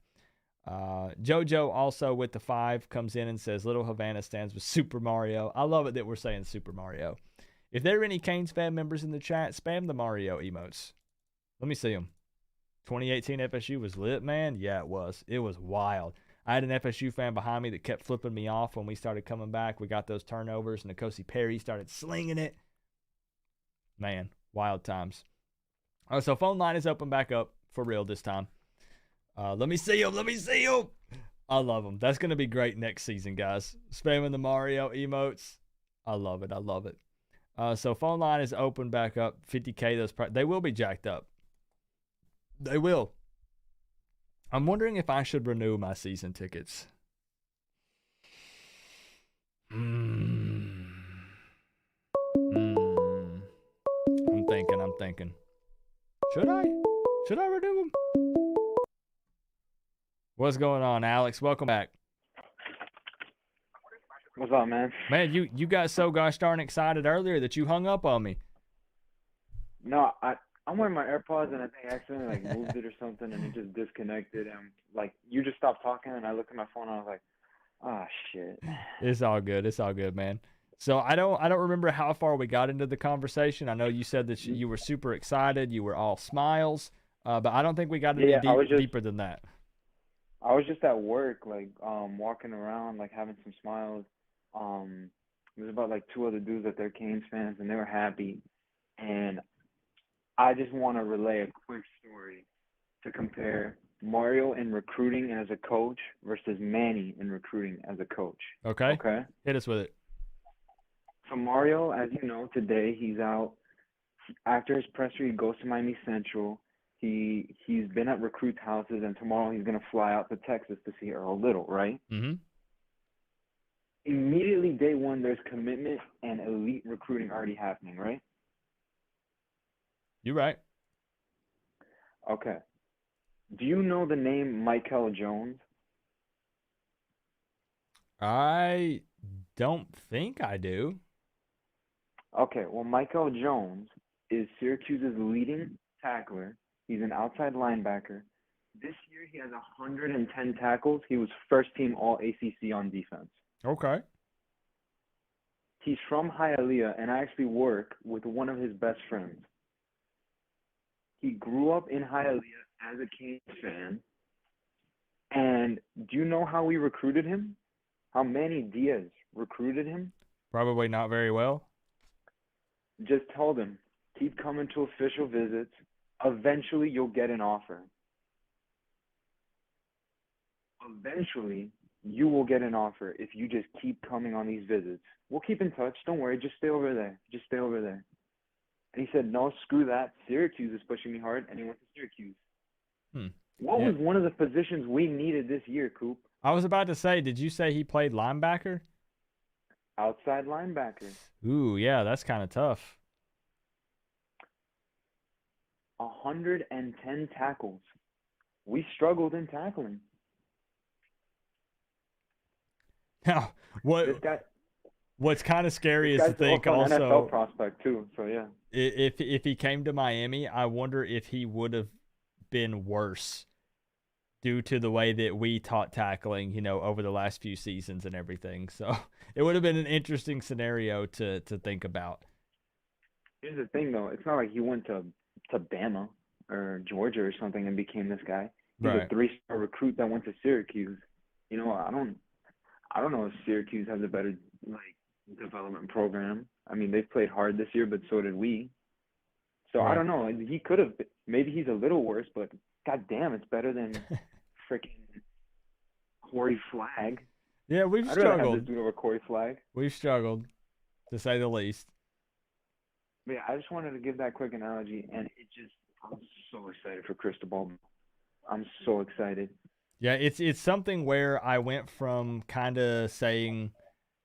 [SPEAKER 4] JoJo also with the 5 comes in and says Little Havana stands with Super Mario. I love it that we're saying Super Mario. If there are any Canes fan members in the chat, spam the Mario emotes. Let me see them. 2018 FSU was lit, man. Yeah, it was. It was wild. I had an FSU fan behind me that kept flipping me off when we started coming back. We got those turnovers, and N'Kosi Perry started slinging it. Man, wild times. So phone line is open back up for real this time. Let me see him. Let me see him. I love them. That's going to be great next season, guys. Spamming the Mario emotes. I love it. I love it. So phone line is open back up. 50K, they will be jacked up. They will. I'm wondering if I should renew my season tickets. I'm thinking. Should I renew them? What's going on, Alex? Welcome back.
[SPEAKER 6] What's up, man?
[SPEAKER 4] Man, you got so gosh darn excited earlier that you hung up on me.
[SPEAKER 6] No, I'm wearing my AirPods, and I think I accidentally moved it or something, and it just disconnected. And you just stopped talking, and I looked at my phone, and I was like, "Ah, shit."
[SPEAKER 4] It's all good. It's all good, man. So I don't remember how far we got into the conversation. I know you said that you were super excited. You were all smiles, but I don't think we got any deeper than that.
[SPEAKER 6] I was just at work, walking around, having some smiles. It was about 2 other dudes that they're Canes fans, and they were happy. And I just want to relay a quick story to compare Mario in recruiting as a coach versus Manny in recruiting as a coach.
[SPEAKER 4] Okay.
[SPEAKER 6] Okay.
[SPEAKER 4] Hit us with it.
[SPEAKER 6] So Mario, as you know, today he's out. After his presser, he goes to Miami Central. He's been at recruits' houses, and tomorrow he's going to fly out to Texas to see Earl Little, right?
[SPEAKER 4] Mm-hmm.
[SPEAKER 6] Immediately day one, there's commitment and elite recruiting already happening, right?
[SPEAKER 4] You're right.
[SPEAKER 6] Okay. Do you know the name Michael Jones?
[SPEAKER 4] I don't think I do.
[SPEAKER 6] Okay, well, Michael Jones is Syracuse's leading tackler. He's an outside linebacker. This year he has 110 tackles. He was first team All-ACC on defense.
[SPEAKER 4] Okay.
[SPEAKER 6] He's from Hialeah, and I actually work with one of his best friends. He grew up in Hialeah as a Canes fan. And do you know how we recruited him? How Manny Diaz recruited him?
[SPEAKER 4] Probably not very well.
[SPEAKER 6] Just told him, keep coming to official visits. Eventually, you'll get an offer. Eventually, you will get an offer if you just keep coming on these visits. We'll keep in touch. Don't worry. Just stay over there. Just stay over there. And he said, no, screw that. Syracuse is pushing me hard, and he went to Syracuse. What was one of the positions we needed this year, Coop?
[SPEAKER 4] I was about to say, did you say he played linebacker?
[SPEAKER 6] Outside linebacker.
[SPEAKER 4] Ooh, yeah, that's kind of tough.
[SPEAKER 6] 110 tackles. We struggled in tackling.
[SPEAKER 4] Now, what's kind of scary is to think also
[SPEAKER 6] an NFL prospect too. So yeah.
[SPEAKER 4] If he came to Miami, I wonder if he would have been worse due to the way that we taught tackling, over the last few seasons and everything. So it would have been an interesting scenario to think about.
[SPEAKER 6] Here's the thing, though. It's not like he went to Bama or Georgia or something and became this guy. He's a 3-star recruit that went to Syracuse. I don't know if Syracuse has a better development program. I mean, they've played hard this year, but so did we. So I don't know. He could have. Maybe he's a little worse, but goddamn, it's better than freaking Corey Flagg.
[SPEAKER 4] Yeah, we've
[SPEAKER 6] I'd rather have
[SPEAKER 4] struggled.
[SPEAKER 6] this dude over Corey Flagg.
[SPEAKER 4] We've struggled, to say the least.
[SPEAKER 6] But yeah, I just wanted to give that quick analogy, and I'm so excited for Cristobal. I'm so excited.
[SPEAKER 4] Yeah, it's something where I went from kind of saying,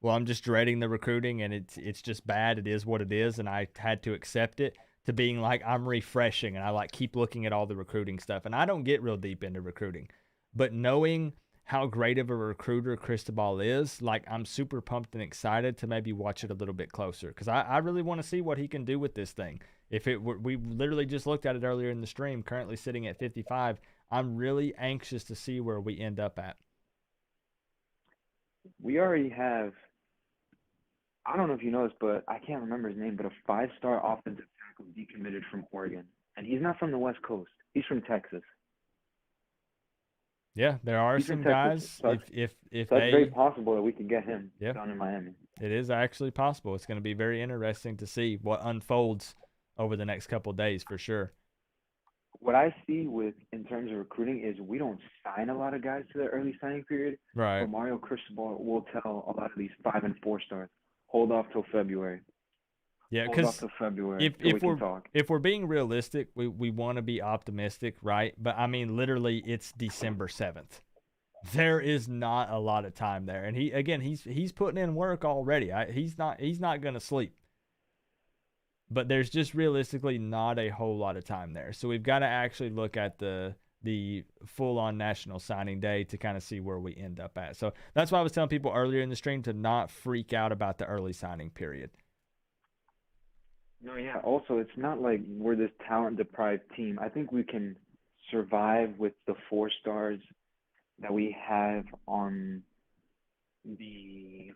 [SPEAKER 4] well, I'm just dreading the recruiting and it's just bad. It is what it is, and I had to accept it, to being like, I'm refreshing and I keep looking at all the recruiting stuff. And I don't get real deep into recruiting, but knowing how great of a recruiter Cristobal is, I'm super pumped and excited to maybe watch it a little bit closer, because I really want to see what he can do with this thing. We literally just looked at it earlier in the stream, currently sitting at 55. I'm really anxious to see where we end up at.
[SPEAKER 6] We already have I don't know if you know this, but I can't remember his name, but a 5-star offensive tackle decommitted from Oregon. And he's not from the West Coast. He's from Texas.
[SPEAKER 4] Yeah, there are
[SPEAKER 6] He's from
[SPEAKER 4] some
[SPEAKER 6] Texas.
[SPEAKER 4] guys.
[SPEAKER 6] So
[SPEAKER 4] If
[SPEAKER 6] that's
[SPEAKER 4] they,
[SPEAKER 6] very possible that we could get him
[SPEAKER 4] Yeah.
[SPEAKER 6] down in Miami.
[SPEAKER 4] it is actually possible. It's going to be very interesting to see what unfolds over the next couple of days for sure.
[SPEAKER 6] What I see in terms of recruiting is we don't sign a lot of guys to the early signing period.
[SPEAKER 4] Right.
[SPEAKER 6] But Mario Cristobal will tell a lot of these 5 and 4 stars, hold off till February.
[SPEAKER 4] Yeah,
[SPEAKER 6] Hold off
[SPEAKER 4] because
[SPEAKER 6] till February so we can talk.
[SPEAKER 4] if we're being realistic, we want to be optimistic, right? But I mean, literally, it's December 7th. There is not a lot of time there, and he's putting in work already. He's not going to sleep. But there's just realistically not a whole lot of time there, so we've got to actually look at the full-on national signing day to kind of see where we end up at. So that's why I was telling people earlier in the stream to not freak out about the early signing period.
[SPEAKER 6] No, yeah. Also, it's not like we're this talent-deprived team. I think we can survive with the 4 stars that we have on the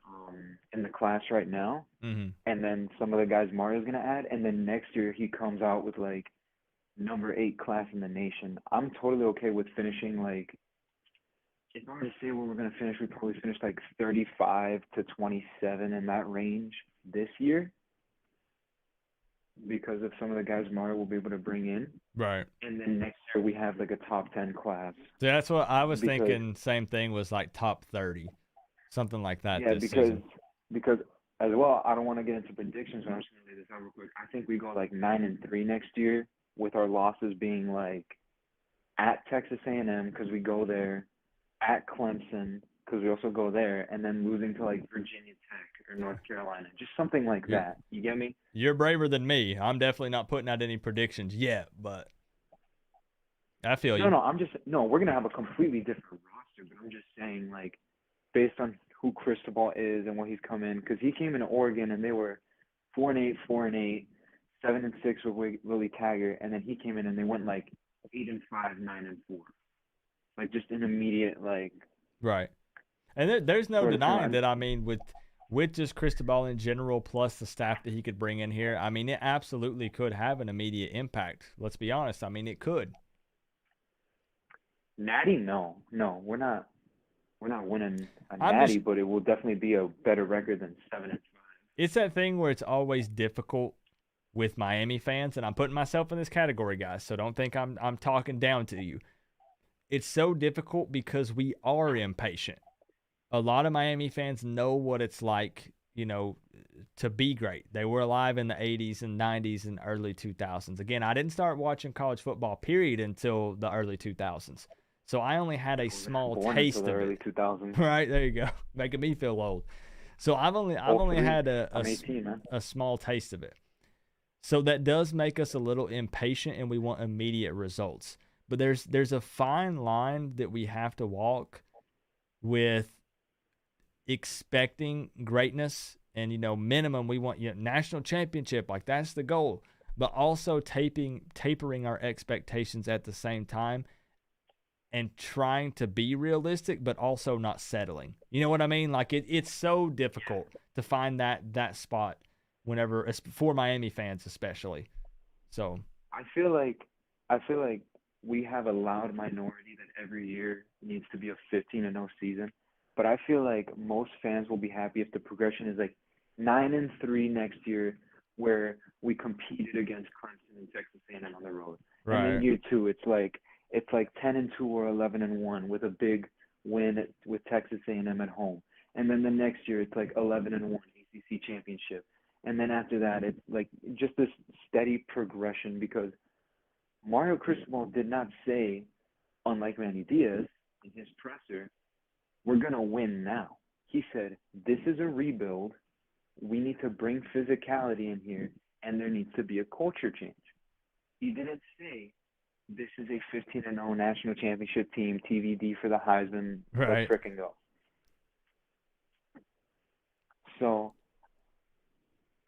[SPEAKER 6] in the class right now,
[SPEAKER 4] Mm-hmm.
[SPEAKER 6] and then some of the guys Mario's gonna add, and then next year he comes out with like number 8 class in the nation. I'm totally okay with finishing like. It's hard to say where we're gonna finish. We probably finished like 35 to 27 in that range this year, because of some of the guys Mario will be able to bring in.
[SPEAKER 4] Right.
[SPEAKER 6] And then next year we have like a top 10 class.
[SPEAKER 4] So that's what I was thinking. Same thing was like top 30, something like that.
[SPEAKER 6] Yeah,
[SPEAKER 4] this
[SPEAKER 6] because
[SPEAKER 4] season.
[SPEAKER 6] because as well, I don't want to get into predictions, but I'm just gonna lay this out real quick. I think we go like 9-3 next year, with our losses being like at Texas A&M because we go there, at Clemson because we also go there, and then losing to like Virginia Tech or North Carolina, just something like that. You get me?
[SPEAKER 4] You're braver than me. I'm definitely not putting out any predictions yet, but I feel you.
[SPEAKER 6] No, we're gonna have a completely different roster, but I'm just saying, like, based on who Cristobal is and what he's come in, because he came into Oregon and they were 4-8, 4-8, 7-6 with Willie Taggart, and then he came in and they went like 8-5, 9-4, like just an immediate like.
[SPEAKER 4] Right, and there's no
[SPEAKER 6] sort of
[SPEAKER 4] denying
[SPEAKER 6] thing.
[SPEAKER 4] that. I mean, with just Cristobal in general, plus the staff that he could bring in here, I mean, it absolutely could have an immediate impact. Let's be honest. I mean, it could.
[SPEAKER 6] Natty, no, we're not winning a Natty, but it will definitely be a better record than 7-5.
[SPEAKER 4] It's that thing where it's always difficult with Miami fans, and I'm putting myself in this category, guys, so don't think I'm talking down to you. It's so difficult because we are impatient. A lot of Miami fans know what it's like, to be great. They were alive in the 80s and 90s and early 2000s. Again, I didn't start watching college football, period, until the early 2000s. So I only had a small taste of it.
[SPEAKER 6] Early 2000s.
[SPEAKER 4] Right, there you go. Making me feel old. So I've only had a small taste of it. So that does make us a little impatient and we want immediate results. But there's a fine line that we have to walk with expecting greatness and minimum we want national championship, like that's the goal, but also tapering our expectations at the same time and trying to be realistic but also not settling. You know what I mean? Like it's so difficult to find that spot whenever, for Miami fans especially. So
[SPEAKER 6] I feel like we have a loud minority that every year needs to be a 15-0 season. But I feel like most fans will be happy if the progression is like 9-3 next year, where we competed against Clemson and Texas A&M on the road.
[SPEAKER 4] Right.
[SPEAKER 6] And then year 2, it's like 10-2 or 11-1 with a big win with Texas A&M at home. And then the next year, it's like 11-1 ACC championship. And then after that, it's like just this steady progression, because Mario Cristobal did not say, unlike Manny Diaz in his presser, we're going to win now. He said, this is a rebuild. We need to bring physicality in here, and there needs to be a culture change. He didn't say, this is a 15-0 national championship team, TVD for the Heisman,
[SPEAKER 4] right.
[SPEAKER 6] Let's frickin' go. So,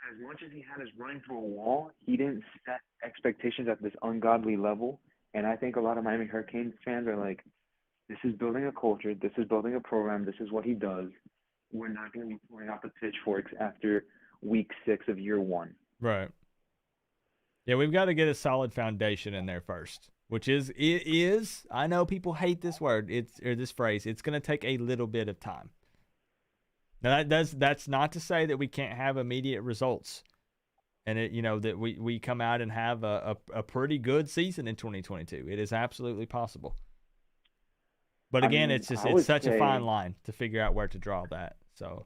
[SPEAKER 6] as much as he had us running through a wall, he didn't set expectations at this ungodly level. And I think a lot of Miami Hurricanes fans are like, this is building a culture, this is building a program, this is what he does. we're not going to be pouring out the pitchforks after week 6 of year 1.
[SPEAKER 4] Right. Yeah, we've got to get a solid foundation in there first, which is I know people hate this word, or this phrase. It's going to take a little bit of time. Now that's not to say that we can't have immediate results, and that we come out and have a pretty good season in 2022. It is absolutely possible. But again, it's such a fine line to figure out where to draw that. So,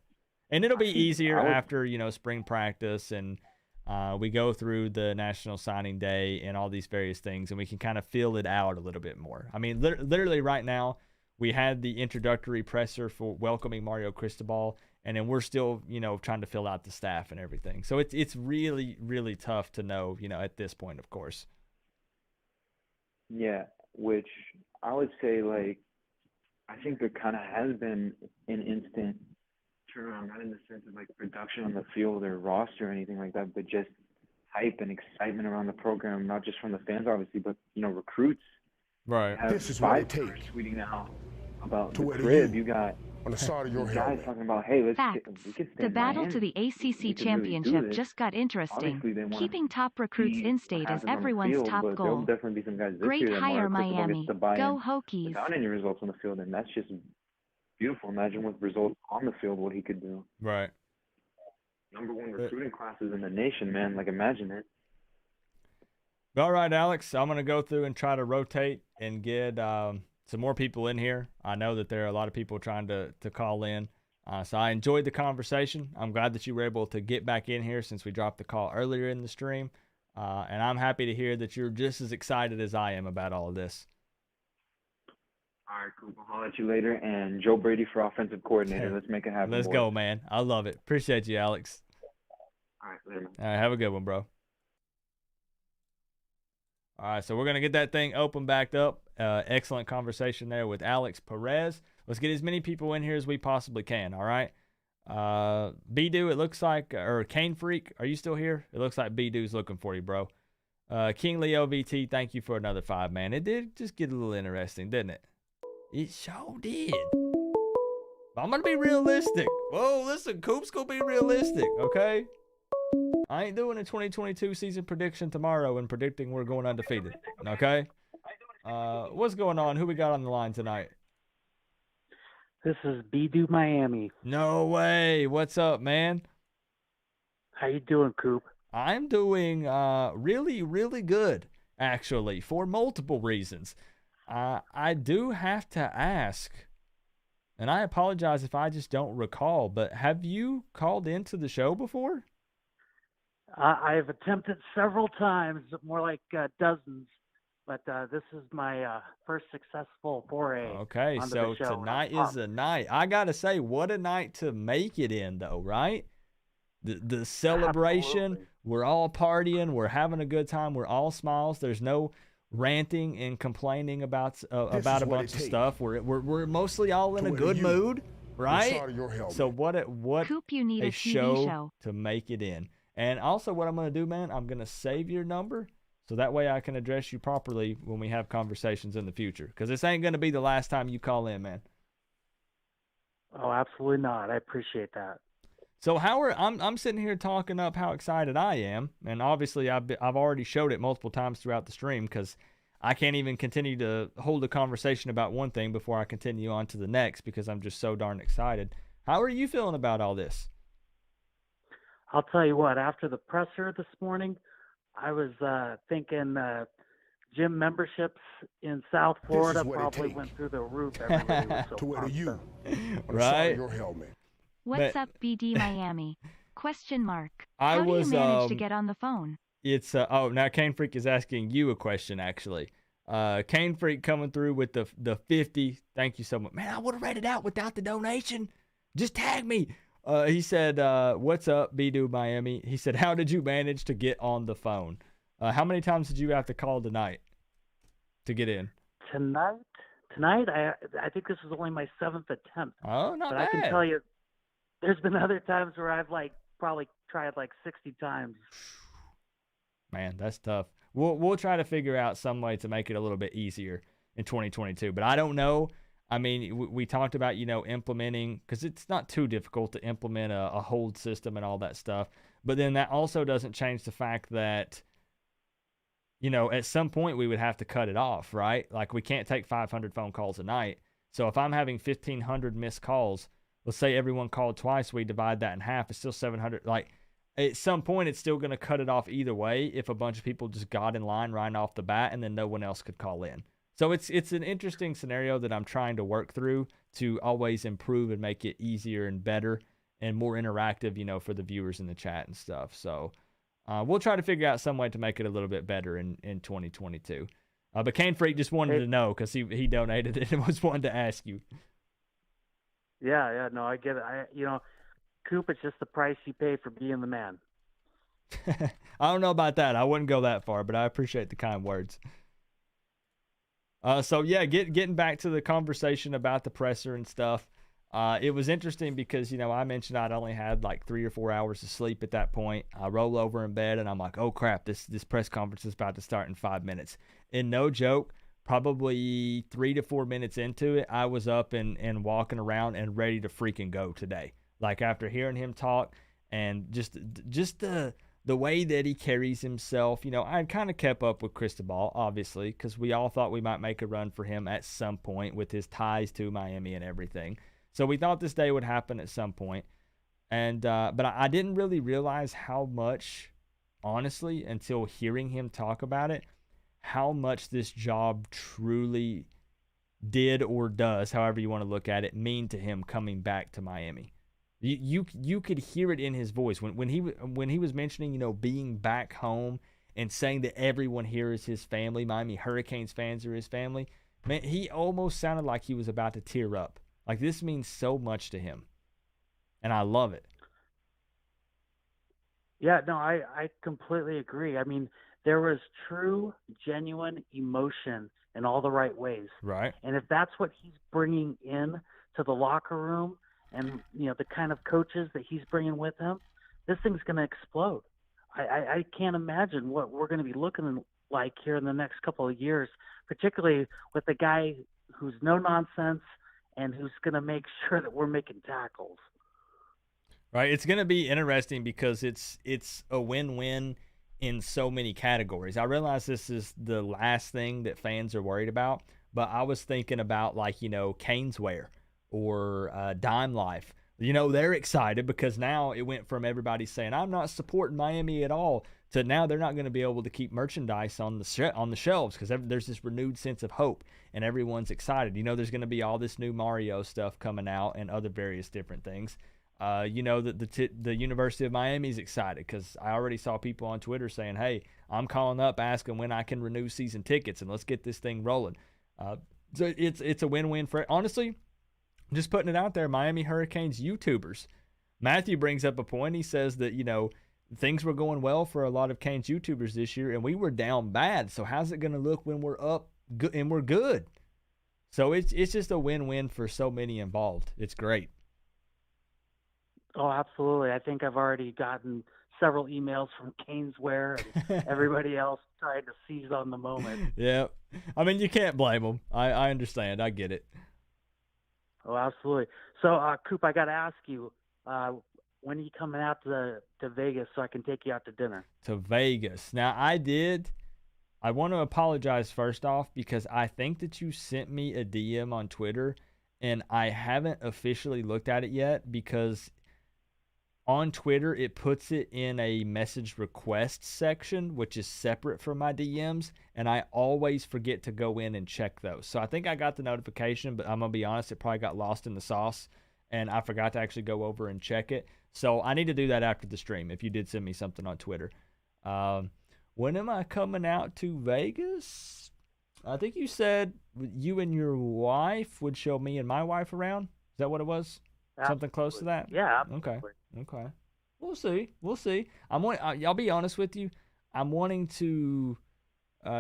[SPEAKER 4] and it'll be easier after spring practice and we go through the National Signing Day and all these various things, and we can kind of feel it out a little bit more. I mean, literally right now, we had the introductory presser for welcoming Mario Cristobal, and then we're still, trying to fill out the staff and everything. So it's really, really tough to know, at this point, of course.
[SPEAKER 6] Yeah, which I would say, I think there kind of has been an instant turnaround, not in the sense of production on the field or roster or anything like that, but just hype and excitement around the program, not just from the fans, obviously, but recruits.
[SPEAKER 4] Right.
[SPEAKER 1] This is what it takes.
[SPEAKER 6] Tweeting now about
[SPEAKER 1] To
[SPEAKER 6] the
[SPEAKER 1] where
[SPEAKER 6] crib.
[SPEAKER 1] you
[SPEAKER 6] You got
[SPEAKER 1] on the side of your
[SPEAKER 6] guys
[SPEAKER 1] helmet.
[SPEAKER 6] talking about, hey, we
[SPEAKER 2] Facts.
[SPEAKER 6] can stay
[SPEAKER 2] The
[SPEAKER 6] in
[SPEAKER 2] battle
[SPEAKER 6] Miami.
[SPEAKER 2] to the
[SPEAKER 6] We
[SPEAKER 2] ACC
[SPEAKER 6] can really do
[SPEAKER 2] championship
[SPEAKER 6] this.
[SPEAKER 2] just got interesting.
[SPEAKER 6] Obviously, they wanna
[SPEAKER 2] Keeping top recruits
[SPEAKER 6] see
[SPEAKER 2] in
[SPEAKER 6] what
[SPEAKER 2] state is
[SPEAKER 6] happens on the
[SPEAKER 2] everyone's
[SPEAKER 6] field,
[SPEAKER 2] top
[SPEAKER 6] but there'll
[SPEAKER 2] goal.
[SPEAKER 6] definitely be some guys this
[SPEAKER 2] Great
[SPEAKER 6] year that
[SPEAKER 2] hire,
[SPEAKER 6] Mario Cristobal
[SPEAKER 2] Miami.
[SPEAKER 6] gets to buy
[SPEAKER 2] Go
[SPEAKER 6] in
[SPEAKER 2] Hokies.
[SPEAKER 6] without any results on the field, and that's just beautiful. Imagine with results on the field what he could do.
[SPEAKER 4] Right.
[SPEAKER 6] Number 1 recruiting classes in the nation, man. Imagine it.
[SPEAKER 4] All right, Alex, I'm going to go through and try to rotate and get some more people in here. I know that there are a lot of people trying to call in. So I enjoyed the conversation. I'm glad that you were able to get back in here since we dropped the call earlier in the stream. And I'm happy to hear that you're just as excited as I am about all of this.
[SPEAKER 6] All right, Coop. I'll holler at you later. And Joe Brady for offensive coordinator. Let's make it happen.
[SPEAKER 4] Let's
[SPEAKER 6] boys.
[SPEAKER 4] go, man. I love it. Appreciate you, Alex.
[SPEAKER 6] All right, later, man.
[SPEAKER 4] All right, have a good one, bro. All right, so we're going to get that thing open backed up. Excellent conversation there with Alex Perez. Let's get as many people in here as we possibly can, all right? B-Do, it looks like, or Cane Freak, are you still here? It looks like B-Do's looking for you, bro. King Leo VT, thank you for another 5, man. It did just get a little interesting, didn't it? It sure did. I'm going to be realistic. Whoa, listen, Coop's going to be realistic, okay? I ain't doing a 2022 season prediction tomorrow and predicting we're going undefeated, okay? What's going on? Who we got on the line tonight?
[SPEAKER 8] This is B-Do Miami.
[SPEAKER 4] No way. What's up, man?
[SPEAKER 8] How you doing, Coop?
[SPEAKER 4] I'm doing really, really good, actually, for multiple reasons. I do have to ask, and I apologize if I just don't recall, but have you called into the show before?
[SPEAKER 8] I've attempted several times, more like dozens, but this is my first successful foray.
[SPEAKER 4] Okay,
[SPEAKER 8] onto
[SPEAKER 4] so
[SPEAKER 8] the show.
[SPEAKER 4] tonight is a night. I got to say, what a night to make it in, though, right? The celebration,
[SPEAKER 8] Absolutely.
[SPEAKER 4] We're all partying, we're having a good time, we're all smiles. There's no ranting and complaining about a bunch of stuff. We're mostly all in a good mood, right? So what
[SPEAKER 2] Coop, you need
[SPEAKER 4] a
[SPEAKER 2] a TV show
[SPEAKER 4] to make it in. And also what I'm going to do, man, I'm going to save your number so that way I can address you properly when we have conversations in the future. Because this ain't going to be the last time you call in, man.
[SPEAKER 8] Oh, absolutely not. I appreciate that.
[SPEAKER 4] So I'm sitting here talking up how excited I am, and obviously I've already showed it multiple times throughout the stream because I can't even continue to hold a conversation about one thing before I continue on to the next because I'm just so darn excited. How are you feeling about all this?
[SPEAKER 8] I'll tell you what, after the presser this morning, I was thinking gym memberships in South Florida probably went through the roof. Everybody was so
[SPEAKER 1] To wear
[SPEAKER 8] pumped
[SPEAKER 1] you
[SPEAKER 8] up.
[SPEAKER 4] right?
[SPEAKER 1] Your helmet.
[SPEAKER 2] What's up, BD Miami? Question mark.
[SPEAKER 4] I
[SPEAKER 2] How
[SPEAKER 4] was,
[SPEAKER 2] do you manage to get on the phone?
[SPEAKER 4] It's now Cane Freak is asking you a question actually. Cane Freak coming through with the 50. Thank you so much, man. I would have read it out without the donation. Just tag me. He said, "What's up, B-Do Miami?" He said, "How did you manage to get on the phone? How many times did you have to call tonight to get in?"
[SPEAKER 8] Tonight, I think this is only my 7th attempt.
[SPEAKER 4] Oh, not
[SPEAKER 8] but
[SPEAKER 4] bad.
[SPEAKER 8] I can tell you, there's been other times where I've probably tried 60 times.
[SPEAKER 4] Man, that's tough. We'll try to figure out some way to make it a little bit easier in 2022. But I don't know. I mean, we talked about, implementing, because it's not too difficult to implement a hold system and all that stuff. But then that also doesn't change the fact that, at some point we would have to cut it off, right? Like, we can't take 500 phone calls a night. So if I'm having 1,500 missed calls, let's say everyone called twice, we divide that in half, it's still 700. Like, at some point, it's still going to cut it off either way if a bunch of people just got in line right off the bat and then no one else could call in. So it's an interesting scenario that I'm trying to work through to always improve and make it easier and better and more interactive, for the viewers in the chat and stuff. So we'll try to figure out some way to make it a little bit better in 2022. But Cane Freak just wanted to know because he donated it and was wanting to ask you.
[SPEAKER 8] Yeah, no, I get it. Coop, it's just the price you pay for being the man.
[SPEAKER 4] I don't know about that. I wouldn't go that far, but I appreciate the kind words. So yeah, getting back to the conversation about the presser and stuff. It was interesting because, I mentioned I'd only had like 3 or 4 hours of sleep at that point. I roll over in bed and I'm like, oh crap, this press conference is about to start in 5 minutes. And no joke, probably 3 to 4 minutes into it, I was up and walking around and ready to freaking go today. Like, after hearing him talk and just the way that he carries himself, I kind of kept up with Cristobal, obviously, because we all thought we might make a run for him at some point with his ties to Miami and everything. So we thought this day would happen at some point. And but I didn't really realize how much, honestly, until hearing him talk about it, how much this job truly did or does, however you want to look at it, mean to him coming back to Miami. You could hear it in his voice when he was mentioning, being back home and saying that everyone here is his family. Miami Hurricanes fans are his family. Man, he almost sounded like he was about to tear up. Like, this means so much to him, and I love it.
[SPEAKER 8] Yeah, no, I completely agree. I mean, there was true, genuine emotion in all the right ways.
[SPEAKER 4] Right.
[SPEAKER 8] And if that's what he's bringing in to the locker room, and the kind of coaches that he's bringing with him, this thing's going to explode. I can't imagine what we're going to be looking like here in the next couple of years, particularly with a guy who's no nonsense and who's going to make sure that we're making tackles.
[SPEAKER 4] Right. It's going to be interesting because it's a win-win in so many categories. I realize this is the last thing that fans are worried about, but I was thinking about, like, Caneswear or Dime Life. They're excited because now it went from everybody saying, I'm not supporting Miami at all, to now they're not going to be able to keep merchandise on the shelves because there's this renewed sense of hope and everyone's excited. There's going to be all this new Mario stuff coming out and other various different things. The University of Miami is excited because I already saw people on Twitter saying, hey, I'm calling up asking when I can renew season tickets and let's get this thing rolling. So it's a win-win for, honestly, just putting it out there, Miami Hurricanes YouTubers. Matthew brings up a point. He says that, things were going well for a lot of Canes YouTubers this year, and we were down bad. So how's it going to look when we're up and we're good? So it's just a win-win for so many involved. It's great.
[SPEAKER 8] Oh, absolutely. I think I've already gotten several emails from Caneswear and everybody else trying to seize on the moment.
[SPEAKER 4] Yeah. I mean, you can't blame them. I understand. I get it.
[SPEAKER 8] Oh, absolutely. So, Coop, I got to ask you, when are you coming out to Vegas so I can take you out to dinner?
[SPEAKER 4] To Vegas. Now, I want to apologize first off because I think that you sent me a DM on Twitter and I haven't officially looked at it yet because on Twitter it puts it in a message request section, which is separate from my DMs, and I always forget to go in and check those. So I think I got the notification, but I'm going to be honest, it probably got lost in the sauce, and I forgot to actually go over and check it. So I need to do that after the stream if you did send me something on Twitter. When am I coming out to Vegas? I think you said you and your wife would show me and my wife around. Is that what it was?
[SPEAKER 8] Absolutely.
[SPEAKER 4] Something close to that?
[SPEAKER 8] Yeah, absolutely.
[SPEAKER 4] Okay. We'll see. I'll be honest with you. I'm wanting to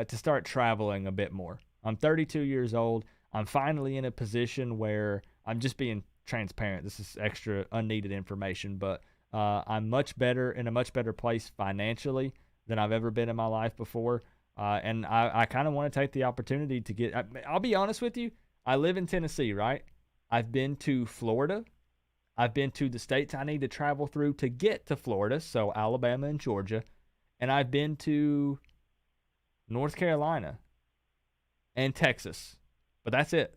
[SPEAKER 4] start traveling a bit more. I'm 32 years old. I'm finally in a position where I'm just being transparent. This is extra unneeded information, but I'm in a much better place financially than I've ever been in my life before. And I kind of want to take the opportunity to I'll be honest with you. I live in Tennessee, right? I've been to Florida. I've been to the states I need to travel through to get to Florida, so Alabama and Georgia. And I've been to North Carolina and Texas. But that's it.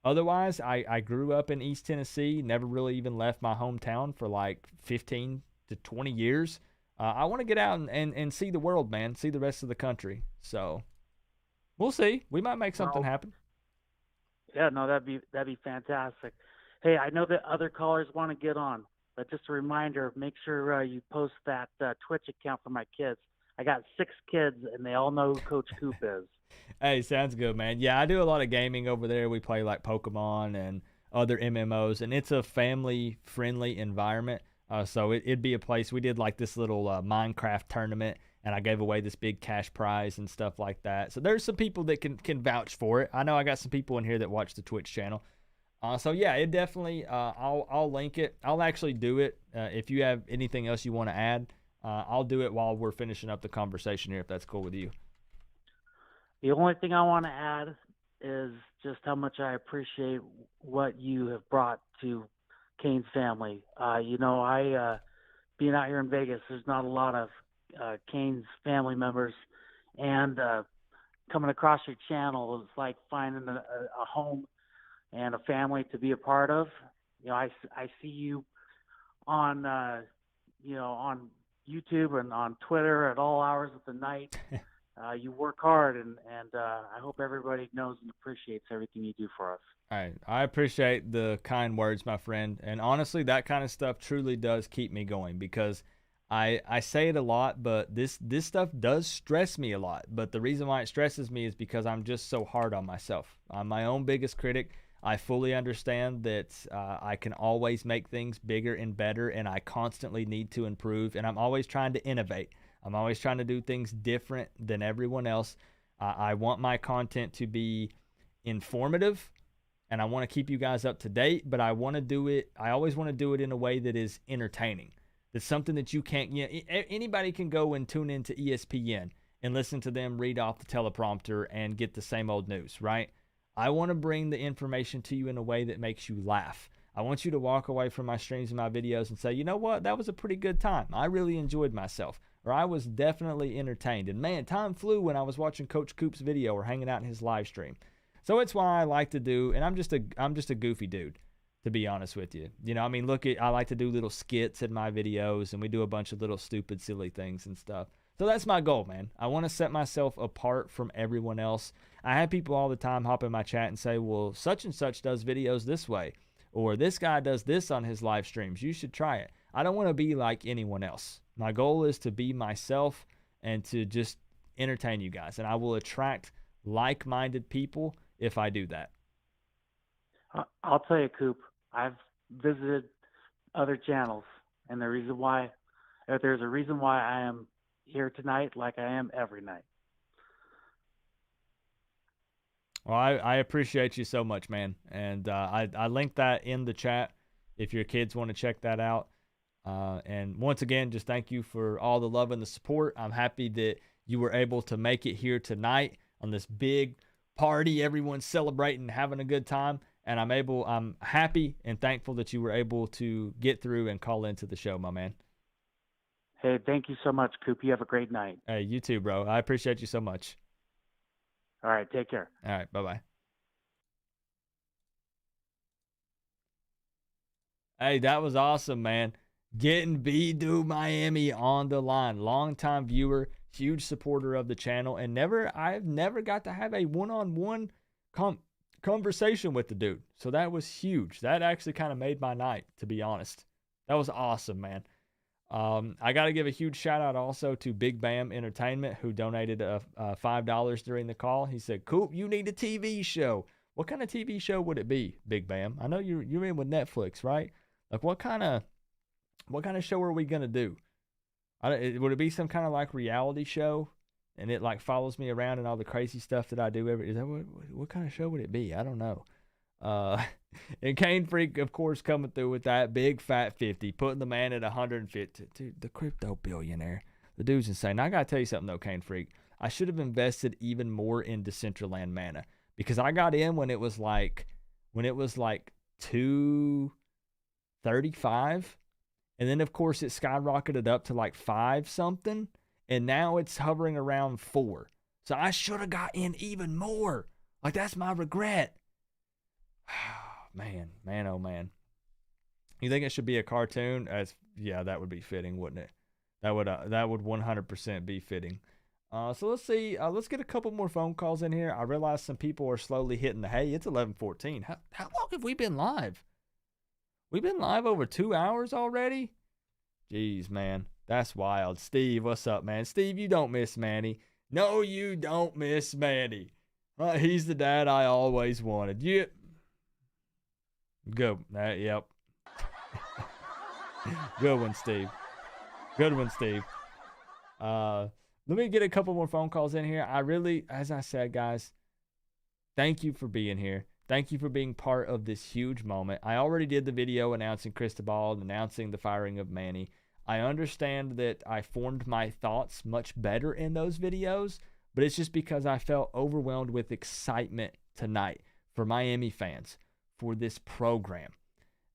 [SPEAKER 4] Otherwise, I grew up in East Tennessee, never really even left my hometown for like 15 to 20 years. I want to get out and see the world, man, see the rest of the country. So we'll see. We might make something happen.
[SPEAKER 8] Yeah, no, that'd be fantastic. Hey, I know that other callers want to get on, but just a reminder, make sure you post that Twitch account for my kids. I got 6 kids, and they all know who Coach Coop is.
[SPEAKER 4] Hey, sounds good, man. Yeah, I do a lot of gaming over there. We play like Pokemon and other MMOs, and it's a family-friendly environment. So it'd be a place. We did like this little Minecraft tournament, and I gave away this big cash prize and stuff like that. So there's some people that can vouch for it. I know I got some people in here that watch the Twitch channel. So yeah, it definitely. I'll link it. I'll actually do it. If you have anything else you want to add, I'll do it while we're finishing up the conversation here, if that's cool with you.
[SPEAKER 8] The only thing I want to add is just how much I appreciate what you have brought to Kane's family. Being out here in Vegas, there's not a lot of Kane's family members, and coming across your channel is like finding a home and a family to be a part of. I see you on on YouTube and on Twitter at all hours of the night. You work hard, and I hope everybody knows and appreciates everything you do for us.
[SPEAKER 4] All right. I appreciate the kind words, my friend. And honestly, that kind of stuff truly does keep me going, because I say it a lot, but this stuff does stress me a lot. But the reason why it stresses me is because I'm just so hard on myself. I'm my own biggest critic. I fully understand that I can always make things bigger and better, and I constantly need to improve, and I'm always trying to innovate. I'm always trying to do things different than everyone else. I want my content to be informative, and I want to keep you guys up to date, but I want to do it. I always want to do it in a way that is entertaining. That's something that you can't, anybody can go and tune into ESPN and listen to them read off the teleprompter and get the same old news, right? I want to bring the information to you in a way that makes you laugh. I want you to walk away from my streams and my videos and say, you know what, that was a pretty good time. I really enjoyed myself, or I was definitely entertained. And man, time flew when I was watching Coach Coop's video or hanging out in his live stream. So it's why I like to do, and I'm just a goofy dude, to be honest with you. I like to do little skits in my videos, and we do a bunch of little stupid, silly things and stuff. So that's my goal, man. I want to set myself apart from everyone else. I have people all the time hop in my chat and say, well, such and such does videos this way, or this guy does this on his live streams. You should try it. I don't want to be like anyone else. My goal is to be myself and to just entertain you guys, and I will attract like-minded people if I do that.
[SPEAKER 8] I'll tell you, Coop, I've visited other channels, and there's a reason why I am here tonight like I am every night.
[SPEAKER 4] Well, I appreciate you so much, man. And I linked that in the chat if your kids want to check that out. And once again, just thank you for all the love and the support. I'm happy that you were able to make it here tonight on this big party. Everyone's celebrating, having a good time. And I'm happy and thankful that you were able to get through and call into the show, my man.
[SPEAKER 8] Hey, thank you so much, Coop. You have a great night.
[SPEAKER 4] Hey, you too, bro. I appreciate you so much.
[SPEAKER 8] All right, take care.
[SPEAKER 4] All right, bye-bye. Hey, that was awesome, man. Getting B-Do Miami on the line. Longtime viewer, huge supporter of the channel, and I've never got to have a one-on-one conversation with the dude. So that was huge. That actually kind of made my night, to be honest. That was awesome, man. I got to give a huge shout out also to Big Bam Entertainment, who donated $5 during the call. He said, Coop, you need a TV show. What kind of TV show would it be, Big Bam? I know you're in with Netflix, right? Like what kind of show are we going to do? Would it be some kind of like reality show and it like follows me around and all the crazy stuff that I do is that what kind of show would it be? I don't know. And Kane Freak, of course, coming through with that big fat 50, putting the man at 150. Dude, the crypto billionaire. The dude's insane. Now, I got to tell you something, though, Kane Freak. I should have invested even more in Decentraland Mana, because I got in when it was like 2:35, and then of course it skyrocketed up to like 5 something, and now it's hovering around 4. So I should have got in even more. Like, that's my regret. Man, oh man. You think it should be a cartoon? Yeah, that would be fitting, wouldn't it? That would 100% be fitting. So let's see. Let's get a couple more phone calls in here. I realize some people are slowly hitting the hey. It's 11:14. How long have we been live? We've been live over 2 hours already. Jeez, man, that's wild. Steve, what's up, man? Steve, you don't miss Manny. No, you don't miss Manny. He's the dad I always wanted. You. Good. Yep. Good one, Steve. Good one, Steve. Let me get a couple more phone calls in here. I really, as I said, guys, thank you for being here. Thank you for being part of this huge moment. I already did the video announcing Cristobal and announcing the firing of Manny. I understand that I formed my thoughts much better in those videos, but it's just because I felt overwhelmed with excitement tonight for Miami fans, for this program.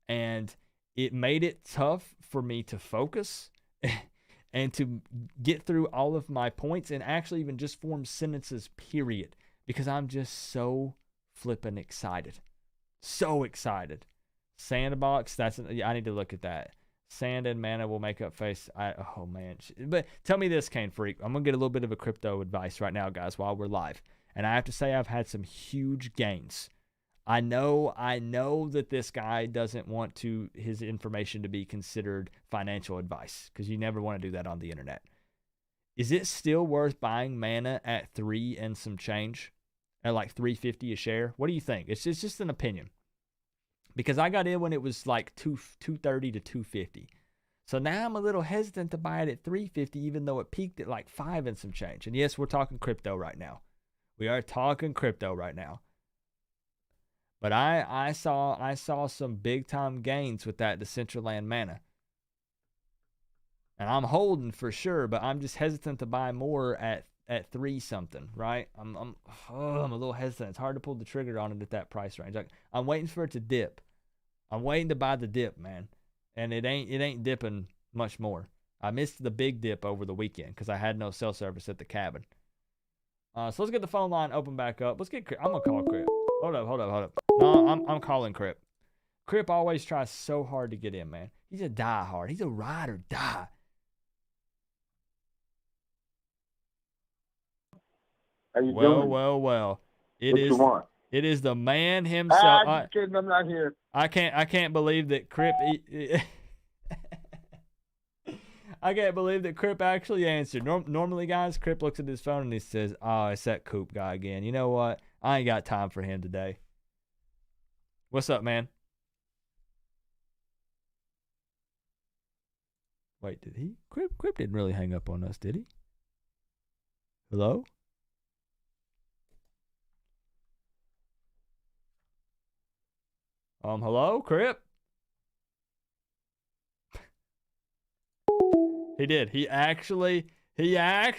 [SPEAKER 4] And it made it tough for me to focus and to get through all of my points and actually even just form sentences, period, because I'm just so flippin' excited. So excited. Sandbox, I need to look at that. Sand and mana will make up face. Oh, man. But tell me this, Kane Freak. I'm going to get a little bit of a crypto advice right now, guys, while we're live. And I have to say I've had some huge gains. I know that this guy doesn't want his information to be considered financial advice, because you never want to do that on the internet. Is it still worth buying mana at 3 and some change? At like $3.50 a share? What do you think? It's just an opinion. Because I got in when it was like $2.30 to $2.50. So now I'm a little hesitant to buy it at $3.50, even though it peaked at like 5 and some change. And yes, we're talking crypto right now. We are talking crypto right now. But I saw some big time gains with that Decentraland mana. And I'm holding for sure, but I'm just hesitant to buy more at 3 something, right? I'm a little hesitant. It's hard to pull the trigger on it at that price range. I'm waiting for it to dip. I'm waiting to buy the dip, man. And it ain't dipping much more. I missed the big dip over the weekend because I had no cell service at the cabin. So let's get the phone line open back up. I'm gonna call Crip. Hold up. No, I'm calling Crip. Crip always tries so hard to get in, man. He's a diehard. He's a ride or die.
[SPEAKER 9] How you doing?
[SPEAKER 4] Well.
[SPEAKER 9] What you want?
[SPEAKER 4] It is the man himself.
[SPEAKER 9] I'm kidding. I'm not here.
[SPEAKER 4] I can't believe that Crip. I can't believe that Crip actually answered. Normally, guys, Crip looks at his phone and he says, "Oh, it's that Coop guy again. You know what? I ain't got time for him today." What's up, man? Wait, did he? Crip didn't really hang up on us, did he? Hello? Hello, Crip? He did. He actually. Yeah,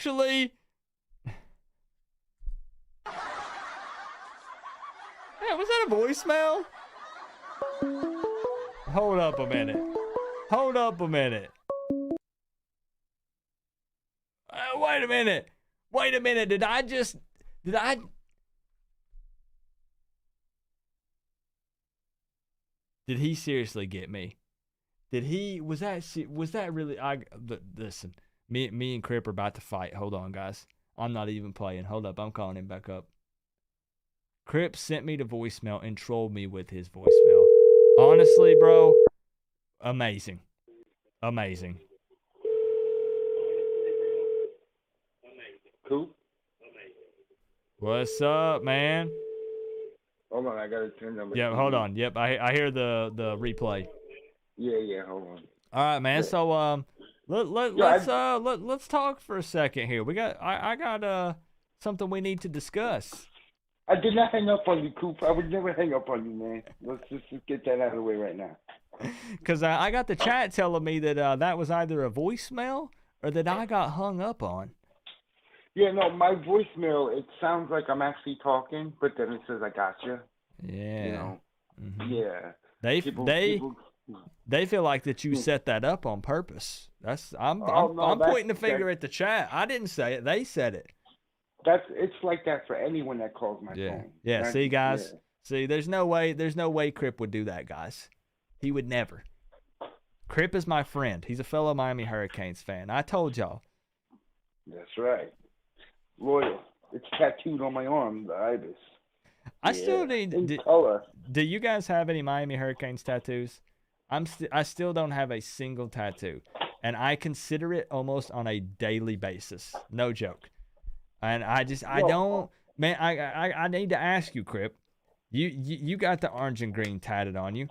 [SPEAKER 4] was that a voicemail? Hold up a minute. Wait a minute. Did he seriously get me? Was that really? Listen, me and Crip are about to fight. Hold on, guys. I'm not even playing. Hold up, I'm calling him back up. Crip sent me the voicemail and trolled me with his voicemail. Honestly, bro, amazing.
[SPEAKER 9] Coop?
[SPEAKER 4] What's up, man?
[SPEAKER 9] Hold on, I got to turn number.
[SPEAKER 4] Yeah, hold on. Yep, I hear the replay.
[SPEAKER 9] Yeah, hold on.
[SPEAKER 4] All right, man. So let's talk for a second here. I got something we need to discuss.
[SPEAKER 9] I did not hang up on you, Coop. I would never hang up on you, man. Let's just get that out of the way right now.
[SPEAKER 4] Because I got the chat telling me that that was either a voicemail or that I got hung up on.
[SPEAKER 9] Yeah, no, my voicemail, it sounds like I'm actually talking, but then it says I gotcha.
[SPEAKER 4] Yeah.
[SPEAKER 9] You know.
[SPEAKER 4] Mm-hmm.
[SPEAKER 9] Yeah.
[SPEAKER 4] They feel like that you set that up on purpose. I'm
[SPEAKER 9] no,
[SPEAKER 4] pointing the finger at the chat. I didn't say it. They said it.
[SPEAKER 9] It's like that for anyone that calls my phone.
[SPEAKER 4] Yeah, see guys. Yeah. See, there's no way Crip would do that, guys. He would never. Crip is my friend. He's a fellow Miami Hurricanes fan. I told y'all.
[SPEAKER 9] That's right. Loyal. It's tattooed on my arm, the ibis.
[SPEAKER 4] I still need
[SPEAKER 9] color.
[SPEAKER 4] Do you guys have any Miami Hurricanes tattoos? I still don't have a single tattoo, and I consider it almost on a daily basis. No joke. And I don't, man. I need to ask you, Crip. You got the orange and green tatted on you.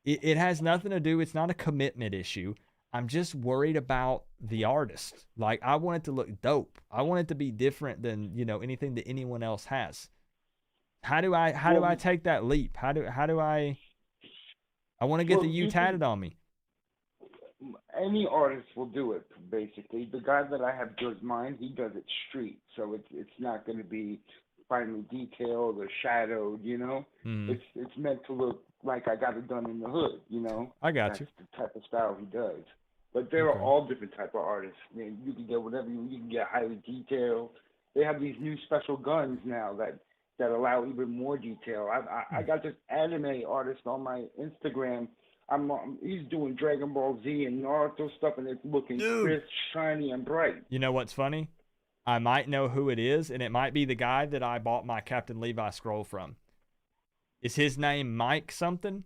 [SPEAKER 4] It has nothing to do. It's not a commitment issue. I'm just worried about the artist. Like, I want it to look dope. I want it to be different than, anything that anyone else has. How do I take that leap? How do I want to get the U tatted on me.
[SPEAKER 9] Any artist will do it, basically. The guy that I have does mine, he does it street. So it's not going to be finely detailed or shadowed,
[SPEAKER 4] Mm.
[SPEAKER 9] It's meant to look like I got it done in the hood,
[SPEAKER 4] I got
[SPEAKER 9] That's
[SPEAKER 4] you.
[SPEAKER 9] the type of style he does. But there are all different type of artists. Man, you can get whatever you can get highly detailed. They have these new special guns now that allow even more detail. I got this anime artist on my Instagram. He's doing Dragon Ball Z and Naruto stuff, and it's looking crisp, shiny, and bright.
[SPEAKER 4] You know what's funny? I might know who it is, and it might be the guy that I bought my Captain Levi scroll from. Is his name Mike something?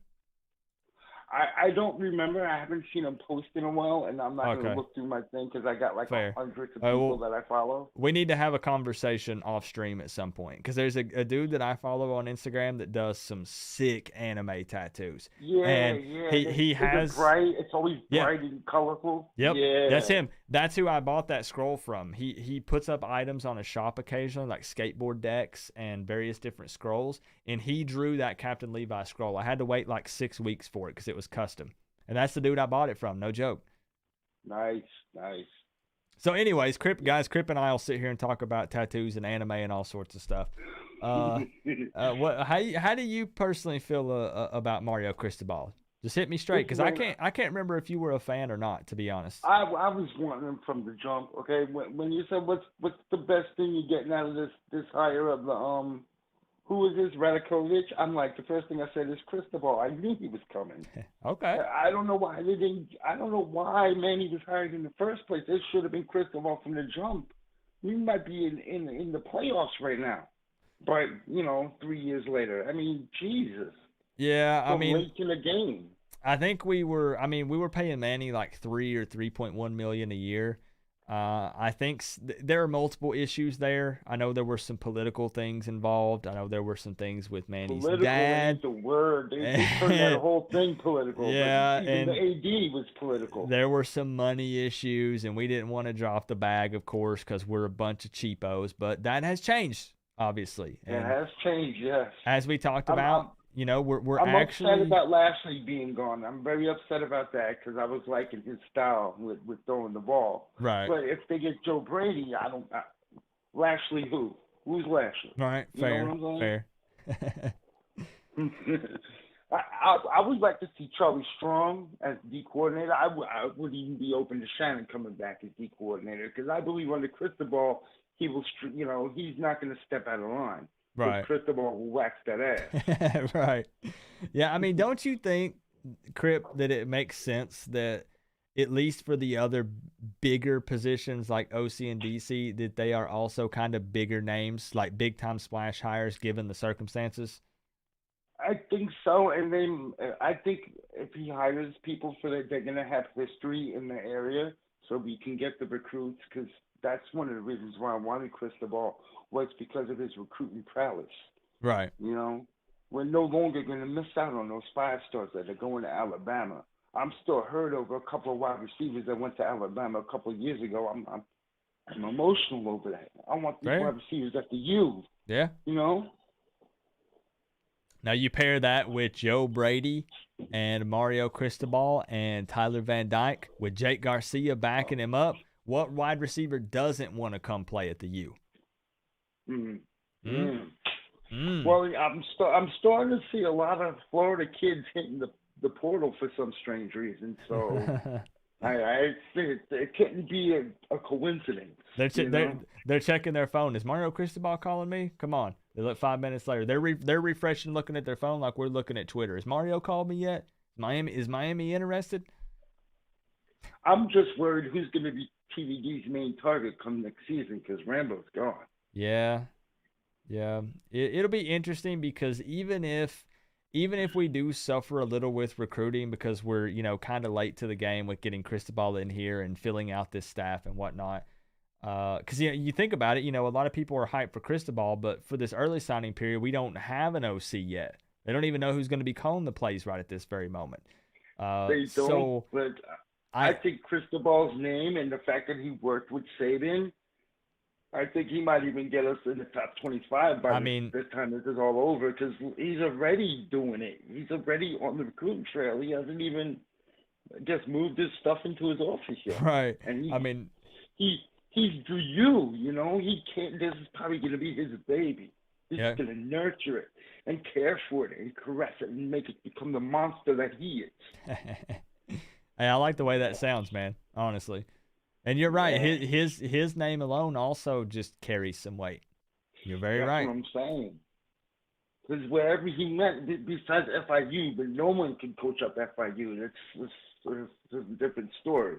[SPEAKER 9] I don't remember. I haven't seen him post in a while, and I'm not going to look through my thing because I got like hundreds of people that I follow.
[SPEAKER 4] We need to have a conversation off stream at some point because there's a dude that I follow on Instagram that does some sick anime tattoos.
[SPEAKER 9] Yeah,
[SPEAKER 4] and he has
[SPEAKER 9] bright. It's always bright and colorful.
[SPEAKER 4] Yep,
[SPEAKER 9] yeah.
[SPEAKER 4] That's him. That's who I bought that scroll from. He puts up items on his shop occasionally, like skateboard decks and various different scrolls, and he drew that Captain Levi scroll. I had to wait like 6 weeks for it because it was custom, and that's the dude I bought it from. No joke.
[SPEAKER 9] Nice.
[SPEAKER 4] So anyways, Crip and I will sit here and talk about tattoos and anime and all sorts of stuff. How do you personally feel about Mario Cristobal? Just hit me straight, because I can't remember if you were a fan or not, to be honest.
[SPEAKER 9] I was wanting him from the jump. Okay, when you said what's the best thing you're getting out of this hire of the who is this Radakovic? I'm like, the first thing I said is Cristobal. I knew he was coming.
[SPEAKER 4] Okay.
[SPEAKER 9] I don't know why they didn't. I don't know why Manny was hired in the first place. It should have been Cristobal from the jump. We might be in the playoffs right now, but 3 years later. I mean, Jesus.
[SPEAKER 4] Yeah,
[SPEAKER 9] so late in the game.
[SPEAKER 4] I think we were paying Manny like $3 or $3.1 million a year. I think there are multiple issues there. I know there were some political things involved. I know there were some things with Manny's dad.
[SPEAKER 9] Political ain't the word. They turned that whole thing political.
[SPEAKER 4] Yeah,
[SPEAKER 9] and the AD was political.
[SPEAKER 4] There were some money issues, and we didn't want to drop the bag, of course, because we're a bunch of cheapos. But that has changed, obviously.
[SPEAKER 9] It has changed, yes.
[SPEAKER 4] As we talked about. We're
[SPEAKER 9] I'm
[SPEAKER 4] actually
[SPEAKER 9] upset about Lashley being gone. I'm very upset about that because I was liking his style with throwing the ball.
[SPEAKER 4] Right.
[SPEAKER 9] But if they get Joe Brady, Lashley who? Who's Lashley?
[SPEAKER 4] Right. Fair.
[SPEAKER 9] I would like to see Charlie Strong as D coordinator. I would even be open to Shannon coming back as D coordinator because I believe under Cristobal he will. He's not going to step out of line.
[SPEAKER 4] Right.
[SPEAKER 9] Cristobal will wax that ass.
[SPEAKER 4] Right. Yeah, I mean, don't you think, Crip, that it makes sense that at least for the other bigger positions like OC and DC, that they are also kind of bigger names, like big-time splash hires given the circumstances?
[SPEAKER 9] I think so, and then I think if he hires people so that they're going to have history in the area so we can get the recruits, because that's one of the reasons why I wanted Cristobal was because of his recruiting prowess.
[SPEAKER 4] Right.
[SPEAKER 9] We're no longer going to miss out on those 5-stars that are going to Alabama. I'm still hurt over a couple of wide receivers that went to Alabama a couple of years ago. I'm emotional over that. I want these wide receivers after you.
[SPEAKER 4] Yeah. Now you pair that with Joe Brady and Mario Cristobal and Tyler Van Dyke with Jake Garcia backing him up. What wide receiver doesn't want to come play at the U?
[SPEAKER 9] Well, I'm starting to see a lot of Florida kids hitting the portal for some strange reason. So I think it couldn't be a coincidence.
[SPEAKER 4] They're checking their phone. Is Mario Cristobal calling me? Come on. They look 5 minutes later. They're refreshing, looking at their phone like we're looking at Twitter. Has Mario called me yet? Is Miami interested?
[SPEAKER 9] I'm just worried who's going to be TVD's main target come next season because Rambo's gone.
[SPEAKER 4] Yeah. It'll be interesting because even if we do suffer a little with recruiting because we're, kind of late to the game with getting Cristobal in here and filling out this staff and whatnot, because you think about it, a lot of people are hyped for Cristobal, but for this early signing period, we don't have an OC yet. They don't even know who's going to be calling the plays right at this very moment.
[SPEAKER 9] They don't, but I think Cristobal's name and the fact that he worked with Saban, I think he might even get us in the top 25 by this time this is all over because he's already doing it. He's already on the recruiting trail. He hasn't even just moved his stuff into his office yet.
[SPEAKER 4] Right.
[SPEAKER 9] And
[SPEAKER 6] he's the you, you know. He can't. This is probably going to be his baby. He's going to nurture it and care for it and caress it and make it become the monster that he is.
[SPEAKER 4] Hey, I like the way that sounds, man. Honestly, and you're right.
[SPEAKER 6] Yeah.
[SPEAKER 4] His name alone also just carries some weight. You're very right.
[SPEAKER 6] That's what I'm saying. Because wherever he went, besides FIU, but no one can coach up FIU. That's a different story.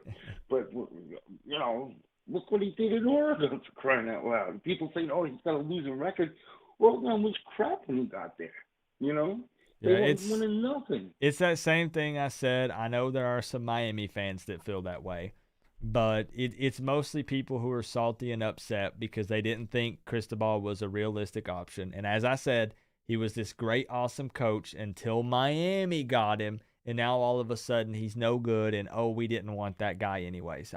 [SPEAKER 6] But, you know, look what he did in Oregon, for crying out loud. People saying, oh, he's got a losing record. Oregon was crap when he got there, you know? They weren't winning nothing.
[SPEAKER 4] It's that same thing I said. I know there are some Miami fans that feel that way. But it's mostly people who are salty and upset because they didn't think Cristobal was a realistic option. And as I said, he was this great, awesome coach until Miami got him, and now all of a sudden he's no good, and, oh, we didn't want that guy anyways.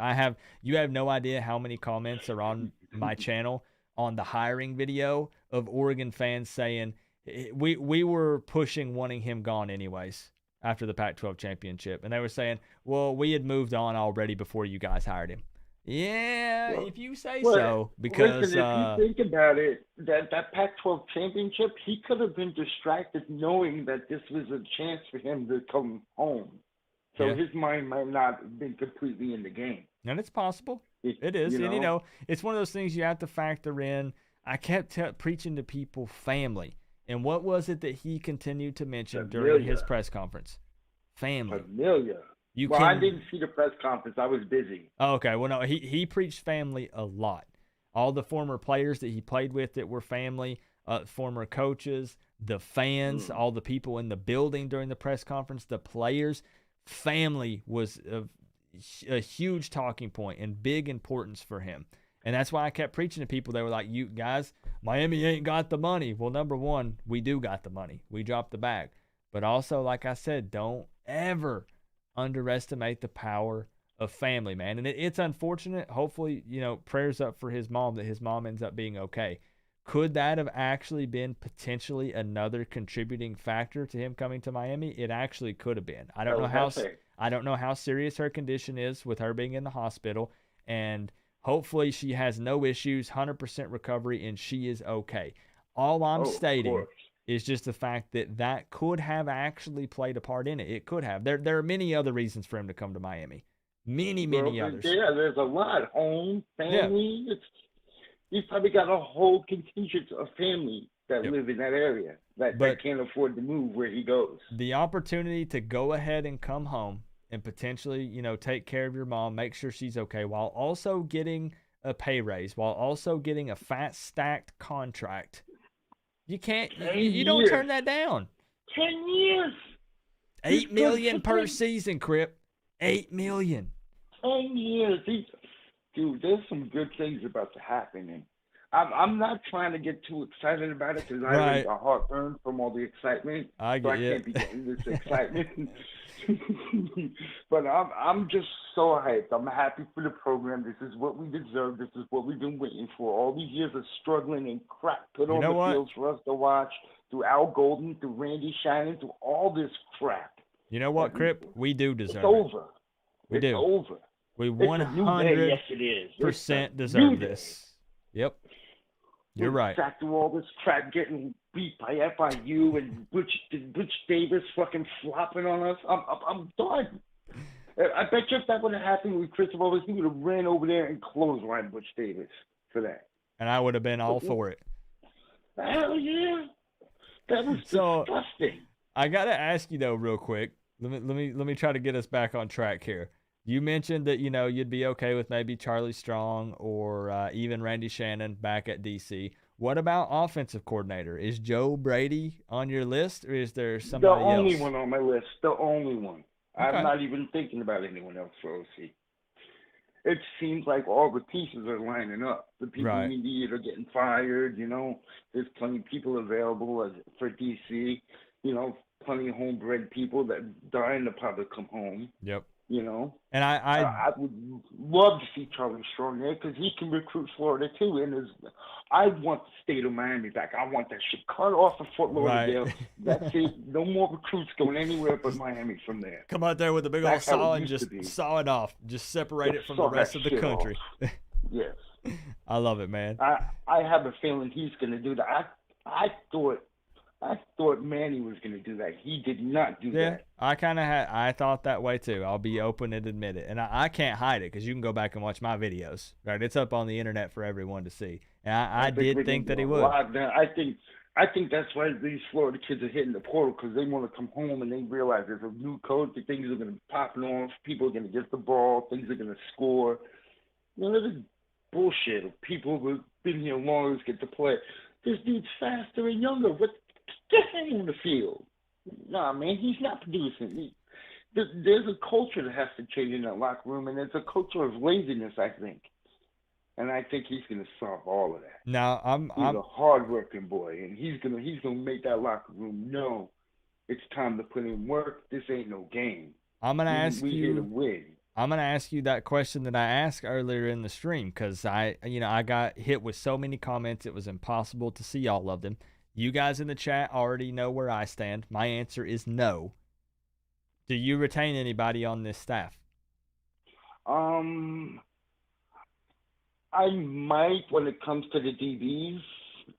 [SPEAKER 4] You have no idea how many comments are on my channel on the hiring video of Oregon fans saying, we were pushing wanting him gone anyways after the Pac-12 championship. And they were saying, well, we had moved on already before you guys hired him. Yeah, if you say so. Because
[SPEAKER 6] listen, if you think about it, that Pac-12 championship, he could have been distracted knowing that this was a chance for him to come home. So his mind might not have been completely in the game.
[SPEAKER 4] And it's possible. It is. And, it's one of those things you have to factor in. I kept preaching to people family. And what was it that he continued to mention during his press conference? Family.
[SPEAKER 6] Familia. I didn't see the press conference. I was busy.
[SPEAKER 4] Oh, okay. Well, no, he preached family a lot. All the former players that he played with that were family, former coaches, the fans, all the people in the building during the press conference, the players. Family was a huge talking point and big importance for him. And that's why I kept preaching to people. They were like, you guys, Miami ain't got the money. Well, number one, we do got the money. We dropped the bag. But also, like I said, don't ever underestimate the power of family, man. And it's unfortunate. Hopefully, prayers up for his mom, that his mom ends up being okay. Could that have actually been potentially another contributing factor to him coming to Miami? It actually could have been. I don't know how serious her condition is with her being in the hospital. And hopefully she has no issues, 100% recovery, and she is okay. All I'm stating is just the fact that could have actually played a part in it. It could have. There are many other reasons for him to come to Miami. Many others.
[SPEAKER 6] Yeah, there's a lot. Home, family. Yeah. He's probably got a whole contingent of family that live in that area that can't afford to move where he goes.
[SPEAKER 4] The opportunity to go ahead and come home and potentially, take care of your mom, make sure she's okay, while also getting a pay raise, while also getting a fat stacked contract. You can't, you don't turn that down.
[SPEAKER 6] 10 years.
[SPEAKER 4] $8 million per season, Crip. $8 million.
[SPEAKER 6] 10 years. Dude, there's some good things about to happen. And I'm not trying to get too excited about it because I get a heartburn from all the excitement. I can't be getting this excitement. But I'm just so hyped. I'm happy for the program. This is what we deserve. This is what we've been waiting for. All these years of struggling and crap put on the fields for us to watch through Al Golden, through Randy Shannon, through all this crap.
[SPEAKER 4] You know what, Crip? We do deserve it.
[SPEAKER 6] It's over.
[SPEAKER 4] We do.
[SPEAKER 6] It's over.
[SPEAKER 4] We
[SPEAKER 9] It's a new day. Yes, it is.
[SPEAKER 4] % deserve this. Yep. You're right.
[SPEAKER 9] Back to all this crap getting beat by FIU and Butch Davis fucking flopping on us. I'm done. I bet you if that would have happened with Cristobal, he would have ran over there and clotheslined Butch Davis for that.
[SPEAKER 4] And I would have been all for it.
[SPEAKER 9] Hell yeah. That was disgusting.
[SPEAKER 4] I gotta ask you though, real quick. Let me try to get us back on track here. You mentioned that you'd be okay with maybe Charlie Strong or even Randy Shannon back at DC. What about offensive coordinator? Is Joe Brady on your list, or is there somebody else?
[SPEAKER 9] The only one on my list. The only one.
[SPEAKER 4] Okay.
[SPEAKER 9] I'm not even thinking about anyone else for OC. It seems like all the pieces are lining up. The people we need are getting fired. There's plenty of people available for DC. Plenty of homebred people that dying to probably come home.
[SPEAKER 4] Yep.
[SPEAKER 9] And I would love to see Charlie Strong there because he can recruit Florida too. And I want the state of Miami back. I want that shit cut off of Fort Lauderdale.
[SPEAKER 4] Right.
[SPEAKER 9] That's it. No more recruits going anywhere but Miami from there.
[SPEAKER 4] Come out there with a big old saw and just saw it off. Just separate it from the rest of the country.
[SPEAKER 9] Yes.
[SPEAKER 4] I love it, man.
[SPEAKER 9] I have a feeling he's going to do that. I thought Manny was going to do that. He did not do that.
[SPEAKER 4] I thought that way too. I'll be open and admit it. And I can't hide it because you can go back and watch my videos. Right? It's up on the internet for everyone to see. And I did think that he would.
[SPEAKER 9] I think that's why these Florida kids are hitting the portal because they want to come home and they realize there's a new coach. Things are going to be popping off. People are going to get the ball. Things are going to score. This is bullshit. People who've been here longer get to play. This dude's faster and younger. Get him on the field. Nah, man, he's not producing. There's a culture that has to change in that locker room, and there's a culture of laziness, I think. And I think he's going to solve all of that.
[SPEAKER 4] Now,
[SPEAKER 9] he's a hard-working boy, and he's gonna make that locker room know it's time to put in work. This ain't no game.
[SPEAKER 4] I'm gonna ask
[SPEAKER 9] we
[SPEAKER 4] you.
[SPEAKER 9] Here to win.
[SPEAKER 4] I'm gonna ask you that question that I asked earlier in the stream because I got hit with so many comments it was impossible to see all of them. You guys in the chat already know where I stand. My answer is no. Do you retain anybody on this staff?
[SPEAKER 9] I might when it comes to the DBs.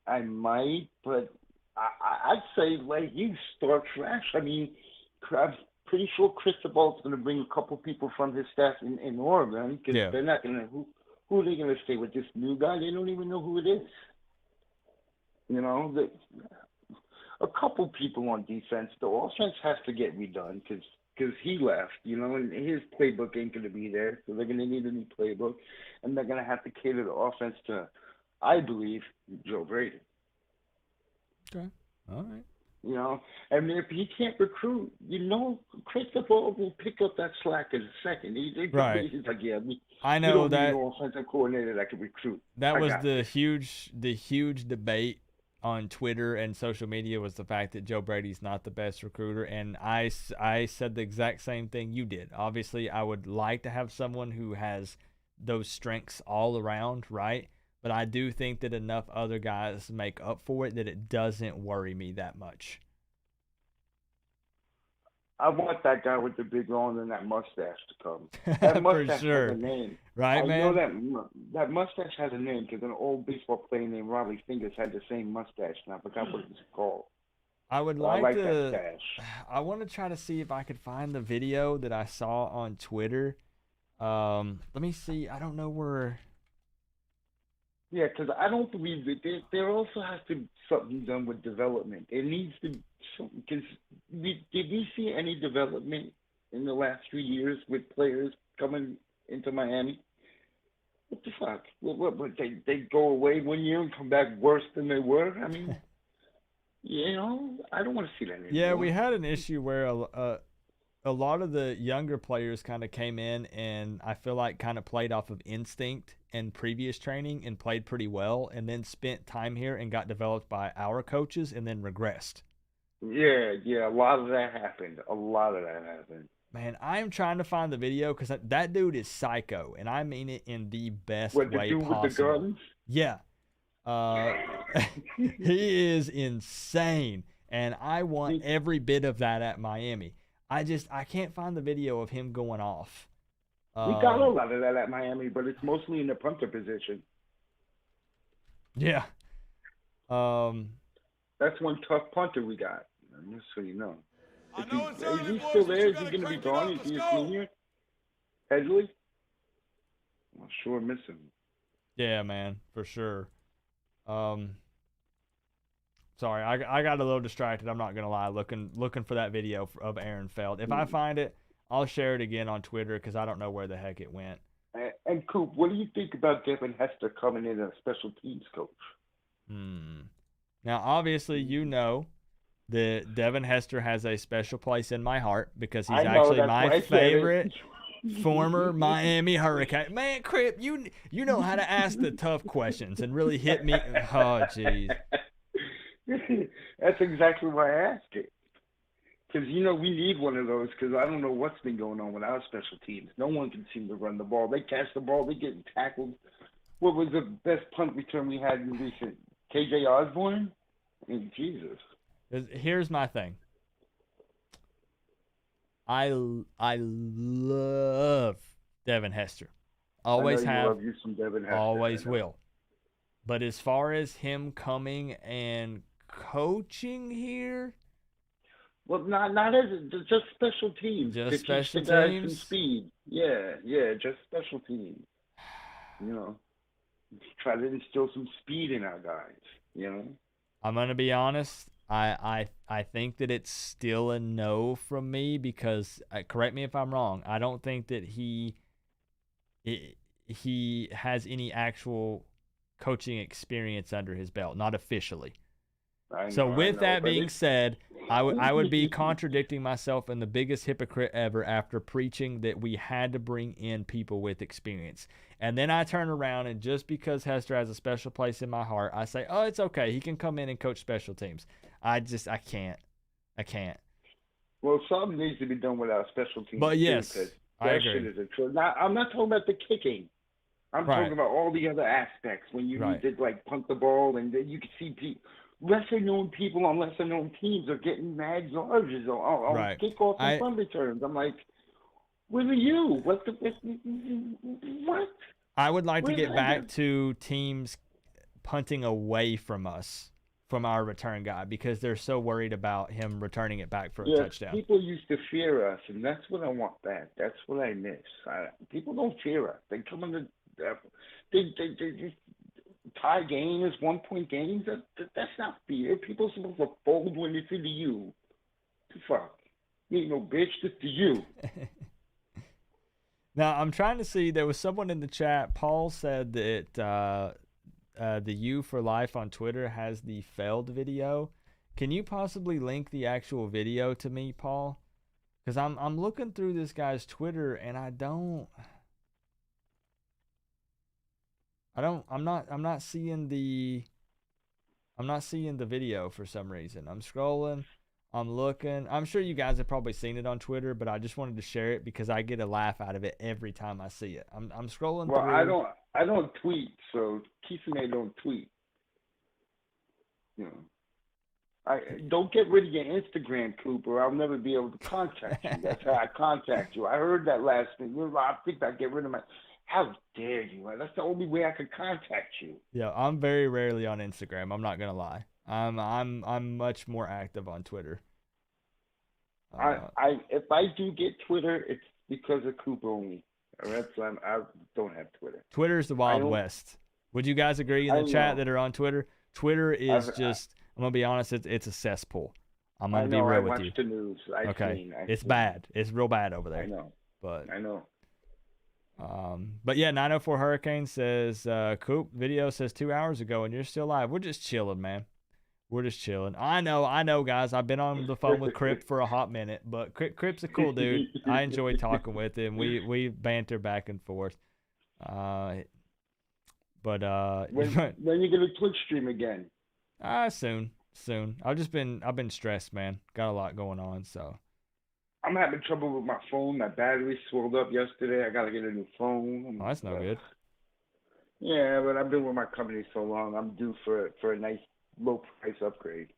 [SPEAKER 9] I might, but I'd say you start fresh. I mean, I'm pretty sure Cristobal's going to bring a couple people from his staff in Oregon because they're not going to. Who are they going to stay with? This new guy? They don't even know who it is. A couple people on defense. The offense has to get redone because he left, and his playbook ain't going to be there. So they're going to need a new playbook, and they're going to have to cater the offense to, I believe, Joe Brady.
[SPEAKER 4] Okay. All right.
[SPEAKER 9] And if he can't recruit, Cristobal will pick up that slack in a second. He's like,
[SPEAKER 4] I know that.
[SPEAKER 9] We don't need an offensive coordinator that can recruit.
[SPEAKER 4] That was the huge debate on Twitter and social media was the fact that Joe Brady's not the best recruiter, and I said the exact same thing you did. Obviously, I would like to have someone who has those strengths all around, right? But I do think that enough other guys make up for it that it doesn't worry me that much.
[SPEAKER 9] I want that guy with the big arm and that mustache to come. That mustache
[SPEAKER 4] For sure.
[SPEAKER 9] has a name.
[SPEAKER 4] Right, man?
[SPEAKER 9] I know that mustache has a name because an old baseball player named Robbie Fingers had the same mustache, and I forgot what it was called.
[SPEAKER 4] I would
[SPEAKER 9] I like
[SPEAKER 4] to.
[SPEAKER 9] that stash.
[SPEAKER 4] I want to try to see if I could find the video that I saw on Twitter. Let me see. I don't know where.
[SPEAKER 9] Yeah, because I don't believe that there also has to be something done with development. It needs to be something. Because did we see any development in the last 3 years with players coming into Miami? What the fuck? What they go away 1 year and come back worse than they were? I mean, I don't want to see that anymore.
[SPEAKER 4] Yeah, we had an issue where a lot of the younger players kind of came in and I feel like kind of played off of instinct and previous training and played pretty well and then spent time here and got developed by our coaches and then regressed.
[SPEAKER 9] Yeah, a lot of that happened.
[SPEAKER 4] Man, I am trying to find the video because that dude is psycho, and I mean it in the best way
[SPEAKER 9] possible.
[SPEAKER 4] with the guns? Yeah. He is insane, and I want every bit of that at Miami. I can't find the video of him going off.
[SPEAKER 9] We got a lot of that at Miami, but it's mostly in the punter position.
[SPEAKER 4] Yeah.
[SPEAKER 9] That's one tough punter we got, just so you know. Is he still there? Is he going to be gone? Is he a senior? Headley? I'm sure miss him.
[SPEAKER 4] Yeah, man, for sure. Sorry, I got a little distracted. I'm not gonna lie, looking for that video of Aaron Feld. If I find it, I'll share it again on Twitter because I don't know where the heck it went.
[SPEAKER 9] And Coop, what do you think about Devin Hester coming in as special teams coach?
[SPEAKER 4] Now, obviously, you know that Devin Hester has a special place in my heart because he's actually my favorite former Miami Hurricane. Man, Crip, you know how to ask the tough questions and really hit me. Oh, jeez.
[SPEAKER 9] That's exactly why I asked it. Because, we need one of those because I don't know what's been going on with our special teams. No one can seem to run the ball. They catch the ball. They get tackled. What was the best punt return we had in recent? KJ Osborne? I mean, Jesus.
[SPEAKER 4] Here's my thing. I love Devin Hester. Always have.
[SPEAKER 9] Love you some Devin Hester.
[SPEAKER 4] Always will. But as far as him coming and coaching here,
[SPEAKER 9] well, not as just special teams.
[SPEAKER 4] Just special teams.
[SPEAKER 9] Some speed. Yeah, just special teams. Try to instill some speed in our guys.
[SPEAKER 4] I'm gonna be honest. I think that it's still a no from me because correct me if I'm wrong. I don't think that he has any actual coaching experience under his belt, not officially. So with that being said, I would be contradicting myself and the biggest hypocrite ever after preaching that we had to bring in people with experience. And then I turn around and just because Hester has a special place in my heart, I say, oh, it's okay. He can come in and coach special teams. I can't.
[SPEAKER 9] Well, something needs to be done with our special teams.
[SPEAKER 4] But yes, I agree.
[SPEAKER 9] Now, I'm not talking about the kicking. I'm talking about all the other aspects when you need to punt the ball and then you can see lesser known people on lesser known teams are getting mad yardages on kickoff and punt returns. I'm like, where are you? What?
[SPEAKER 4] I would like to get back to teams punting away from us, from our return guy, because they're so worried about him returning it back for a touchdown.
[SPEAKER 9] People used to fear us, and that's what I want back. That's what I miss. People don't fear us. They come in they just tie games, 1-point games. That's not fear. People are supposed to fold when it's into you. Fuck. You ain't no bitch, just to you.
[SPEAKER 4] Now, I'm trying to see. There was someone in the chat. Paul said that the U for Life on Twitter has the failed video. Can you possibly link the actual video to me, Paul? Because I'm looking through this guy's Twitter and I'm not seeing the video for some reason. I'm scrolling, I'm looking. I'm sure you guys have probably seen it on Twitter, but I just wanted to share it because I get a laugh out of it every time I see it. I'm scrolling through.
[SPEAKER 9] I don't tweet, so Keith and I don't tweet. I don't get rid of your Instagram, Cooper. I'll never be able to contact you. That's how I contact you. I heard that last thing. I think I'd get rid of my. How dare you? That's the only way I could contact you.
[SPEAKER 4] Yeah, I'm very rarely on Instagram. I'm not gonna lie. I'm much more active on Twitter.
[SPEAKER 9] If I do get Twitter, it's because of Coop only. I don't have Twitter.
[SPEAKER 4] Twitter's the Wild West. Would you guys agree in the chat that are on Twitter? Twitter is I'm gonna be honest. It's a cesspool. I'm gonna be real with you.
[SPEAKER 9] I watch the news.
[SPEAKER 4] It's bad. It's real bad over there.
[SPEAKER 9] I know.
[SPEAKER 4] But
[SPEAKER 9] I know.
[SPEAKER 4] But yeah, 904 Hurricane says, Coop video says 2 hours ago and you're still live. We're just chilling, man. We're just chilling. I know, guys. I've been on the phone with Crip for a hot minute, but Crip's a cool dude. I enjoy talking with him. We banter back and forth. When
[SPEAKER 9] you gonna Twitch stream again?
[SPEAKER 4] Soon. I've been stressed, man. Got a lot going on, so.
[SPEAKER 9] I'm having trouble with my phone. My battery swelled up yesterday. I gotta get a new phone.
[SPEAKER 4] Oh, that's no good.
[SPEAKER 9] Yeah, but I've been with my company so long. I'm due for a nice low price upgrade.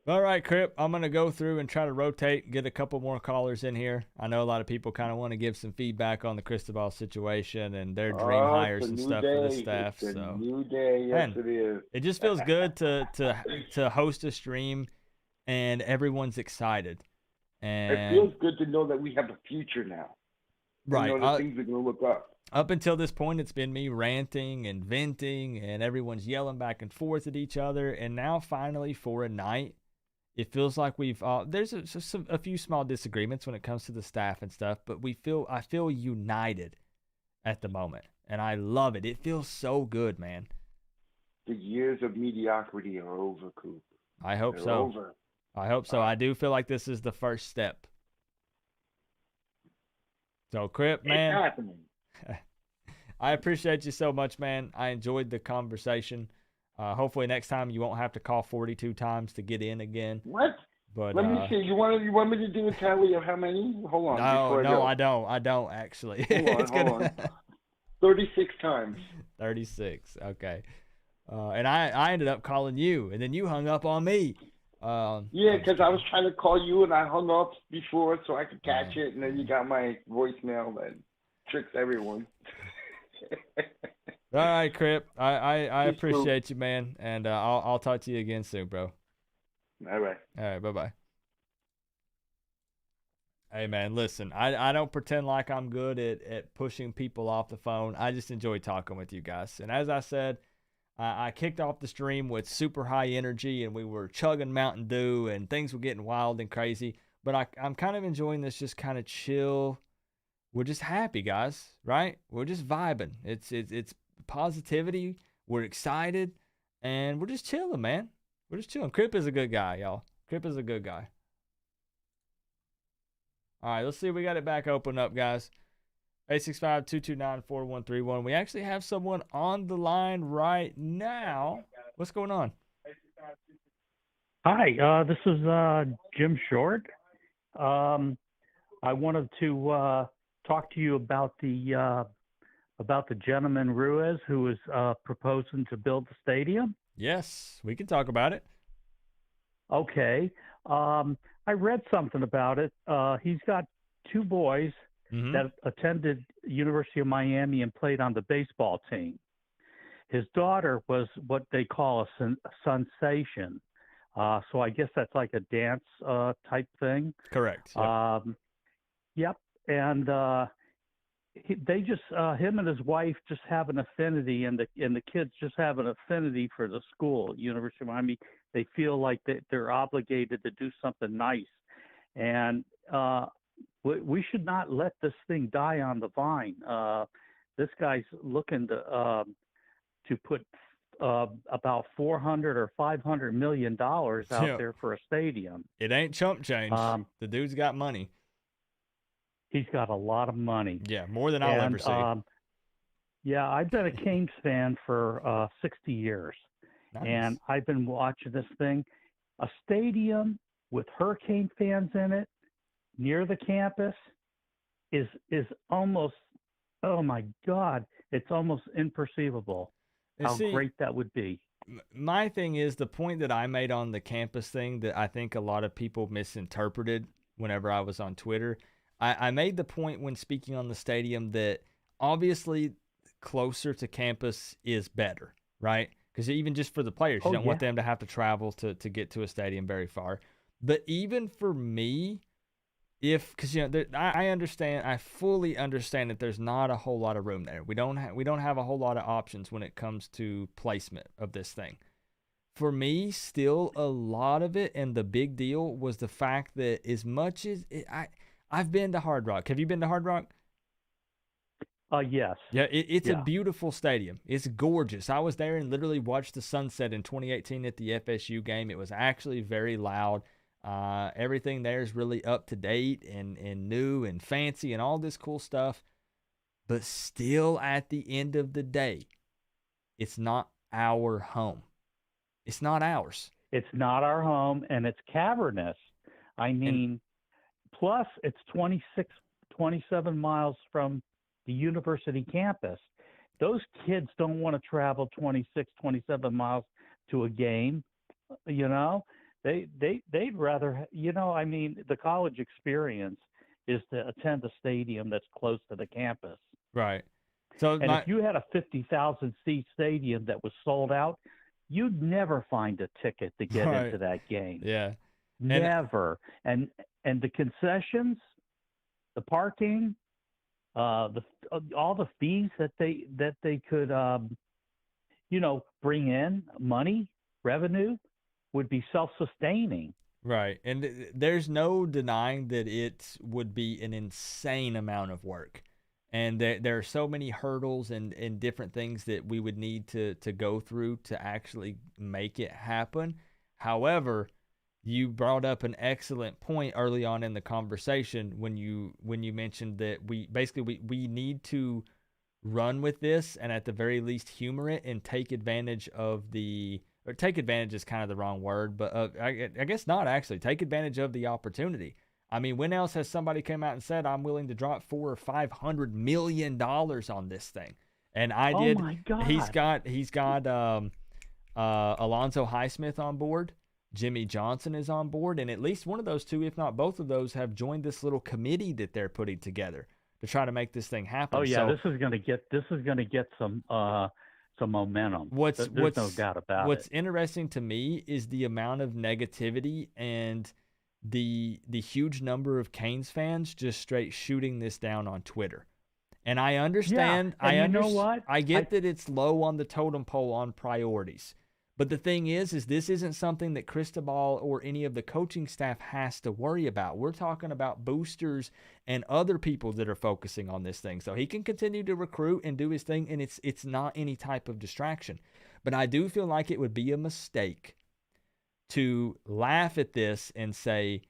[SPEAKER 4] All right, Crip, I'm going to go through and try to rotate and get a couple more callers in here. I know a lot of people kind of want to give some feedback on the Cristobal situation and their dream hires and stuff for the staff.
[SPEAKER 9] It's a
[SPEAKER 4] So,
[SPEAKER 9] new day. Yes,
[SPEAKER 4] man,
[SPEAKER 9] it is.
[SPEAKER 4] it just feels good to host a stream and everyone's excited. And
[SPEAKER 9] it feels good to know that we have a future now.
[SPEAKER 4] Right.
[SPEAKER 9] You know, the things are going to look up.
[SPEAKER 4] Up until this point, it's been me ranting and venting, and everyone's yelling back and forth at each other. And now, finally, for a night, it feels like we've there's a few small disagreements when it comes to the staff and stuff, but I feel united at the moment, and I love it. It feels so good, man.
[SPEAKER 9] The years of mediocrity are over, Coop.
[SPEAKER 4] I hope
[SPEAKER 9] They're
[SPEAKER 4] so.
[SPEAKER 9] Over.
[SPEAKER 4] I hope so. I do feel like this is the first step. So, Crip, man,
[SPEAKER 9] it's happening.
[SPEAKER 4] I appreciate you so much, man. I enjoyed the conversation. Hopefully next time you won't have to call 42 times to get in again.
[SPEAKER 9] What?
[SPEAKER 4] But
[SPEAKER 9] let me see. You want me to do a tally of how many? Hold on.
[SPEAKER 4] No, I don't. I don't actually.
[SPEAKER 9] Hold on. 36 times.
[SPEAKER 4] 36. Okay. And I ended up calling you, and then you hung up on me.
[SPEAKER 9] Yeah, because I was trying to call you, and I hung up before so I could catch it, and then you got my voicemail that tricks everyone.
[SPEAKER 4] All right, Crip. I appreciate you, man, and I'll talk to you again soon, bro.
[SPEAKER 9] All right.
[SPEAKER 4] All right. Bye-bye. Hey, man, listen, I don't pretend like I'm good at pushing people off the phone. I just enjoy talking with you guys. And as I said, I kicked off the stream with super high energy, and we were chugging Mountain Dew, and things were getting wild and crazy. But I'm kind of enjoying this just kind of chill. We're just happy, guys, right? We're just vibing. It's positivity. We're excited, and we're just chilling, man. We're just chilling. Crip is a good guy, y'all. Crip is a good guy. All right, let's see if we got it back open up, guys. 865-229-4131. We actually have someone on the line right now. What's going on?
[SPEAKER 8] Hi, this is Jim Short. I wanted to talk to you about the gentleman Ruiz who is proposing to build the stadium.
[SPEAKER 4] Yes, we can talk about it.
[SPEAKER 8] Okay. I read something about it. He's got two boys that attended University of Miami and played on the baseball team. His daughter was what they call a sensation. So I guess that's like a dance type thing.
[SPEAKER 4] Correct. Yep.
[SPEAKER 8] Yep. And they just him and his wife just have an affinity, and the kids just have an affinity for the school, University of Miami. They feel like they're obligated to do something nice, and we should not let this thing die on the vine. This guy's looking to put about $400 or $500 million out there for a stadium.
[SPEAKER 4] It ain't chump change. The dude's got money.
[SPEAKER 8] He's got a lot of money.
[SPEAKER 4] Yeah, more than I'll ever see.
[SPEAKER 8] Yeah, I've been a Canes fan for 60 years. Nice. And I've been watching this thing. A stadium with Hurricane fans in it near the campus is almost, oh my God, it's almost imperceivable how great that would be.
[SPEAKER 4] My thing is, the point that I made on the campus thing that I think a lot of people misinterpreted whenever I was on Twitter. I made the point when speaking on the stadium that obviously closer to campus is better, right? Because even just for the players, you don't want them to have to travel to get to a stadium very far. But even for me, because I understand, I fully understand that there's not a whole lot of room there. We don't have a whole lot of options when it comes to placement of this thing. For me, still a lot of it, and the big deal was the fact that as much as I've been to Hard Rock. Have you been to Hard Rock?
[SPEAKER 8] Yes.
[SPEAKER 4] Yeah, it's a beautiful stadium. It's gorgeous. I was there and literally watched the sunset in 2018 at the FSU game. It was actually very loud. Everything there is really up to date and new and fancy and all this cool stuff. But still, at the end of the day, it's not our home. It's not ours.
[SPEAKER 8] It's not our home, and it's cavernous. I mean, plus it's 27 miles from the university campus. Those kids don't want to travel 26, 27 miles to a game, you know? They'd rather, I mean, the college experience is to attend a stadium that's close to the campus.
[SPEAKER 4] Right. So
[SPEAKER 8] And if you had a 50,000 seat stadium that was sold out, you'd never find a ticket to get
[SPEAKER 4] Right.
[SPEAKER 8] into that game.
[SPEAKER 4] Yeah.
[SPEAKER 8] Never. And the concessions, the parking, all the fees that they could bring in, money, revenue, would be self-sustaining.
[SPEAKER 4] Right. And there's no denying that it would be an insane amount of work. And there are so many hurdles and different things that we would need to go through to actually make it happen. However, you brought up an excellent point early on in the conversation when you mentioned that we need to run with this and at the very least humor it and take advantage of take advantage is kind of the wrong word, but I guess not actually. Take advantage of the opportunity. I mean, when else has somebody come out and said, I'm willing to drop $400 or $500 million on this thing? And I did.
[SPEAKER 8] Oh my God.
[SPEAKER 4] He's got Alonzo Highsmith on board. Jimmy Johnson is on board. And at least one of those two, if not both of those, have joined this little committee that they're putting together to try to make this thing happen.
[SPEAKER 8] Oh yeah, this is going to get some momentum. There's no doubt about it.
[SPEAKER 4] What's interesting to me is the amount of negativity and the huge number of Canes fans just straight shooting this down on Twitter. And I understand.
[SPEAKER 8] Yeah, and you know what?
[SPEAKER 4] I get that it's low on the totem pole on priorities. But the thing is this isn't something that Cristobal or any of the coaching staff has to worry about. We're talking about boosters and other people that are focusing on this thing. So he can continue to recruit and do his thing, and it's not any type of distraction. But I do feel like it would be a mistake to laugh at this and say,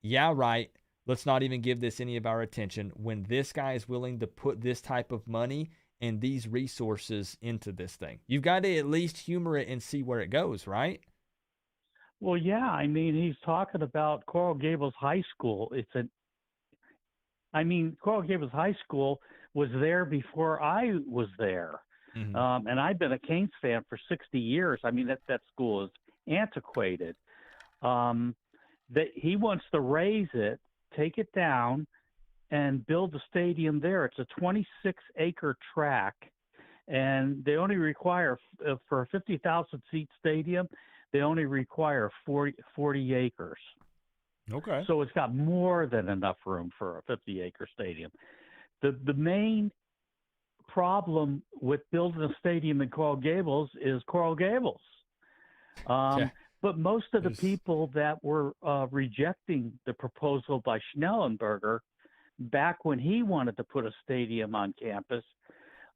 [SPEAKER 4] yeah, right, let's not even give this any of our attention when this guy is willing to put this type of money and these resources into this thing. You've got to at least humor it and see where it goes, right?
[SPEAKER 8] Well, yeah. I mean, he's talking about Coral Gables High School. Coral Gables High School was there before I was there. Mm-hmm. And I've been a Canes fan for 60 years. I mean, that school is antiquated. That he wants to raise it, take it down, and build a stadium there. It's a 26-acre track, and they only require, for a 50,000-seat stadium, they only require 40 acres.
[SPEAKER 4] Okay.
[SPEAKER 8] So it's got more than enough room for a 50-acre stadium. The main problem with building a stadium in Coral Gables is Coral Gables.
[SPEAKER 4] Yeah.
[SPEAKER 8] But most of the people that were rejecting the proposal by Schnellenberger back when he wanted to put a stadium on campus,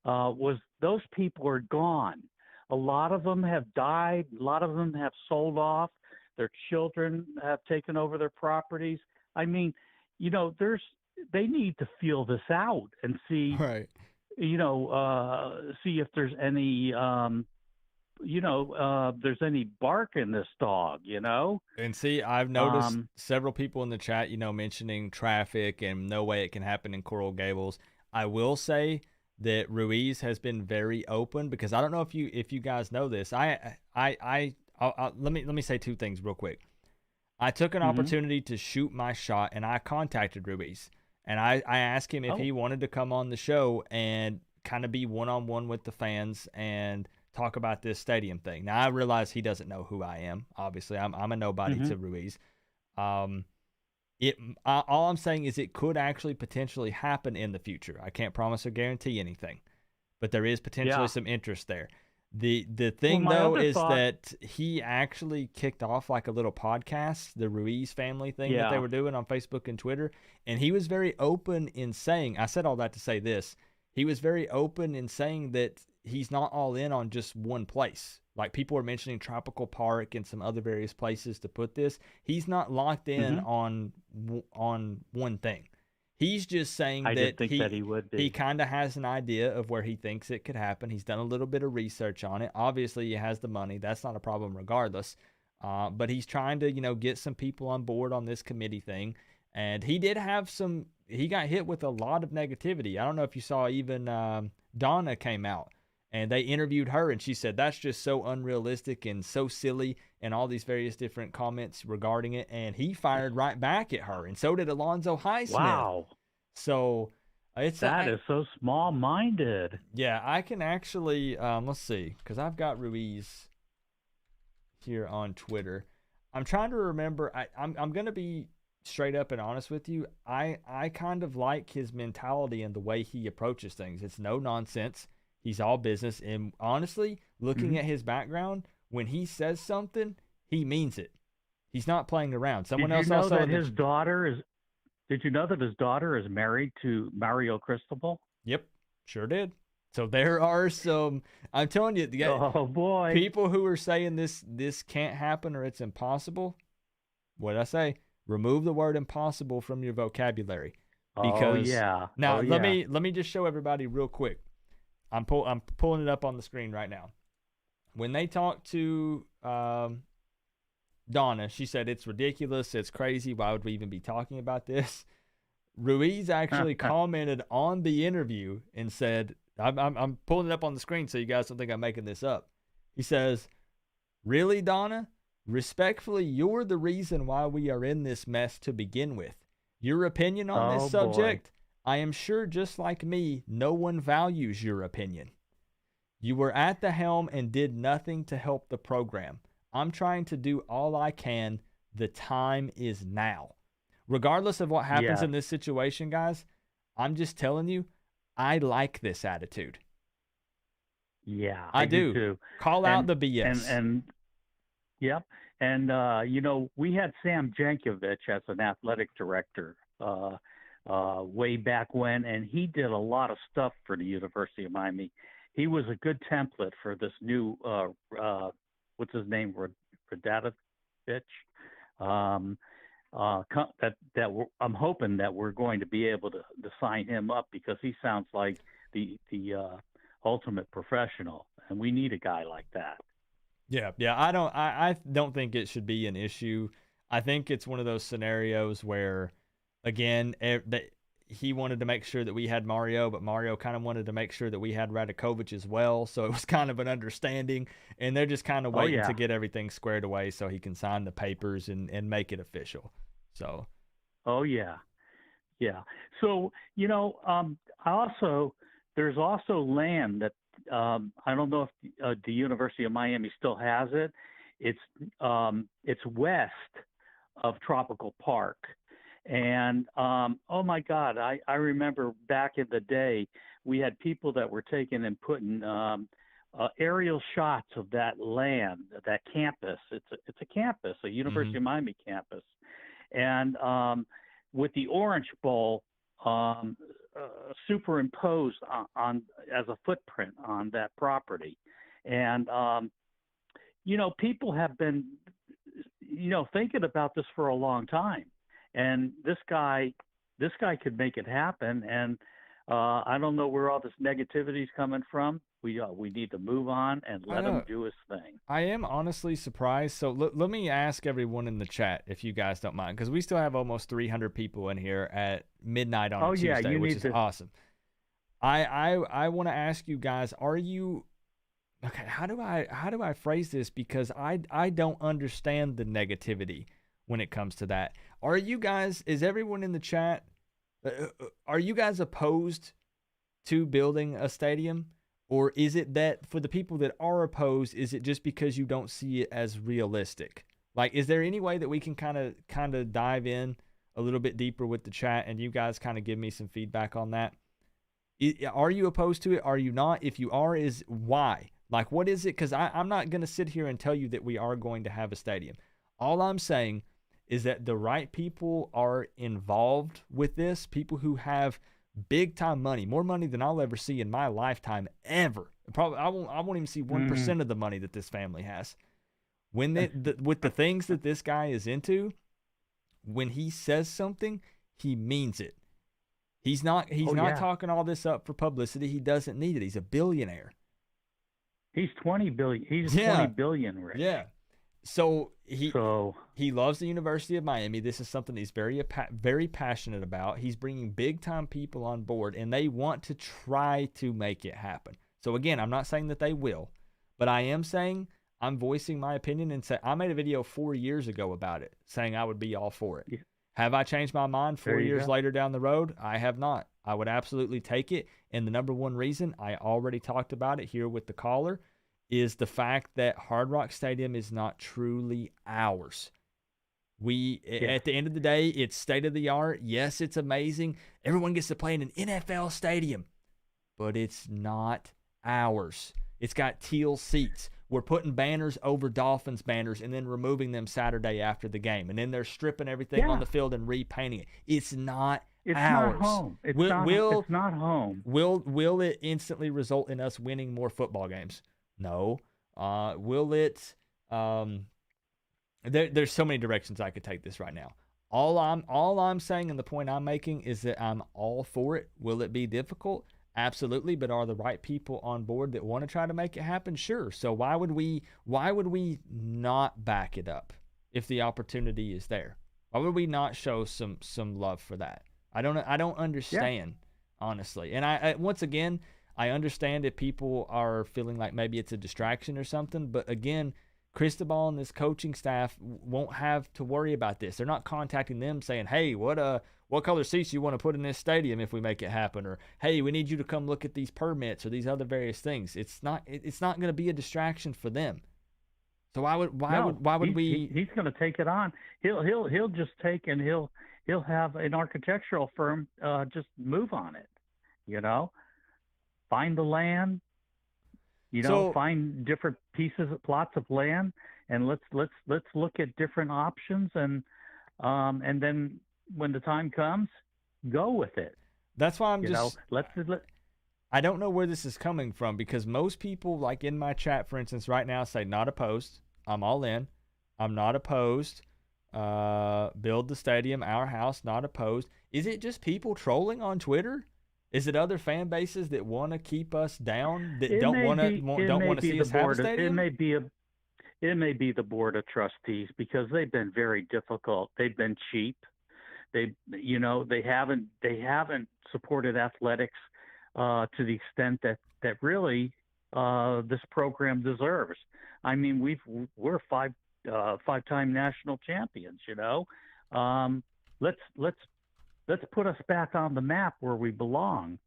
[SPEAKER 8] was those people are gone. A lot of them have died. A lot of them have sold off. Their children have taken over their properties. I mean, they need to feel this out and see,
[SPEAKER 4] right.
[SPEAKER 8] See if there's any, there's any bark in this dog,
[SPEAKER 4] And see, I've noticed several people in the chat, mentioning traffic and no way it can happen in Coral Gables. I will say that Ruiz has been very open, because I don't know if you guys know this. Let me say two things real quick. I took an opportunity to shoot my shot, and I contacted Ruiz, and I asked him if he wanted to come on the show and kind of be one-on-one with the fans and talk about this stadium thing. Now, I realize he doesn't know who I am. Obviously, I'm a nobody to Ruiz. All I'm saying is it could actually potentially happen in the future. I can't promise or guarantee anything, but there is potentially some interest there. The thing, though, is that he actually kicked off like a little podcast, the Ruiz family thing that they were doing on Facebook and Twitter, and he was very open in saying, I said all that to say this, he was very open in saying that he's not all in on just one place. Like, people are mentioning Tropical Park and some other various places to put this. He's not locked in on one thing. He's just saying that he would be. He kind of has an idea of where he thinks it could happen. He's done a little bit of research on it. Obviously, he has the money. That's not a problem regardless. But he's trying to, get some people on board on this committee thing. And he did have he got hit with a lot of negativity. I don't know if you saw, even Donna came out And they interviewed her, and she said, that's just so unrealistic and so silly, and all these various different comments regarding it. And he fired right back at her, and so did Alonzo Highsmith.
[SPEAKER 10] Wow.
[SPEAKER 4] So
[SPEAKER 10] that is so small-minded.
[SPEAKER 4] Yeah, I can actually, let's see, because I've got Ruiz here on Twitter. I'm trying to remember. I'm going to be straight up and honest with you. I kind of like his mentality and the way he approaches things. It's no nonsense. He's all business. And honestly, looking at his background, when he says something, he means it. He's not playing around. Someone else also.
[SPEAKER 10] Did you know that his daughter is married to Mario Cristobal?
[SPEAKER 4] Yep, sure did. So there are some, I'm telling you,
[SPEAKER 10] oh boy,
[SPEAKER 4] people who are saying this can't happen or it's impossible. What did I say? Remove the word impossible from your vocabulary. Because now let me just show everybody real quick. I'm pulling it up on the screen right now. When they talked to Donna, she said it's ridiculous, it's crazy. Why would we even be talking about this? Ruiz actually commented on the interview and said, I'm pulling it up on the screen so you guys don't think I'm making this up. He says, "Really, Donna? Respectfully, you're the reason why we are in this mess to begin with. Your opinion on this subject, I am sure just like me, no one values your opinion. You were at the helm and did nothing to help the program. I'm trying to do all I can. The time is now." Regardless of what happens in this situation, guys, I'm just telling you, I like this attitude.
[SPEAKER 10] Yeah,
[SPEAKER 4] I do
[SPEAKER 10] too.
[SPEAKER 4] Call out the BS.
[SPEAKER 10] And we had Sam Jankovic as an athletic director way back when, and he did a lot of stuff for the University of Miami. He was a good template for this new, what's his name, Radatovic. I'm hoping that we're going to be able to sign him up because he sounds like the ultimate professional, and we need a guy like that.
[SPEAKER 4] Yeah. I don't think it should be an issue. I think it's one of those scenarios where, again, he wanted to make sure that we had Mario, but Mario kind of wanted to make sure that we had Radakovic as well. So it was kind of an understanding, and they're just kind of waiting to get everything squared away so he can sign the papers and make it official. So.
[SPEAKER 10] Oh yeah. So, there's also land that, I don't know if the University of Miami still has it. It's west of Tropical Park. And, oh my God, I remember back in the day, we had people that were taking and putting aerial shots of that land, that campus. It's a campus, a University of Miami campus. And with the Orange Bowl superimposed on as a footprint on that property. And, people have been, thinking about this for a long time. And this guy could make it happen. And I don't know where all this negativity is coming from. We need to move on and let him do his thing.
[SPEAKER 4] I am honestly surprised. So let me ask everyone in the chat if you guys don't mind, because we still have almost 300 people in here at midnight on a Tuesday, which is awesome. I want to ask you guys: are you okay? How do I phrase this? Because I don't understand the negativity when it comes to that. Are you guys? Is everyone in the chat? Are you guys opposed to building a stadium? Or is it that for the people that are opposed, is it just because you don't see it as realistic? Like, is there any way that we can kind of dive in a little bit deeper with the chat and you guys kind of give me some feedback on that? Are you opposed to it? Are you not? If you are, is why? Like, what is it? Because I'm not going to sit here and tell you that we are going to have a stadium. All I'm saying is that the right people are involved with this, people who have big time money, more money than I'll ever see in my lifetime ever. Probably I won't even see 1% of the money that this family has. When with the things that this guy is into, when he says something, he means it. He's not talking all this up for publicity. He doesn't need it. He's a billionaire.
[SPEAKER 10] He's 20 billion. He's 20 billion rich.
[SPEAKER 4] Yeah. So he loves the University of Miami. This is something he's very passionate about. He's bringing big time people on board, and they want to try to make it happen. So again, I'm not saying that they will, but I am saying I'm voicing my opinion and say I made a video 4 years ago about it, saying I would be all for it.
[SPEAKER 10] Yeah.
[SPEAKER 4] Have I changed my mind 4 years
[SPEAKER 10] go.
[SPEAKER 4] later down the road? I have not. I would absolutely take it. And the number one reason, I already talked about it here with the caller, is the fact that Hard Rock Stadium is not truly ours. At the end of the day, it's state of the art. Yes, it's amazing. Everyone gets to play in an NFL stadium, but it's not ours. It's got teal seats. We're putting banners over Dolphins banners and then removing them Saturday after the game. And then they're stripping everything on the field and repainting it. It's not ours.
[SPEAKER 10] Not home. It's not home.
[SPEAKER 4] Will it instantly result in us winning more football games? No. Will it there's so many directions I could take this right now. All I'm saying and the point I'm making is that I'm all for it. Will it be difficult? Absolutely, but are the right people on board that want to try to make it happen? Sure. So why would we not back it up if the opportunity is there? Why would we not show some love for that? I don't understand, honestly. And I once again, I understand if people are feeling like maybe it's a distraction or something, but again, Cristobal and this coaching staff won't have to worry about this. They're not contacting them saying, "Hey, what color seats you want to put in this stadium if we make it happen?" Or, "Hey, we need you to come look at these permits," or these other various things. It's not going to be a distraction for them. So why would we?
[SPEAKER 10] He's going to take it on. He'll just take and he'll have an architectural firm just move on it. Find the land. Find different plots of land, and let's look at different options, and then when the time comes, go with it.
[SPEAKER 4] That's why I don't know where this is coming from, because most people, like in my chat, for instance, right now say not opposed. I'm all in. I'm not opposed. Build the stadium, our house, not opposed. Is it just people trolling on Twitter? Is it other fan bases that want to keep us down, that don't want to see us have a stadium?
[SPEAKER 10] It may be the board of trustees, because they've been very difficult. They've been cheap. They haven't supported athletics to the extent that really this program deserves. I mean, we're five-time national champions. Let's put us back on the map where we belong.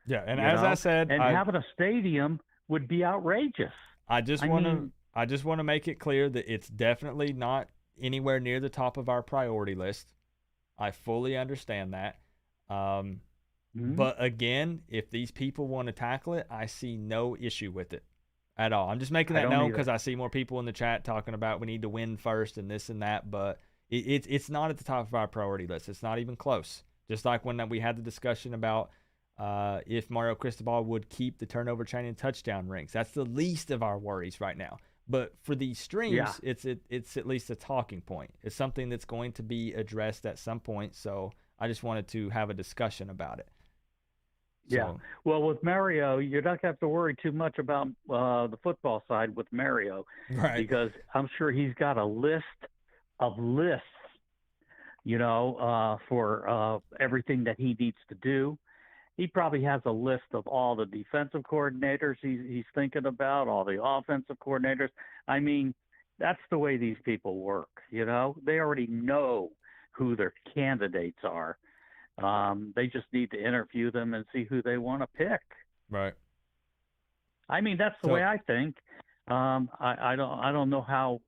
[SPEAKER 4] Yeah, and as I said,
[SPEAKER 10] having a stadium would be outrageous.
[SPEAKER 4] I just want to make it clear that it's definitely not anywhere near the top of our priority list. I fully understand that. But again, if these people want to tackle it, I see no issue with it at all. I'm just making that known because I see more people in the chat talking about we need to win first and this and that, but it's not at the top of our priority list. It's not even close. Just like when we had the discussion about if Mario Cristobal would keep the turnover chain and touchdown rings. That's the least of our worries right now. But for these streams, it's at least a talking point. It's something that's going to be addressed at some point. So I just wanted to have a discussion about it.
[SPEAKER 10] Yeah. Well, with Mario, you're not going to have to worry too much about the football side with Mario.
[SPEAKER 4] Right.
[SPEAKER 10] Because I'm sure he's got a list of lists, for everything that he needs to do. He probably has a list of all the defensive coordinators he's thinking about, all the offensive coordinators. I mean, that's the way these people work, They already know who their candidates are. They just need to interview them and see who they want to pick.
[SPEAKER 4] Right.
[SPEAKER 10] I mean, that's the way I think. I don't know how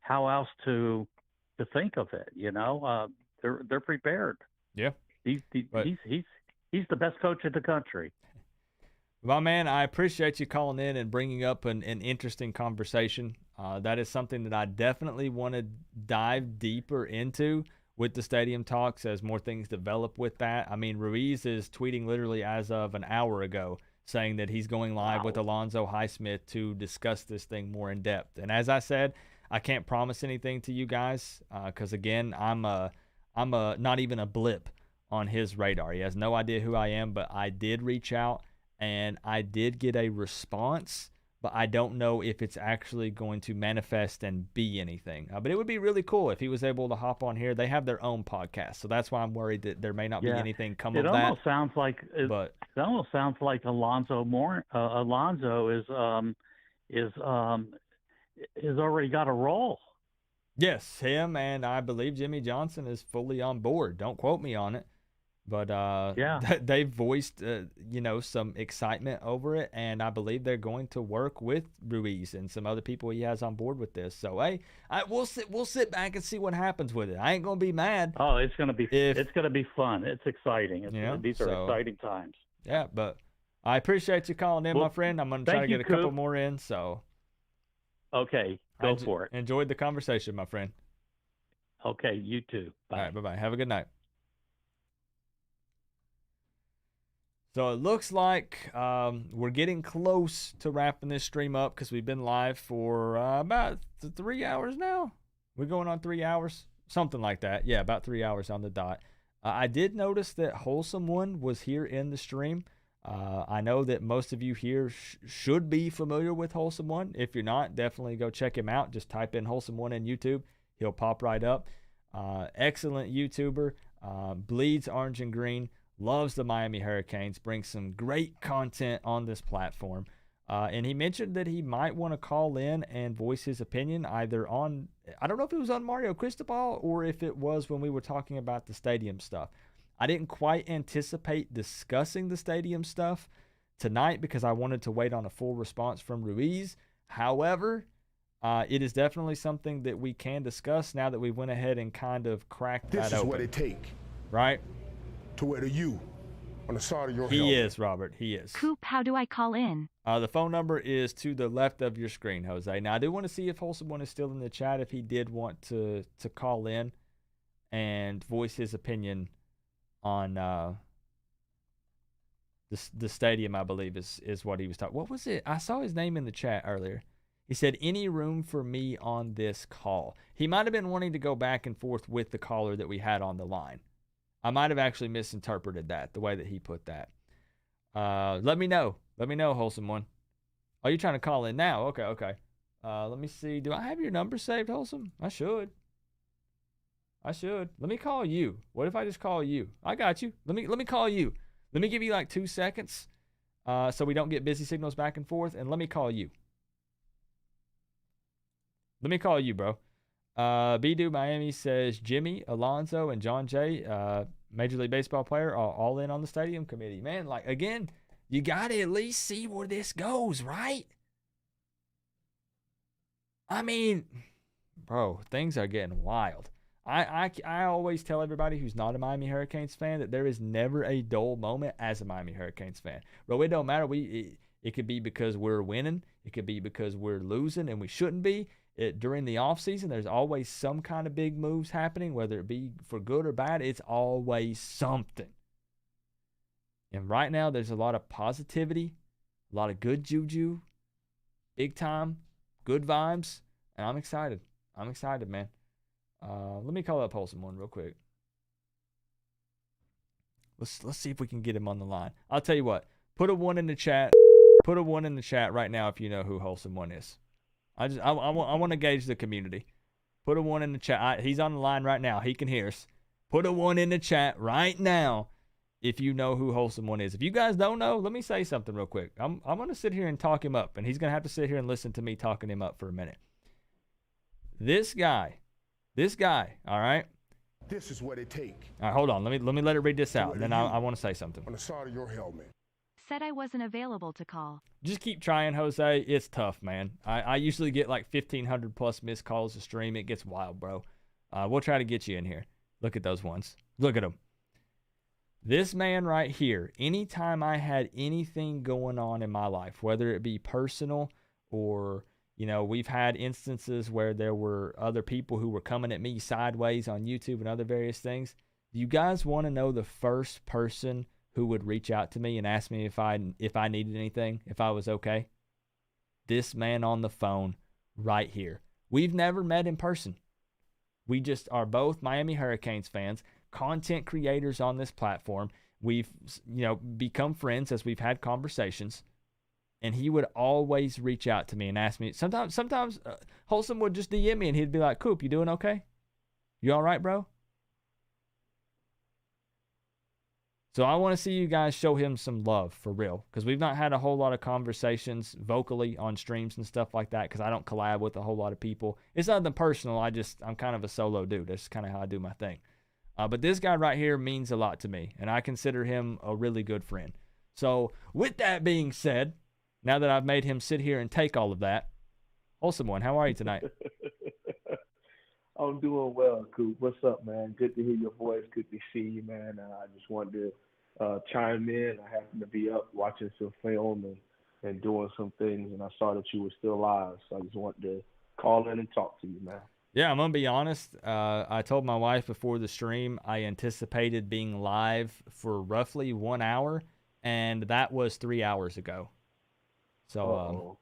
[SPEAKER 10] else to think of it. They're prepared.
[SPEAKER 4] Yeah.
[SPEAKER 10] He's the best coach in the country.
[SPEAKER 4] Well, man, I appreciate you calling in and bringing up an interesting conversation. That is something that I definitely want to dive deeper into with the stadium talks as more things develop with that. I mean, Ruiz is tweeting literally as of an hour ago saying that he's going live with Alonzo Highsmith to discuss this thing more in depth. And as I said, I can't promise anything to you guys because, again, I'm not even a blip on his radar. He has no idea who I am, but I did reach out and I did get a response but I don't know if it's actually going to manifest and be anything. But it would be really cool if he was able to hop on here. They have their own podcast, so that's why I'm worried that there may not be anything come of that.
[SPEAKER 10] It almost sounds like Alonzo is already got a role.
[SPEAKER 4] Yes, him, and I believe Jimmy Johnson is fully on board. Don't quote me on it. But they've voiced, some excitement over it, and I believe they're going to work with Ruiz and some other people he has on board with this. So hey, we'll sit back and see what happens with it. I ain't gonna be mad.
[SPEAKER 10] Oh, it's gonna be fun. It's exciting. These are exciting times.
[SPEAKER 4] Yeah, but I appreciate you calling in, my friend. I'm gonna try to get a couple more in. So
[SPEAKER 10] okay, go for it.
[SPEAKER 4] Enjoyed the conversation, my friend.
[SPEAKER 10] Okay, you too. Bye.
[SPEAKER 4] All right, bye. Have a good night. So it looks like we're getting close to wrapping this stream up because we've been live for about 3 hours now. We're going on 3 hours, something like that. Yeah, about 3 hours on the dot. I did notice that Wholesome One was here in the stream. I know that most of you here should be familiar with Wholesome One. If you're not, definitely go check him out. Just type in Wholesome One in YouTube. He'll pop right up. Excellent YouTuber. Bleeds orange and green. Loves the Miami Hurricanes, brings some great content on this platform. And he mentioned that he might want to call in and voice his opinion either on, I don't know if it was on Mario Cristobal or if it was when we were talking about the stadium stuff. I didn't quite anticipate discussing the stadium stuff tonight because I wanted to wait on a full response from Ruiz. However, it is definitely something that we can discuss now that we went ahead and kind of cracked that open.
[SPEAKER 1] This is what it takes.
[SPEAKER 4] Right?
[SPEAKER 1] To wear the U on the side of your
[SPEAKER 4] He
[SPEAKER 1] helmet.
[SPEAKER 4] is, Robert. He is.
[SPEAKER 2] Coop, how do I call in?
[SPEAKER 4] The phone number is to the left of your screen, Jose. Now, I do want to see if Wholesome One is still in the chat, if he did want to call in and voice his opinion on the stadium, I believe, is what he was talking. What was it? I saw his name in the chat earlier. He said, any room for me on this call? He might have been wanting to go back and forth with the caller that we had on the line. I might have actually misinterpreted that, the way that he put that. Let me know. Let me know, Wholesome One. Oh, you're trying to call in now? Okay. Let me see. Do I have your number saved, Wholesome? I should. Let me call you. What if I just call you? I got you. Let me call you. Let me give you like 2 seconds so we don't get busy signals back and forth, and let me call you. Let me call you, bro. B-Do Miami says Jimmy, Alonzo, and John Jay, Major League Baseball player, are all in on the stadium committee. Man, like, again, you got to at least see where this goes, right? I mean, bro, things are getting wild. I always tell everybody who's not a Miami Hurricanes fan that there is never a dull moment as a Miami Hurricanes fan. Bro, it don't matter. It could be because we're winning. It could be because we're losing and we shouldn't be. During the offseason, there's always some kind of big moves happening, whether it be for good or bad. It's always something. And right now, there's a lot of positivity, a lot of good juju, big time, good vibes, and I'm excited. I'm excited, man. Let me call up Wholesome One real quick. Let's see if we can get him on the line. I'll tell you what. Put a 1 in the chat. Put a 1 in the chat right now if you know who Wholesome One is. I want to gauge the community. Put a 1 in the chat. He's on the line right now. He can hear us. Put a 1 in the chat right now if you know who Wholesome One is. If you guys don't know, let me say something real quick. I'm going to sit here and talk him up, and he's going to have to sit here and listen to me talking him up for a minute. This guy, all right?
[SPEAKER 1] This is what it takes.
[SPEAKER 4] All right, hold on. Let me let it read this out, and then I want to say something.
[SPEAKER 1] On the side of your helmet.
[SPEAKER 2] Said I wasn't available to call.
[SPEAKER 4] Just keep trying, Jose. It's tough, man. I usually get like 1,500 plus missed calls a stream. It gets wild, bro. We'll try to get you in here. Look at those ones. Look at them. This man right here, anytime I had anything going on in my life, whether it be personal or, we've had instances where there were other people who were coming at me sideways on YouTube and other various things. Do you guys want to know the first person who would reach out to me and ask me if I needed anything, if I was okay? This man on the phone right here. We've never met in person. We just are both Miami Hurricanes fans, content creators on this platform. We've, become friends as we've had conversations. and he would always reach out to me and ask me. Sometimes Wholesome would just DM me, and he'd be like, "Coop, you doing okay? You all right, bro?" So I want to see you guys show him some love for real, because we've not had a whole lot of conversations vocally on streams and stuff like that, because I don't collab with a whole lot of people. It's nothing personal. I'm kind of a solo dude. That's kind of how I do my thing. But this guy right here means a lot to me, and I consider him a really good friend. So with that being said, now that I've made him sit here and take all of that, Wholesome One, how are you tonight?
[SPEAKER 11] I'm doing well, Coop. What's up, man? Good to hear your voice. Good to see you, man. I just wanted to chime in. I happened to be up watching some film and doing some things, and I saw that you were still alive. So I just wanted to call in and talk to you, man.
[SPEAKER 4] Yeah, I'm going to be honest. I told my wife before the stream I anticipated being live for roughly 1 hour, and that was 3 hours ago. So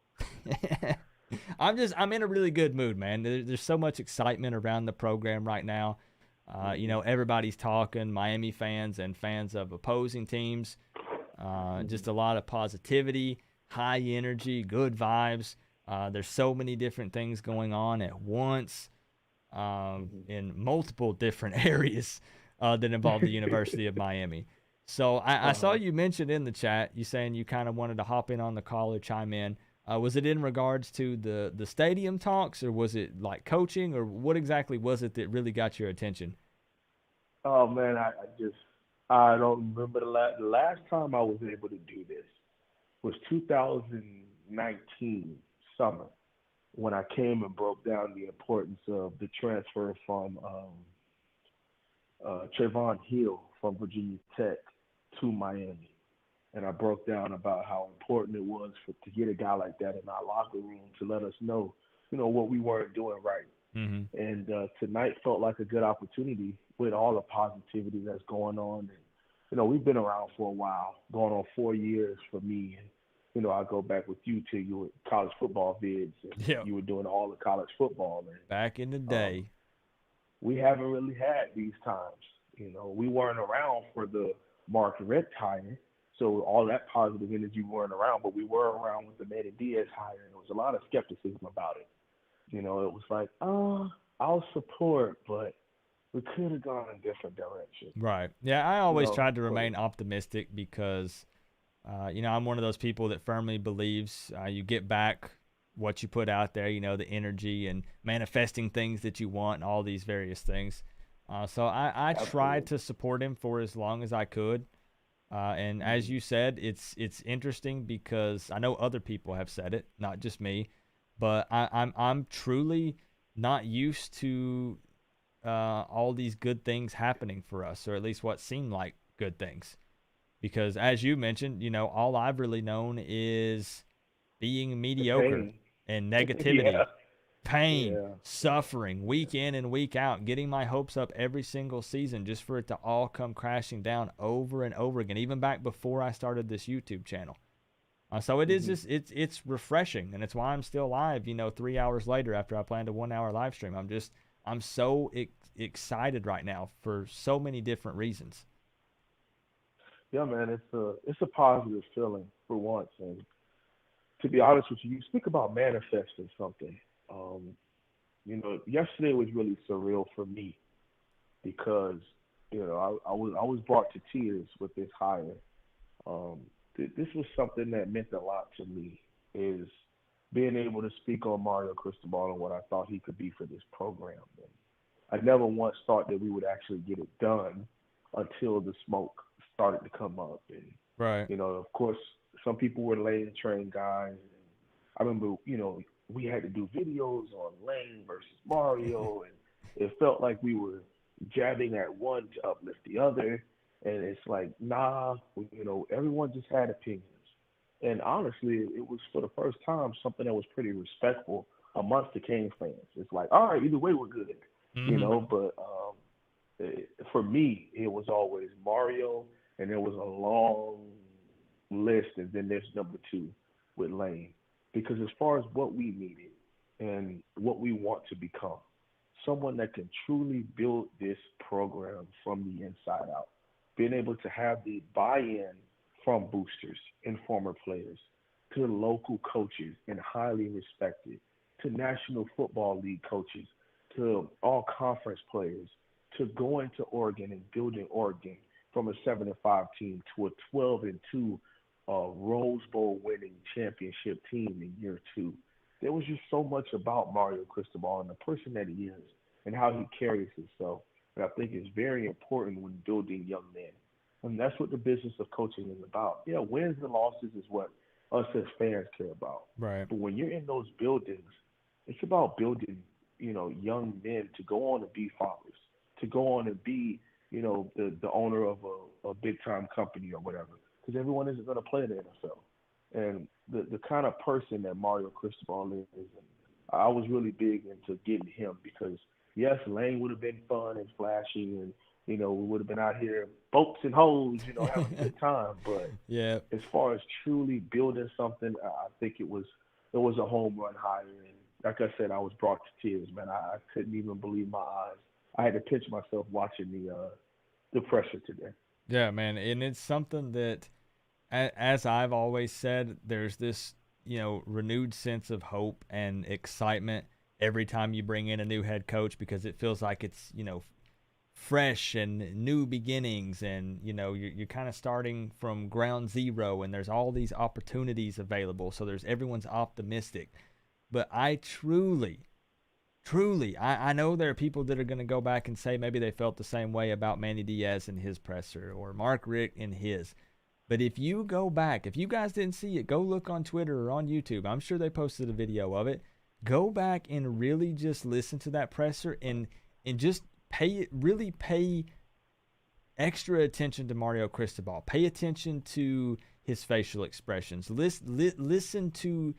[SPEAKER 4] I'm in a really good mood, man. There's so much excitement around the program right now. Everybody's talking, Miami fans and fans of opposing teams. Just a lot of positivity, high energy, good vibes. There's so many different things going on at once in multiple different areas that involve the University of Miami. So I saw you mentioned in the chat, you saying you kind of wanted to hop in on the call or chime in. Was it in regards to the stadium talks, or was it like coaching, or what exactly was it that really got your attention?
[SPEAKER 11] Oh, man, I don't remember the last time I was able to do this was 2019 summer, when I came and broke down the importance of the transfer from Trayvon Hill from Virginia Tech to Miami. And I broke down about how important it was to get a guy like that in our locker room to let us know, what we weren't doing right.
[SPEAKER 4] Mm-hmm.
[SPEAKER 11] And tonight felt like a good opportunity with all the positivity that's going on. And, we've been around for a while, going on 4 years for me. And, I go back with you to your college football vids. And
[SPEAKER 4] Yeah.
[SPEAKER 11] You were doing all the college football. And,
[SPEAKER 4] back in the day.
[SPEAKER 11] We haven't really had these times. We weren't around for the Mark Richt hire. So all that positive energy weren't around, but we were around with the Manny Diaz hire, and there was a lot of skepticism about it. It was like, I'll support, but we could have gone in a different direction.
[SPEAKER 4] Right. Yeah, I always tried to remain optimistic because, I'm one of those people that firmly believes you get back what you put out there, the energy and manifesting things that you want and all these various things. So I tried to support him for as long as I could. And as you said, it's interesting because I know other people have said it, not just me, but I'm truly not used to all these good things happening for us, or at least what seem like good things. Because as you mentioned, all I've really known is being mediocre and negativity, pain, suffering, week in and week out, getting my hopes up every single season just for it to all come crashing down over and over again, even back before I started this YouTube channel. So it is just, it's refreshing, and it's why I'm still live, 3 hours later after I planned a 1 hour live stream. I'm so excited right now for so many different reasons.
[SPEAKER 11] Yeah, man, it's a positive feeling for once. And to be honest with you, you speak about manifesting something. Yesterday was really surreal for me because, I was brought to tears with this hire. This was something that meant a lot to me, is being able to speak on Mario Cristobal and what I thought he could be for this program. And I never once thought that we would actually get it done until the smoke started to come up. And,
[SPEAKER 4] right.
[SPEAKER 11] Of course, some people were laying train guys. And I remember, we had to do videos on Lane versus Mario, and it felt like we were jabbing at one to uplift the other. And it's like, everyone just had opinions. And honestly, it was for the first time something that was pretty respectful amongst the Kings fans. It's like, all right, either way we're good, But for me, it was always Mario, and there was a long list, and then there's number two with Lane. Because as far as what we needed and what we want to become, someone that can truly build this program from the inside out, being able to have the buy-in from boosters and former players, to local coaches and highly respected, to National Football League coaches, to all conference players, to going to Oregon and building Oregon from a 7-5 team to a 12-2 Rose Bowl winning championship team in year 2. There was just so much about Mario Cristobal and the person that he is and how he carries himself that I think is very important when building young men. And that's what the business of coaching is about. Yeah, wins and losses is what us as fans care about.
[SPEAKER 4] Right.
[SPEAKER 11] But when you're in those buildings, it's about building, young men to go on and be fathers, to go on and be, the owner of a big time company or whatever. Because everyone isn't going to play in the NFL. And the kind of person that Mario Cristobal is, and I was really big into getting him because, yes, Lane would have been fun and flashy and, we would have been out here boats and hoes, having a good time. But
[SPEAKER 4] yeah,
[SPEAKER 11] as far as truly building something, I think it was a home run hire. And like I said, I was brought to tears, man. I couldn't even believe my eyes. I had to pinch myself watching the pressure today.
[SPEAKER 4] Yeah, man, and it's something that, as I've always said, there's this, renewed sense of hope and excitement every time you bring in a new head coach because it feels like it's, fresh and new beginnings, and you're kind of starting from ground zero, and there's all these opportunities available, so everyone's optimistic. But I truly, I know there are people that are going to go back and say maybe they felt the same way about Manny Diaz in his presser or Mark Richt in his. But if you go back, if you guys didn't see it, go look on Twitter or on YouTube. I'm sure they posted a video of it. Go back and really just listen to that presser and just pay extra attention to Mario Cristobal. Pay attention to his facial expressions. Listen to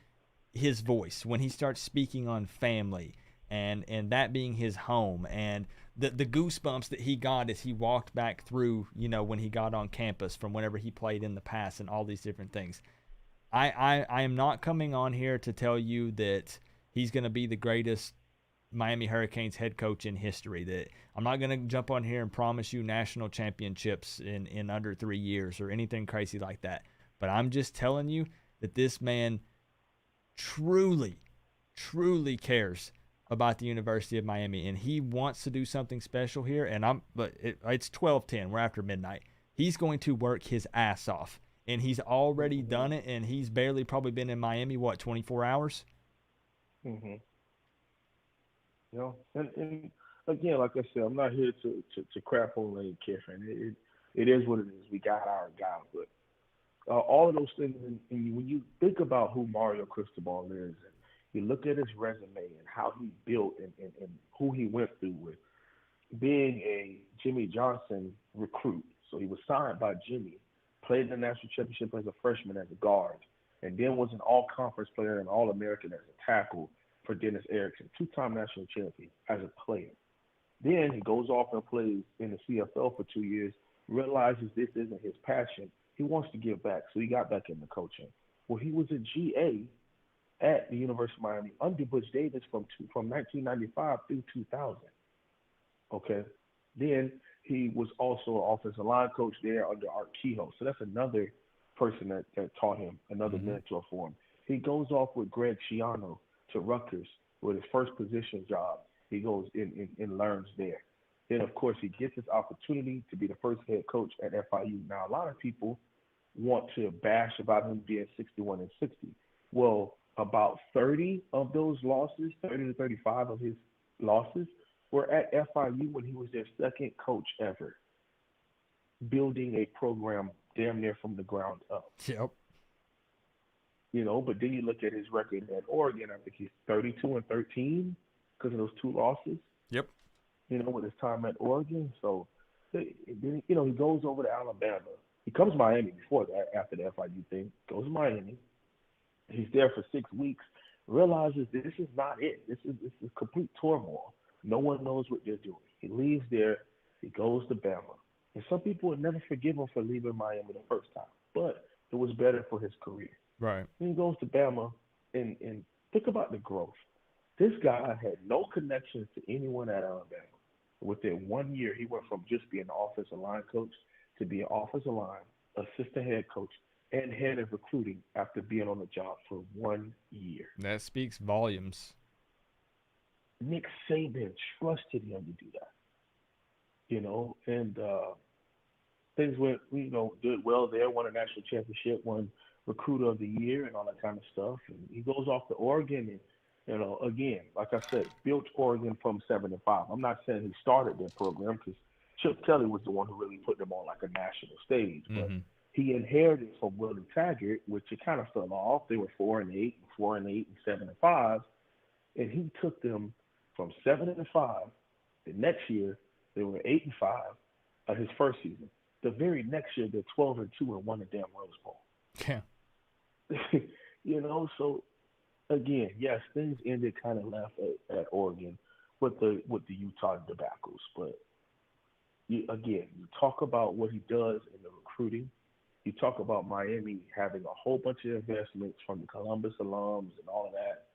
[SPEAKER 4] his voice when he starts speaking on family and that being his home, and the goosebumps that he got as he walked back through, when he got on campus from whenever he played in the past and all these different things. I am not coming on here to tell you that he's going to be the greatest Miami Hurricanes head coach in history. That I'm not going to jump on here and promise you national championships in under 3 years or anything crazy like that. But I'm just telling you that this man truly cares about the University of Miami, and he wants to do something special here. And it's 12:10. We're after midnight. He's going to work his ass off, and he's already done it. And he's barely probably been in Miami 24 hours.
[SPEAKER 11] Mm-hmm. And again, like I said, I'm not here to crap on Lane Kiffin. It is what it is. We got our guy, but all of those things. And when you think about who Mario Cristobal is, and you look at his resume and how he built and who he went through with being a Jimmy Johnson recruit. So he was signed by Jimmy, played the national championship as a freshman as a guard, and then was an all-conference player and all-American as a tackle for Dennis Erickson, 2-time national champion as a player. Then he goes off and plays in the CFL for 2 years, realizes this isn't his passion. He wants to give back, so he got back into coaching. Well, he was a GA at the University of Miami under Butch Davis from 1995 through 2000. Okay? Then he was also an offensive line coach there under Art Kehoe. So that's another person that taught him, another mentor for him. He goes off with Greg Schiano to Rutgers with his first position job. He goes in and learns there. Then, of course, he gets his opportunity to be the first head coach at FIU. Now, a lot of people want to bash about him being 61-60. Well, about 30 of those losses, 30 to 35 of his losses, were at FIU when he was their second coach ever, building a program damn near from the ground up.
[SPEAKER 4] Yep.
[SPEAKER 11] But then you look at his record at Oregon. I think he's 32-13 because of those 2 losses.
[SPEAKER 4] Yep.
[SPEAKER 11] With his time at Oregon. So, then, he goes over to Alabama. He comes to Miami before that, after the FIU thing. Goes to Miami. He's there for 6 weeks. Realizes this is not it. This is complete turmoil. No one knows what they're doing. He leaves there. He goes to Bama. And some people would never forgive him for leaving Miami the first time. But it was better for his career.
[SPEAKER 4] Right.
[SPEAKER 11] Then he goes to Bama, and think about the growth. This guy had no connections to anyone at Alabama. Within 1 year, he went from just being an offensive line coach to being offensive line, assistant head coach, and head of recruiting after being on the job for 1 year.
[SPEAKER 4] That speaks volumes.
[SPEAKER 11] Nick Saban trusted him to do that, and things went, did well there, won a national championship, won recruiter of the year and all that kind of stuff. And he goes off to Oregon and, again, like I said, built Oregon from 7-5. I'm not saying he started their program because Chip Kelly was the one who really put them on like a national stage. But he inherited from Willie Taggart, which it kind of fell off. They were 4-8, 4-8, and 7-5. And he took them from 7-5. The next year, they were 8-5 his first season. The very next year, they're 12-2 and won the damn Rose Bowl.
[SPEAKER 4] Yeah.
[SPEAKER 11] So again, yes, things ended kind of left at Oregon with the Utah debacles. But you talk about what he does in the recruiting. You talk about Miami having a whole bunch of investments from the Columbus alums and all of that,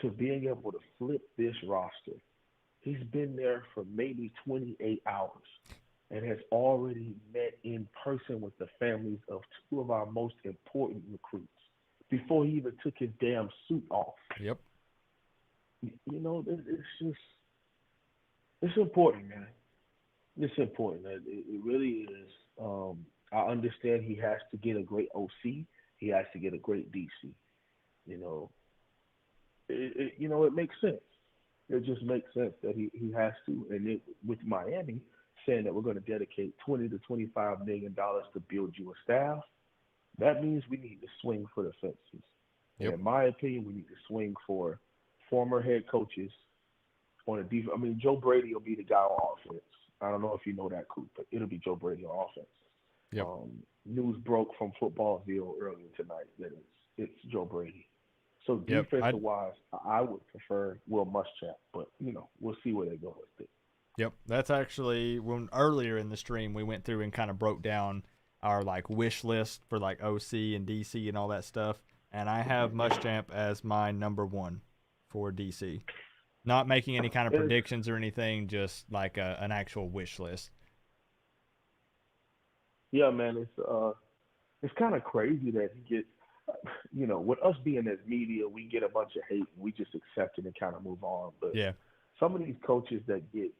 [SPEAKER 11] to being able to flip this roster. He's been there for maybe 28 hours and has already met in person with the families of two of our most important recruits before he even took his damn suit off.
[SPEAKER 4] Yep.
[SPEAKER 11] It's important, man. It's important. It really is. I understand he has to get a great OC. He has to get a great DC. It makes sense. It just makes sense that he has to. And with Miami saying that we're going to dedicate $20 to $25 million to build you a staff, that means we need to swing for the fences.
[SPEAKER 4] Yep.
[SPEAKER 11] And in my opinion, we need to swing for former head coaches on a defense. I mean, Joe Brady will be the guy on offense. I don't know if you know that, Coop, but it'll be Joe Brady on offense.
[SPEAKER 4] Yep.
[SPEAKER 11] News broke from Footballville earlier tonight that it's Joe Brady. So defensive-wise, I would prefer Will Muschamp, but, we'll see where they go with it.
[SPEAKER 4] Yep, that's actually when earlier in the stream we went through and kind of broke down our wish list for OC and DC and all that stuff, and I have Muschamp as my number one for DC. Not making any kind of predictions or anything, just an actual wish list.
[SPEAKER 11] Yeah, man, it's kind of crazy that he gets, with us being as media, we get a bunch of hate and we just accept it and kind of move on. But
[SPEAKER 4] yeah,
[SPEAKER 11] some of these coaches that get,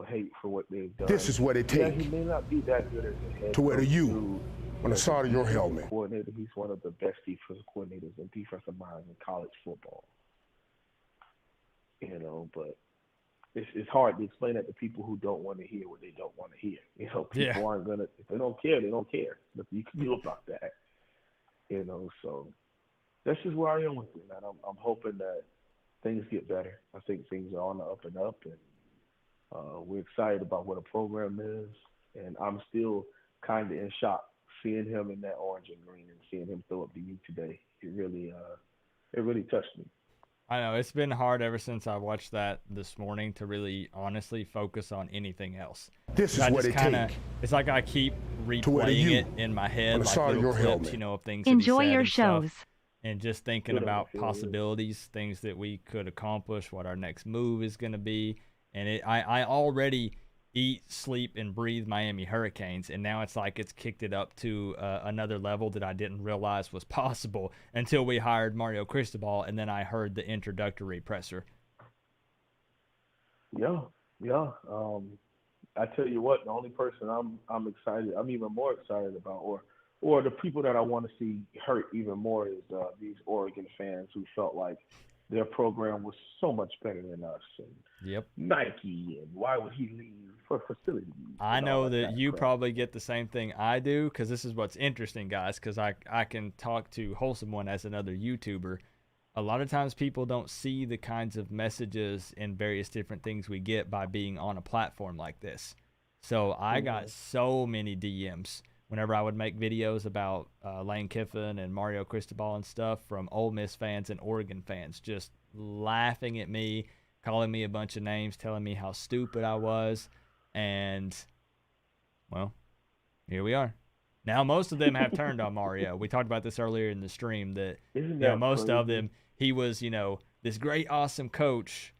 [SPEAKER 11] hate for what they've done.
[SPEAKER 1] This is what it takes.
[SPEAKER 11] He may not be that good as a head
[SPEAKER 1] to wear the
[SPEAKER 11] coach
[SPEAKER 1] U on the side of your helmet.
[SPEAKER 11] Coordinator. He's one of the best defensive coordinators and defensive minds in college football. But it's hard to explain that to people who don't want to hear what they don't want to hear. People aren't gonna, if they don't care, they don't care. But you can do about that. So that's just where I am with it, man. I'm hoping that things get better. I think things are on the up and up, and we're excited about what a program is. And I'm still kind of in shock seeing him in that orange and green and seeing him throw up the U today. It really touched me.
[SPEAKER 4] I know it's been hard ever since I watched that this morning to really honestly focus on anything else.
[SPEAKER 1] This is what it takes.
[SPEAKER 4] It's like I keep replaying it in my head, little clips, of things.
[SPEAKER 2] Enjoy your
[SPEAKER 4] shows, and just thinking about possibilities, things that we could accomplish, what our next move is going to be. And I already eat, sleep, and breathe Miami Hurricanes, and now it's kicked it up to another level that I didn't realize was possible until we hired Mario Cristobal, and then I heard the introductory presser.
[SPEAKER 11] Yeah. I tell you what, the only person I'm excited, I'm even more excited about, or the people that I want to see hurt even more is these Oregon fans who felt like their program was so much better than us, and Nike, and why would he leave for facilities?
[SPEAKER 4] I know that you probably get the same thing I do, because this is what's interesting, guys, because I can talk to Wholesome One as another YouTuber. A lot of times people don't see the kinds of messages and various different things we get by being on a platform like this. So I got so many DMs whenever I would make videos about Lane Kiffin and Mario Cristobal and stuff from Ole Miss fans and Oregon fans just laughing at me, calling me a bunch of names, telling me how stupid I was. And, well, here we are. Now, most of them have turned on Mario. We talked about this earlier in the stream that most of them, he was, this great, awesome coach.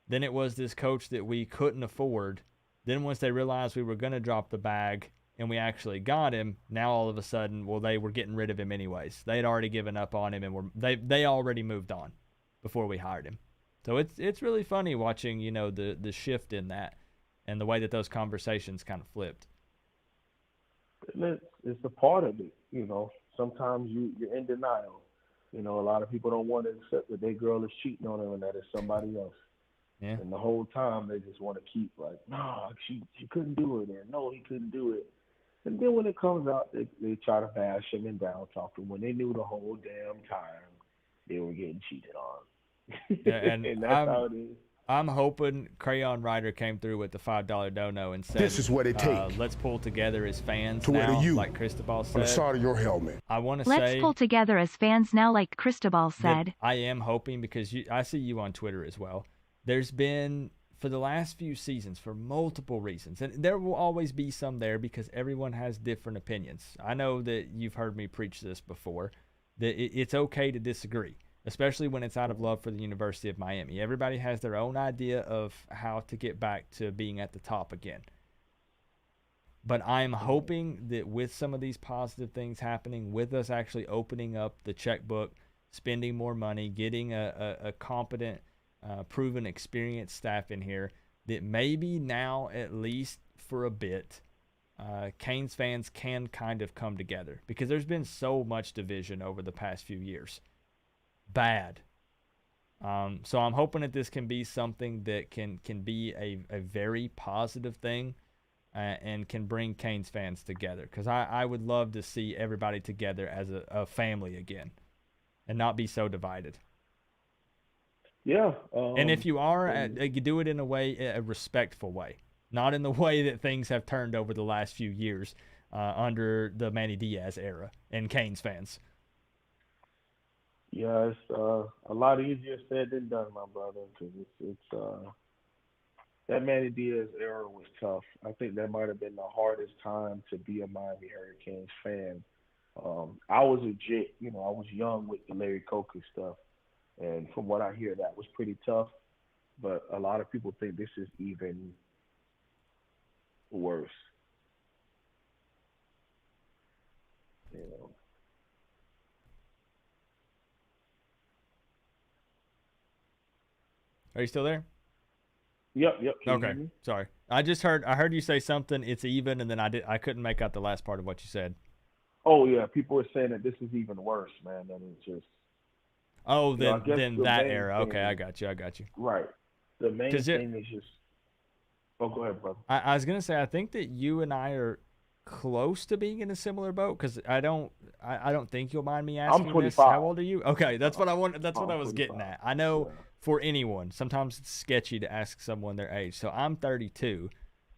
[SPEAKER 4] Then it was this coach that we couldn't afford. Then once they realized we were going to drop the bag, and we actually got him, now all of a sudden, well, they were getting rid of him anyways. They had already given up on him, and they already moved on before we hired him. So it's really funny watching, you know, the shift in that and the way that those conversations kind of flipped.
[SPEAKER 11] It's a part of it, you know. Sometimes you're in denial. You know, a lot of people don't want to accept that their girl is cheating on them and that it's somebody else.
[SPEAKER 4] Yeah.
[SPEAKER 11] And the whole time they just want to keep like, nah, she couldn't do it, or no, he couldn't do it. And then when it comes out, they try to bash him and down talk him when they knew the whole damn time they were getting cheated on.
[SPEAKER 4] Yeah, and
[SPEAKER 11] that's how it is.
[SPEAKER 4] I'm hoping Crayon Rider came through with the $5 dono and said,
[SPEAKER 1] This is what it takes.
[SPEAKER 4] Let's pull together as fans
[SPEAKER 1] To
[SPEAKER 4] now,
[SPEAKER 1] you
[SPEAKER 4] like Cristobal said.
[SPEAKER 1] On the side of your helmet.
[SPEAKER 4] I want to
[SPEAKER 2] Let's
[SPEAKER 4] say
[SPEAKER 2] pull together as fans now, like Cristobal said.
[SPEAKER 4] I am hoping, because I see you on Twitter as well. There's been, for the last few seasons, for multiple reasons, and there will always be some there because everyone has different opinions. I know that you've heard me preach this before, that it's okay to disagree, especially when it's out of love for the University of Miami. Everybody has their own idea of how to get back to being at the top again. But I'm hoping that with some of these positive things happening, with us actually opening up the checkbook, spending more money, getting a competent, proven, experienced staff in here, that maybe now, at least for a bit, Canes fans can kind of come together, because there's been so much division over the past few years. Bad. So I'm hoping that this can be something that can be a very positive thing, and can bring Canes fans together, because I would love to see everybody together as a family again and not be so divided.
[SPEAKER 11] Yeah.
[SPEAKER 4] And if you are, you do it in a respectful way, not in the way that things have turned over the last few years under the Manny Diaz era and Canes fans.
[SPEAKER 11] Yeah, it's a lot easier said than done, my brother, because it's that Manny Diaz era was tough. I think that might have been the hardest time to be a Miami Hurricanes fan. I was legit, you know, I was young with the Larry Coker stuff. And from what I hear, that was pretty tough. But a lot of people think this is even worse. You know.
[SPEAKER 4] Are you still there?
[SPEAKER 11] Yep.
[SPEAKER 4] Okay, sorry. I heard you say something. It's even, and then I couldn't make out the last part of what you said.
[SPEAKER 11] Oh yeah, people are saying that this is even worse, man. That it's just.
[SPEAKER 4] Oh, then
[SPEAKER 11] the
[SPEAKER 4] that era.
[SPEAKER 11] thing,
[SPEAKER 4] Okay, I got you.
[SPEAKER 11] Right. The main thing is just. Oh, go ahead, brother.
[SPEAKER 4] I was gonna say, I think that you and I are close to being in a similar boat, because I don't think you'll mind me asking.
[SPEAKER 11] I'm 25.
[SPEAKER 4] This. How old are you? Okay, that's what I want. That's what I was
[SPEAKER 11] 25.
[SPEAKER 4] getting at. I know for anyone, sometimes it's sketchy to ask someone their age. So I'm 32,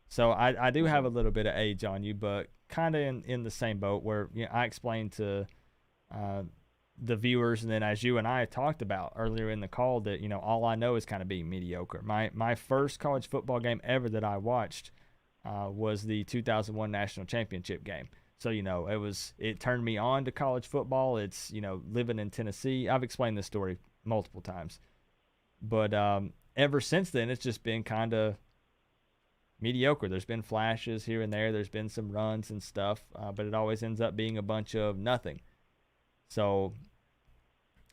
[SPEAKER 4] so I do have a little bit of age on you, but kind of in the same boat where, you know, I explained to the viewers, and then as you and I talked about earlier in the call, that, you know, all I know is kind of being mediocre. My first college football game ever that I watched was the 2001 national championship game. So, you know, it turned me on to college football. It's, you know, living in Tennessee. I've explained this story multiple times, but ever since then, it's just been kind of mediocre. There's been flashes here and there. There's been some runs and stuff, but it always ends up being a bunch of nothing. So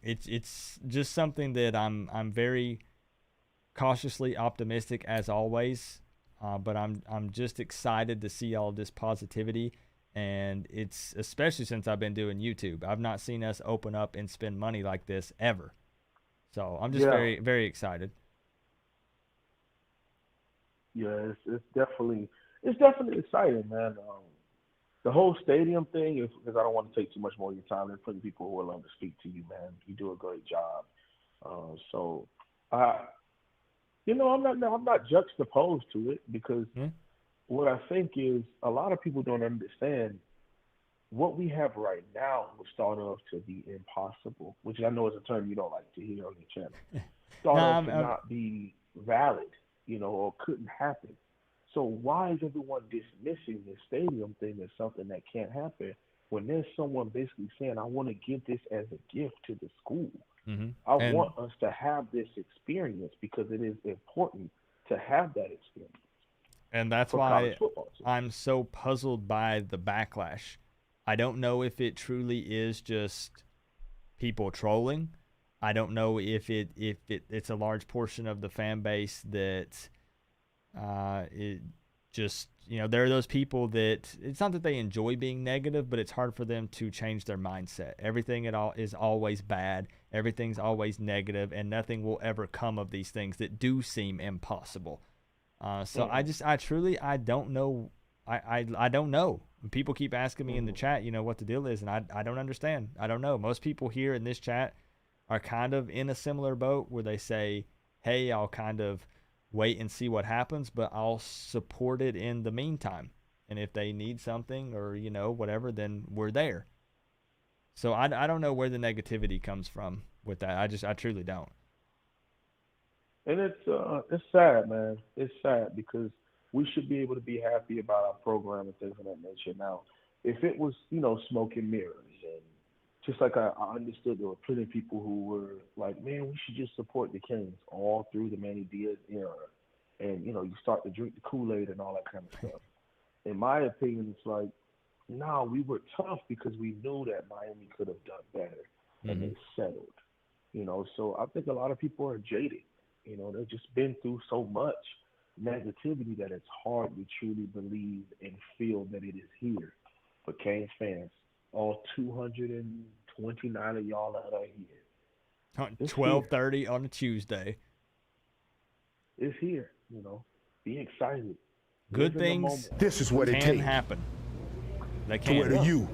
[SPEAKER 4] it's just something that I'm very cautiously optimistic, as always, but I'm just excited to see all of this positivity, and it's especially since I've been doing YouTube. I've not seen us open up and spend money like this ever, so I'm just very, very excited.
[SPEAKER 11] Yeah, it's definitely exciting, man. The whole stadium thing is, because I don't want to take too much more of your time. There's plenty of people who would love to speak to you, man. You do a great job. So, I'm not juxtaposed to it, because what I think is a lot of people don't understand what we have right now was thought of to be impossible, which I know is a term you don't like to hear on your channel. Thought of to not be valid, you know, or couldn't happen. So why is everyone dismissing this stadium thing as something that can't happen, when there's someone basically saying, I want to give this as a gift to the school.
[SPEAKER 4] Mm-hmm.
[SPEAKER 11] I want us to have this experience because it is important to have that experience.
[SPEAKER 4] And that's
[SPEAKER 11] for
[SPEAKER 4] why
[SPEAKER 11] college football too.
[SPEAKER 4] I'm so puzzled by the backlash. I don't know if it truly is just people trolling. I don't know if it's a large portion of the fan base that it just, there are those people that it's not that they enjoy being negative, but it's hard for them to change their mindset. Everything at all is always bad. Everything's always negative, and nothing will ever come of these things that do seem impossible. So I don't know. I don't know. People keep asking me in the chat, what the deal is, and I don't understand. I don't know. Most people here in this chat are kind of in a similar boat where they say, hey, I'll kind of wait and see what happens, but I'll support it in the meantime. And if they need something or, whatever, then we're there. So I don't know where the negativity comes from with that. I truly don't.
[SPEAKER 11] And it's sad, man. It's sad because we should be able to be happy about our program and things of that nature. Now, if it was, smoke and mirrors, and just like I understood there were plenty of people who were like, man, we should just support the Canes all through the Manny Diaz era. And, you start to drink the Kool-Aid and all that kind of stuff. In my opinion, it's like, no, we were tough because we knew that Miami could have done better, and they settled. So I think a lot of people are jaded. They've just been through so much negativity that it's hard to truly believe and feel that it is here. But Canes fans, all 229 of y'all that are here.
[SPEAKER 4] 12:30 on a Tuesday.
[SPEAKER 11] It's here, Be excited.
[SPEAKER 4] Good things
[SPEAKER 1] This is what it
[SPEAKER 4] can
[SPEAKER 1] takes
[SPEAKER 4] happen. They
[SPEAKER 1] to
[SPEAKER 4] can.
[SPEAKER 1] wear the U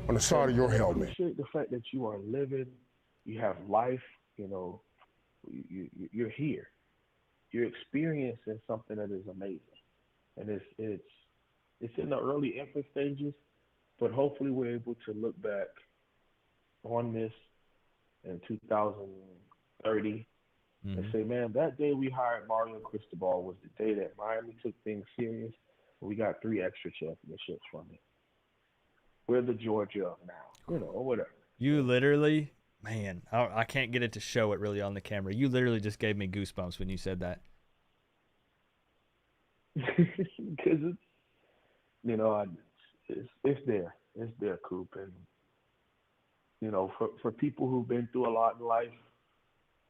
[SPEAKER 1] on the side of your
[SPEAKER 11] I
[SPEAKER 1] helmet.
[SPEAKER 11] appreciate the fact that you are living, you have life, you're here. You're experiencing something that is amazing. And it's in the early infant stages, but hopefully we're able to look back on this in 2030 and say, man, that day we hired Mario Cristobal was the day that Miami took things serious. And we got 3 extra championships from it. We're the Georgia of now, or whatever.
[SPEAKER 4] You literally, man, I can't get it to show it really on the camera. You literally just gave me goosebumps when you said that.
[SPEAKER 11] Because it's there. It's there, Coop. And, for people who've been through a lot in life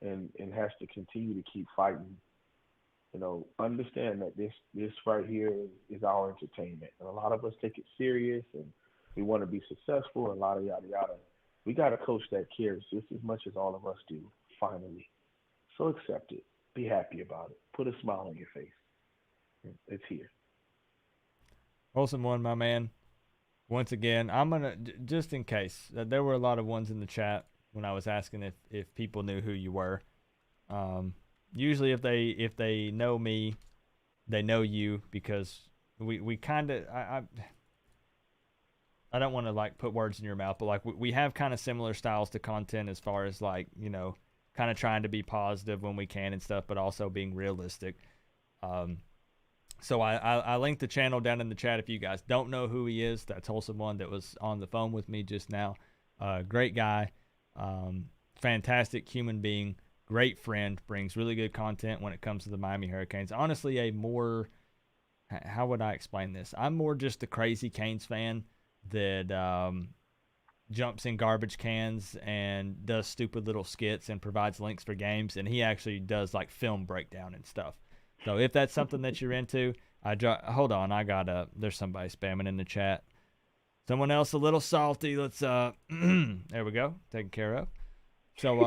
[SPEAKER 11] and has to continue to keep fighting, understand that this right here is our entertainment. And a lot of us take it serious and we want to be successful and yada, yada, yada. We got a coach that cares just as much as all of us do, finally. So accept it. Be happy about it. Put a smile on your face. It's here.
[SPEAKER 4] Awesome one, my man. Once again, I'm going to, just in case, there were a lot of ones in the chat when I was asking if people knew who you were. Usually if they know me, they know you because we kind of, I don't want to put words in your mouth, but we have kind of similar styles to content as far as kind of trying to be positive when we can and stuff, but also being realistic. So I linked the channel down in the chat. If you guys don't know who he is, that's Wholesome One that was on the phone with me just now. Great guy, fantastic human being, great friend, brings really good content when it comes to the Miami Hurricanes. Honestly, how would I explain this? I'm more just a crazy Canes fan that jumps in garbage cans and does stupid little skits and provides links for games, and he actually does film breakdown and stuff. So if that's something that you're into, hold on, there's somebody spamming in the chat. Someone else a little salty. Let's there we go, taken care of. So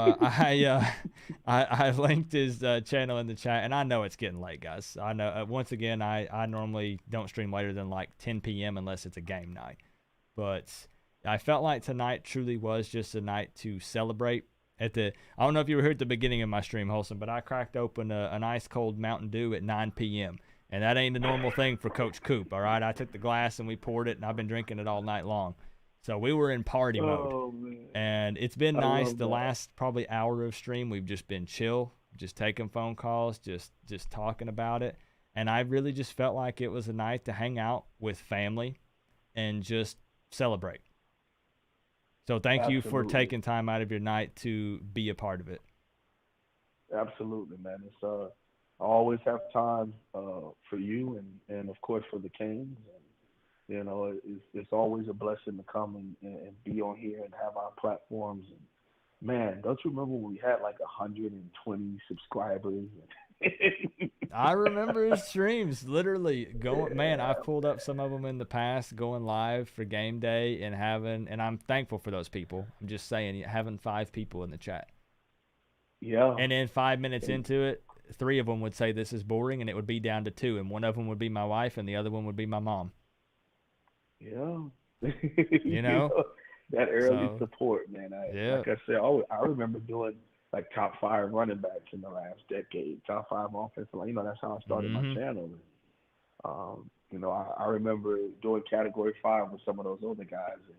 [SPEAKER 4] I linked his channel in the chat, and I know it's getting late, guys. I know once again I normally don't stream later than 10 p.m. unless it's a game night. But I felt like tonight truly was just a night to celebrate. I don't know if you were here at the beginning of my stream, Wholesome, but I cracked open an ice cold Mountain Dew at 9 p.m. And that ain't a normal thing for Coach Coop, all right? I took the glass and we poured it, and I've been drinking it all night long. So we were in party mode. And it's been nice. The last probably hour of stream, we've just been chill, just taking phone calls, just talking about it. And I really just felt like it was a night to hang out with family and just celebrate. So thank you for taking time out of your night to be a part of it.
[SPEAKER 11] Absolutely, man. I always have time for you and of course for the Kings. And, you know, it's always a blessing to come and be on here and have our platforms. And, man, don't you remember when we had like 120 subscribers?
[SPEAKER 4] I remember his streams literally going. Man, I've pulled up some of them in the past, going live for game day and I'm thankful for those people. I'm just saying, having 5 people in the chat.
[SPEAKER 11] Yeah.
[SPEAKER 4] And then 5 minutes into it, 3 of them would say this is boring, and it would be down to 2, and one of them would be my wife, and the other one would be my mom.
[SPEAKER 11] Yeah.
[SPEAKER 4] You know?
[SPEAKER 11] That early support, man. Like I said, I remember doing like top 5 running backs in the last decade, top 5 offensive line. You know, that's how I started my channel. You know, I remember doing category 5 with some of those older guys and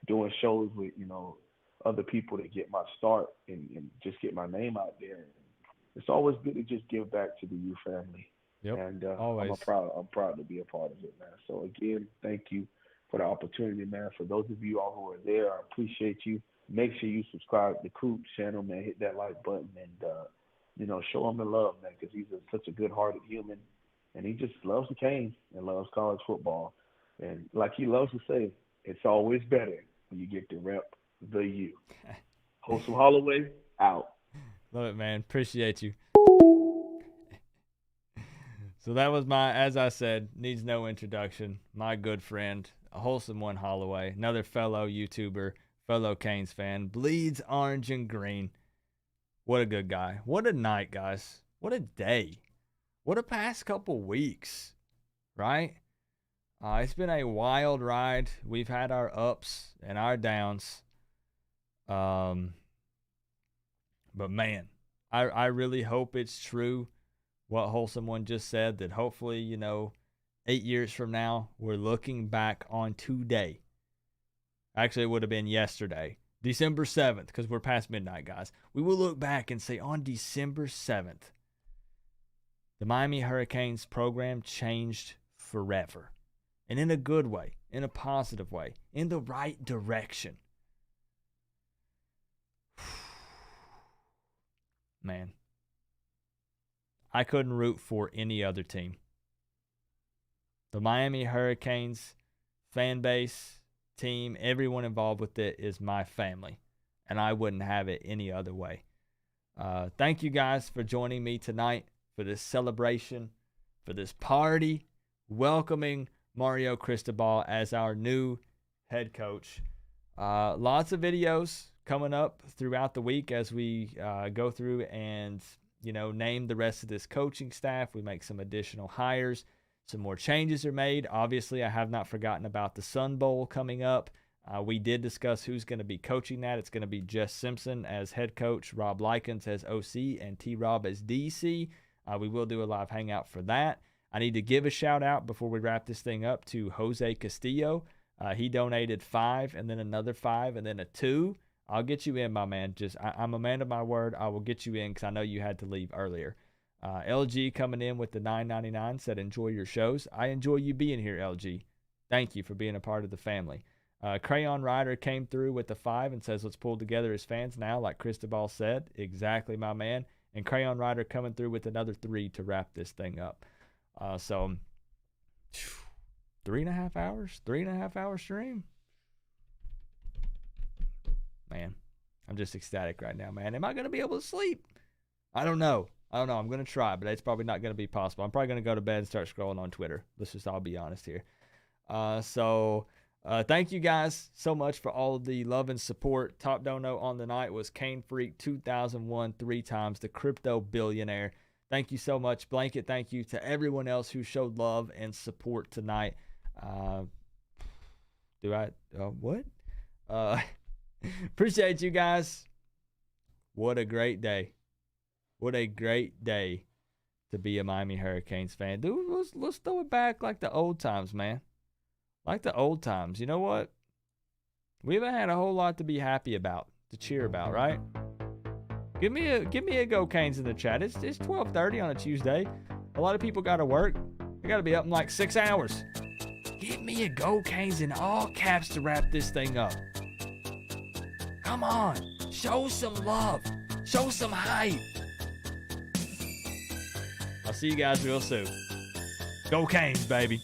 [SPEAKER 11] doing shows with, you know, other people to get my start and just get my name out there. It's always good to just give back to the U family.
[SPEAKER 4] Yep.
[SPEAKER 11] And
[SPEAKER 4] always.
[SPEAKER 11] I'm proud to be a part of it, man. So again, thank you for the opportunity, man. For those of you all who are there, I appreciate you. Make sure you subscribe to Coop, Shannon, man. Hit that like button and, you know, show him the love, man, because he's such a good-hearted human. And he just loves the Canes and loves college football. And like he loves to say, it's always better when you get to rep the U. Wholesome Holloway, out.
[SPEAKER 4] Love it, man. Appreciate you. So that was as I said, needs no introduction, my good friend, a Wholesome One Holloway, another fellow YouTuber, fellow Canes fan, bleeds orange and green. What a good guy. What a night, guys. What a day. What a past couple weeks, right? It's been a wild ride. We've had our ups and our downs. But man, I really hope it's true what Wholesome One just said, that hopefully, you know, 8 years from now, we're looking back on today. Actually, it would have been yesterday, December 7th, because we're past midnight, guys. We will look back and say on December 7th, the Miami Hurricanes program changed forever. And in a good way, in a positive way, in the right direction. Man, I couldn't root for any other team. The Miami Hurricanes fan base, team, everyone involved with it is my family, and I wouldn't have it any other way. Thank you guys for joining me tonight for this celebration, for this party, welcoming Mario Cristobal as our new head coach. Lots of videos coming up throughout the week as we go through and, you know, name the rest of this coaching staff. We make some additional hires. Some more changes are made. Obviously, I have not forgotten about the Sun Bowl coming up. We did discuss who's going to be coaching that. It's going to be Jess Simpson as head coach, Rob Likens as OC, and T-Rob as DC. We will do a live hangout for that. I need to give a shout out before we wrap this thing up to Jose Castillo. He donated 5 and then another 5 and then a 2. I'll get you in, my man. I'm a man of my word. I will get you in because I know you had to leave earlier. LG coming in with the $9.99 said, enjoy your shows. I enjoy you being here, LG. Thank you for being a part of the family. Crayon Rider came through with the 5 and says, let's pull together as fans now, like Cristobal said. Exactly, my man. And Crayon Rider coming through with another 3 to wrap this thing up. So 3.5 hours, 3.5 hour stream. Man, I'm just ecstatic right now, man. Am I going to be able to sleep? I don't know. I'm going to try, but it's probably not going to be possible. I'm probably going to go to bed and start scrolling on Twitter. Let's just all be honest here. So thank you guys so much for all of the love and support. Top dono on the night was Cane Freak 2001 3 times, the crypto billionaire. Thank you so much, Blanket. Thank you to everyone else who showed love and support tonight. What? Appreciate you guys. What a great day. What a great day to be a Miami Hurricanes fan. Dude, let's throw it back like the old times, man. Like the old times. You know what? We haven't had a whole lot to be happy about, to cheer about, right? Give me a go Canes in the chat. It's 12:30 on a Tuesday. A lot of people got to work. I got to be up in like 6 hours. Give me a go Canes in all caps to wrap this thing up. Come on. Show some love. Show some hype. I'll see you guys real soon. Go Canes, baby.